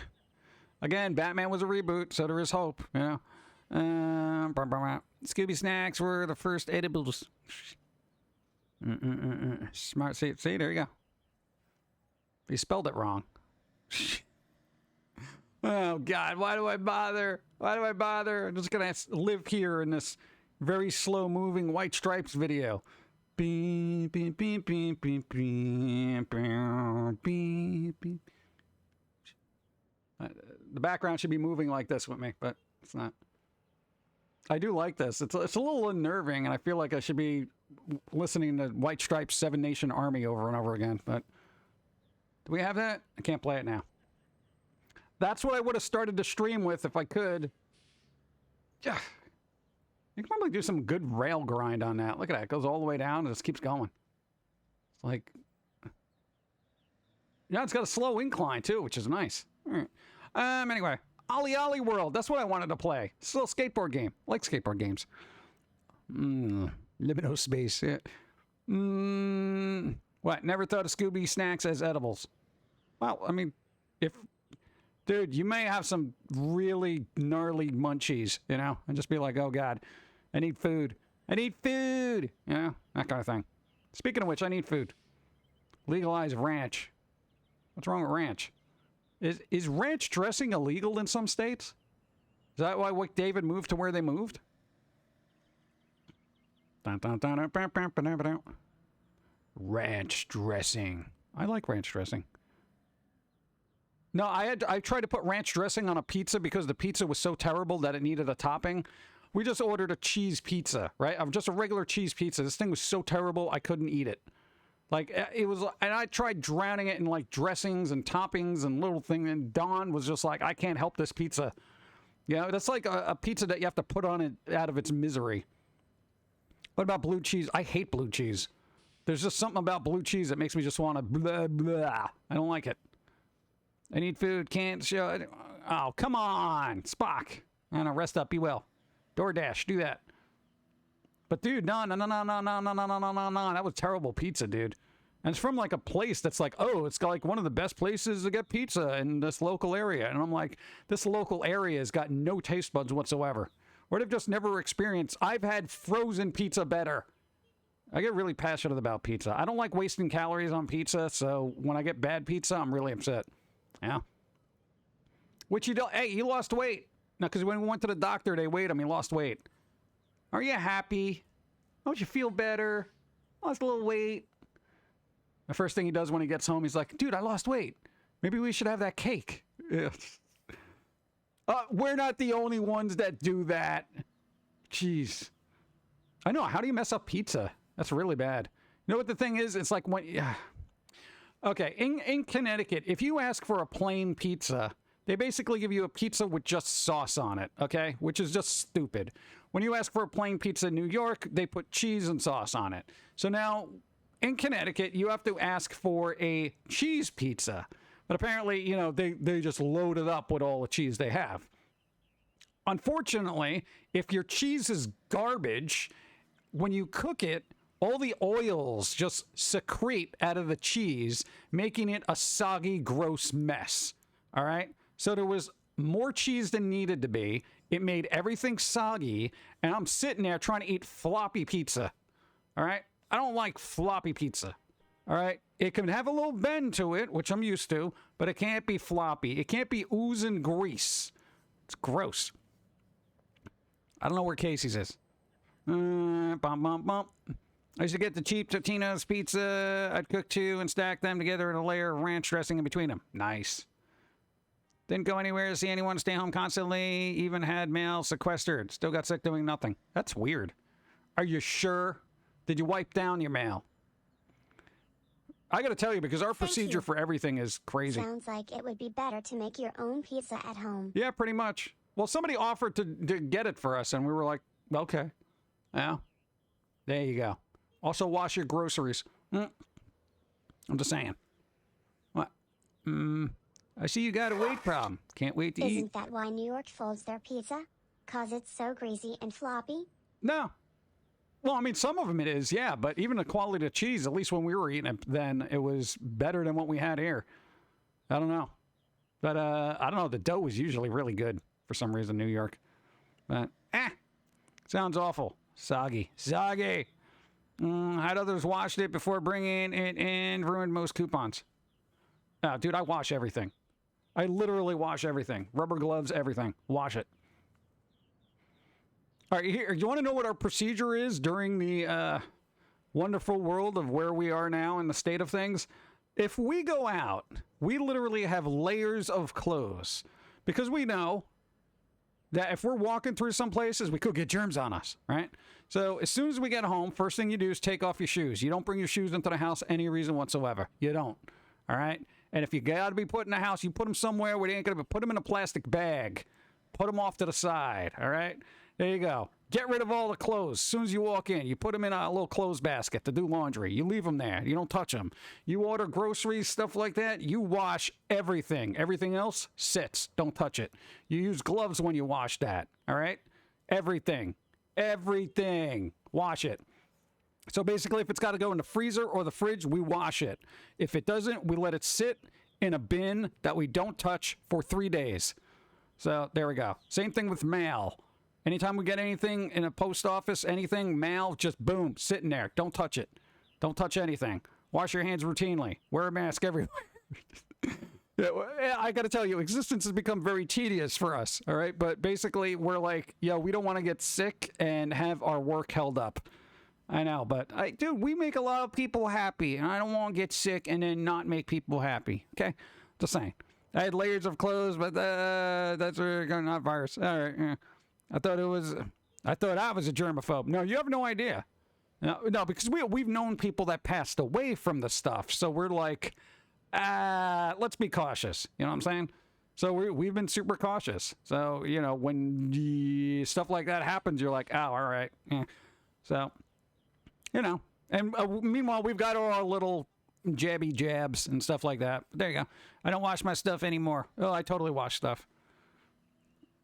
again, Batman was a reboot, so there is hope, you know. Scooby Snacks were the first edibles. Smart. See, there you go. He spelled it wrong. Oh, God, why do I bother? Why do I bother? I'm just going to live here in this very slow-moving White Stripes video. Beep, beep, beep, beep, beep, beep, beep, beep. The background should be moving like this with me, but it's not. I do like this. It's a little unnerving, and I feel like I should be listening to White Stripes' Seven Nation Army over and over again, but do we have that? I can't play it now. That's what I would have started the stream with if I could. Yeah. You can probably do some good rail grind on that. Look at that. It goes all the way down and just keeps going. It's like... Yeah, it's got a slow incline, too, which is nice. All right. Anyway. Ollie Ollie World. That's what I wanted to play. It's a little skateboard game. I like skateboard games. Liminal space. Yeah. What? Never thought of Scooby Snacks as edibles. Well, I mean, if... Dude, you may have some really gnarly munchies, you know? And just be like, oh, God, I need food. I need food! You know? That kind of thing. Speaking of which, I need food. Legalize ranch. What's wrong with ranch? Is ranch dressing illegal in some states? Is that why David moved to where they moved? Ranch dressing. I like ranch dressing. No, I tried to put ranch dressing on a pizza because the pizza was so terrible that it needed a topping. We just ordered a cheese pizza, right? Just a regular cheese pizza. This thing was so terrible, I couldn't eat it. Like, it was, and I tried drowning it in, like, dressings and toppings and little things, and Dawn was just like, I can't help this pizza. You know, that's like a pizza that you have to put on it out of its misery. What about blue cheese? I hate blue cheese. There's just something about blue cheese that makes me just want to blah, blah. I don't like it. I need food, can't show it. Oh, come on, Spock. I don't know, rest up, be well. DoorDash, do that. But dude, no. That was terrible pizza, dude. And it's from like a place that's like, oh, it's got like one of the best places to get pizza in this local area. And I'm like, this local area has got no taste buds whatsoever. Or they've just never experienced. I've had frozen pizza better. I get really passionate about pizza. I don't like wasting calories on pizza, so when I get bad pizza, I'm really upset. Yeah. Which you don't, hey, he lost weight. No, because when we went to the doctor, they weighed him, he lost weight. Are you happy? Don't you feel better? Lost a little weight. The first thing he does when he gets home, he's like, dude, I lost weight. Maybe we should have that cake. Yeah. We're not the only ones that do that. Jeez. I know. How do you mess up pizza? That's really bad. You know what the thing is? It's like when... Yeah. Okay, in Connecticut, if you ask for a plain pizza, they basically give you a pizza with just sauce on it, okay? Which is just stupid. When you ask for a plain pizza in New York, they put cheese and sauce on it. So now, in Connecticut, you have to ask for a cheese pizza. But apparently, you know, they just load it up with all the cheese they have. Unfortunately, if your cheese is garbage, when you cook it, all the oils just secrete out of the cheese, making it a soggy, gross mess. All right? So there was more cheese than needed to be. It made everything soggy, and I'm sitting there trying to eat floppy pizza. All right? I don't like floppy pizza. All right? It can have a little bend to it, which I'm used to, but it can't be floppy. It can't be oozing grease. It's gross. I don't know where Casey's is. Bum, bum, bum. I used to get the cheap Totino's pizza. I'd cook two and stack them together in a layer of ranch dressing in between them. Nice. Didn't go anywhere to see anyone, stay home constantly, even had mail sequestered. Still got sick doing nothing. That's weird. Are you sure? Did you wipe down your mail? I gotta tell you, because our procedure for everything is crazy. Sounds like it would be better to make your own pizza at home. Yeah, pretty much. Well, somebody offered to get it for us, and we were like, okay. Yeah. There you go. Also, wash your groceries. I'm just saying. I see you got a weight problem. Can't wait to eat. Isn't that why New York folds their pizza? 'Cause it's so greasy and floppy? No. Well, I mean, some of them it is, yeah. But even the quality of cheese, at least when we were eating it, then it was better than what we had here. I don't know. But, I don't know. The dough was usually really good for some reason, New York. But, sounds awful. Soggy. Soggy. Had others washed it before bringing it in, ruined most coupons. Oh, dude, I wash everything. I literally wash everything. Rubber gloves, everything. Wash it. All right, here, you want to know what our procedure is during the wonderful world of where we are now in the state of things? If we go out, we literally have layers of clothes because we know that if we're walking through some places, we could get germs on us, right? So as soon as we get home, first thing you do is take off your shoes. You don't bring your shoes into the house any reason whatsoever. You don't, all right? And if you got to be put in the house, you put them somewhere where they ain't going to put them in a plastic bag. Put them off to the side, all right? There you go. Get rid of all the clothes. As soon as you walk in, you put them in a little clothes basket to do laundry. You leave them there. You don't touch them. You order groceries, stuff like that. You wash everything. Everything else sits. Don't touch it. You use gloves when you wash that, all right? Everything. Everything. Wash it. So basically, if it's got to go in the freezer or the fridge, we wash it. If it doesn't, we let it sit in a bin that we don't touch for 3 days. So there we go. Same thing with mail. Anytime we get anything in a post office, anything, mail, just boom, sitting there. Don't touch it. Don't touch anything. Wash your hands routinely. Wear a mask everywhere. I got to tell you, existence has become very tedious for us, all right? But basically, we're like, we don't want to get sick and have our work held up. I know, but, dude, we make a lot of people happy, and I don't want to get sick and then not make people happy, okay? Just saying. I had layers of clothes, but that's not virus. All right, yeah. I thought I was a germaphobe. No, you have no idea. No, because we've known people that passed away from the stuff. So we're like, let's be cautious. You know what I'm saying? So we've been super cautious. So, when stuff like that happens, you're like, oh, all right. Yeah. So, and meanwhile, we've got all our little jabby jabs and stuff like that. But there you go. I don't wash my stuff anymore. Oh, I totally wash stuff.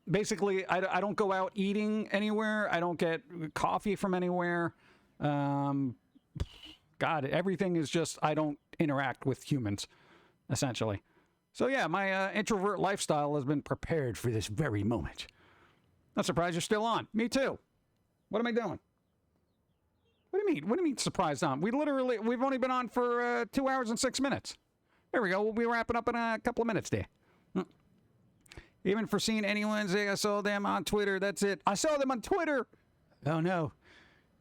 Basically, I don't go out eating anywhere. I don't get coffee from anywhere. God, everything is just, I don't interact with humans, essentially. So yeah, my introvert lifestyle has been prepared for this very moment. Not surprised you're still on. Me too. What am I doing? What do you mean? What do you mean surprised on? We've only been on for 2 hours and 6 minutes. There we go. We'll be wrapping up in a couple of minutes there. Even for seeing anyone say I saw them on Twitter. That's it. I saw them on Twitter. Oh, no.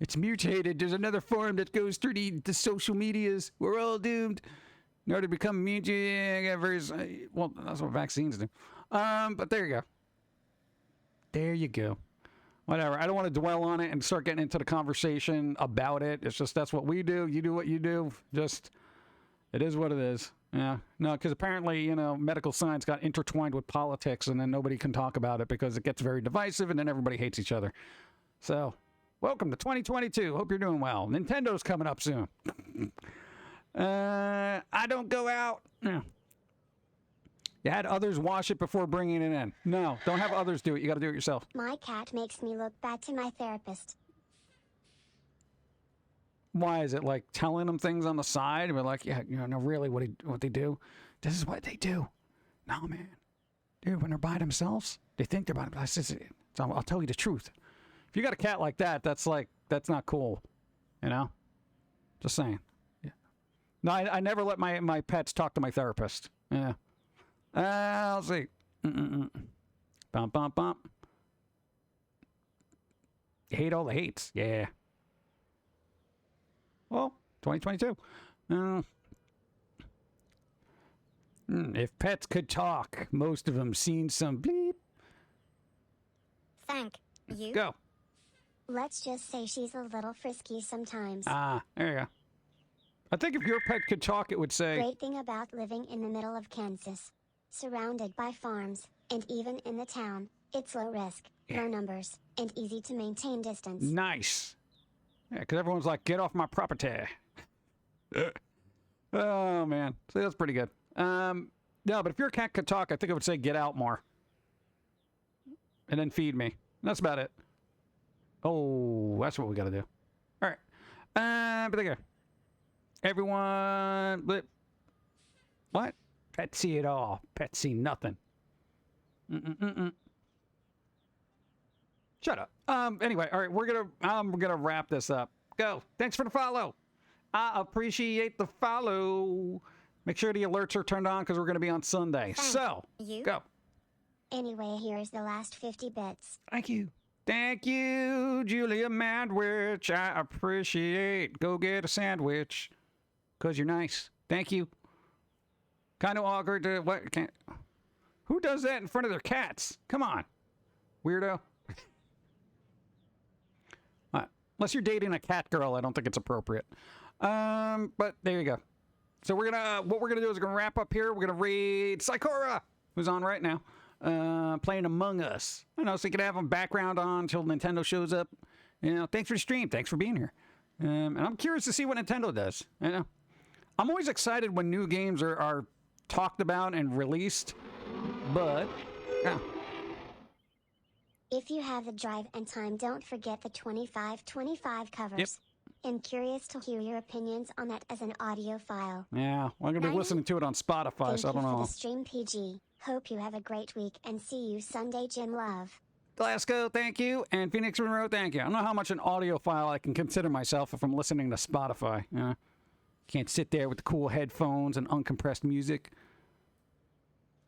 It's mutated. There's another form that goes through the social medias. We're all doomed. In order to become mutated, well, that's what vaccines do. But there you go. There you go. Whatever. I don't want to dwell on it and start getting into the conversation about it. It's just that's what we do. You do what you do. Just, it is what it is. Yeah, no, because apparently, medical science got intertwined with politics, and then nobody can talk about it because it gets very divisive, and then everybody hates each other. So, welcome to 2022. Hope you're doing well. Nintendo's coming up soon. I don't go out. Yeah. You had others wash it before bringing it in. No, don't have others do it. You got to do it yourself. My cat makes me look bad to my therapist. Why is it like telling them things on the side? We're like, no, really, what they do? This is what they do. No, man. Dude, when they're by themselves, they think they're by themselves. So I'll tell you the truth. If you got a cat like that, that's not cool. Just saying. Yeah. No, I never let my pets talk to my therapist. Yeah. I'll see. Bump, bump, bump. You hate all the hates. Yeah. Well, 2022. If pets could talk, most of them seen some bleep. Thank you. Go. Let's just say she's a little frisky sometimes. There you go. I think if your pet could talk, it would say... Great thing about living in the middle of Kansas. Surrounded by farms, and even in the town, it's low risk, low numbers, and easy to maintain distance. Nice. Yeah, because everyone's like, get off my property. Oh, man. See, that's pretty good. No, but if your cat could talk, I think it would say get out more. And then feed me. That's about it. Oh, that's what we got to do. All right. But there you go. Everyone... What? Pets see it all. Pets see nothing. Shut up. Anyway, all right, we're gonna wrap this up. Go. Thanks for the follow. I appreciate the follow. Make sure the alerts are turned on because we're gonna be on Sunday. So go. Anyway, here's the last 50 bits. Thank you. Thank you, Julia Madwich. I appreciate. Go get a sandwich. Because you're nice. Thank you. Kind of awkward to... What? Can't... Who does that in front of their cats? Come on. Weirdo. Unless you're dating a cat girl, I don't think it's appropriate. But there you go. So we're gonna... What we're going to do is we're going to wrap up here. We're going to raid Psychora, who's on right now. Playing Among Us. I know, so you can have a background on until Nintendo shows up. You know, thanks for the stream. Thanks for being here. And I'm curious to see what Nintendo does. You know, I'm always excited when new games are talked about and released. But, yeah. If you have the drive and time, don't forget the 25/25 covers. Yep. I'm curious to hear your opinions on that as an audio file. Yeah, well, I'm going to be listening to it on Spotify, so I don't Thank you know. for the stream, PG. Hope you have a great week and see you Sunday, Jim Love. Glasgow, thank you. And Phoenix Monroe, thank you. I don't know how much an audio file I can consider myself if I'm listening to Spotify. Can't sit there with the cool headphones and uncompressed music.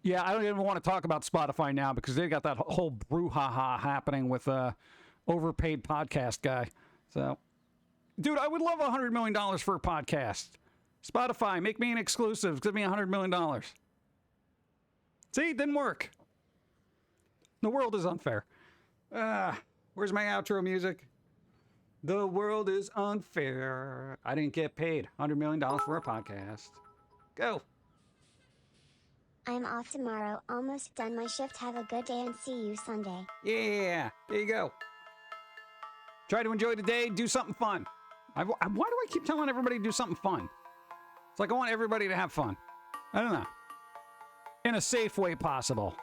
Yeah, I don't even want to talk about Spotify now because they got that whole brouhaha happening with overpaid podcast guy. So, dude, I would love $100 million for a podcast. Spotify, make me an exclusive. Give me $100 million. See, it didn't work. The world is unfair. Where's my outro music? The world is unfair. I didn't get paid $100 million for a podcast. Go. I'm off tomorrow, almost done my shift. Have a good day and see you Sunday. Yeah, there you go. Try to enjoy the day. Do something fun. Why do I keep telling everybody to do something fun? It's like I want everybody to have fun. I don't know. In a safe way possible.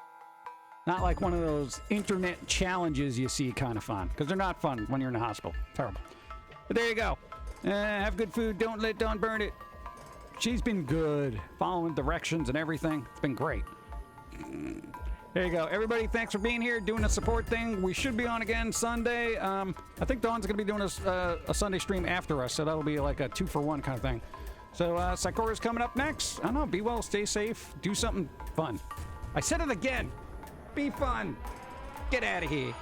Not like one of those internet challenges you see kind of fun. Because they're not fun when you're in the hospital. Terrible. But there you go. Have good food. Don't let Dawn burn it. She's been good. Following directions and everything. It's been great. There you go. Everybody, thanks for being here. Doing a support thing. We should be on again Sunday. I think Dawn's going to be doing a Sunday stream after us. So that'll be like a 2-for-1 kind of thing. So Psychora's coming up next. I don't know. Be well. Stay safe. Do something fun. I said it again. Be fun. Get out of here.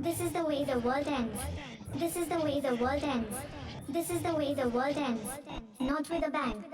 This is the way the world ends. This is the way the world ends. This is the way the world ends. Not with a bang.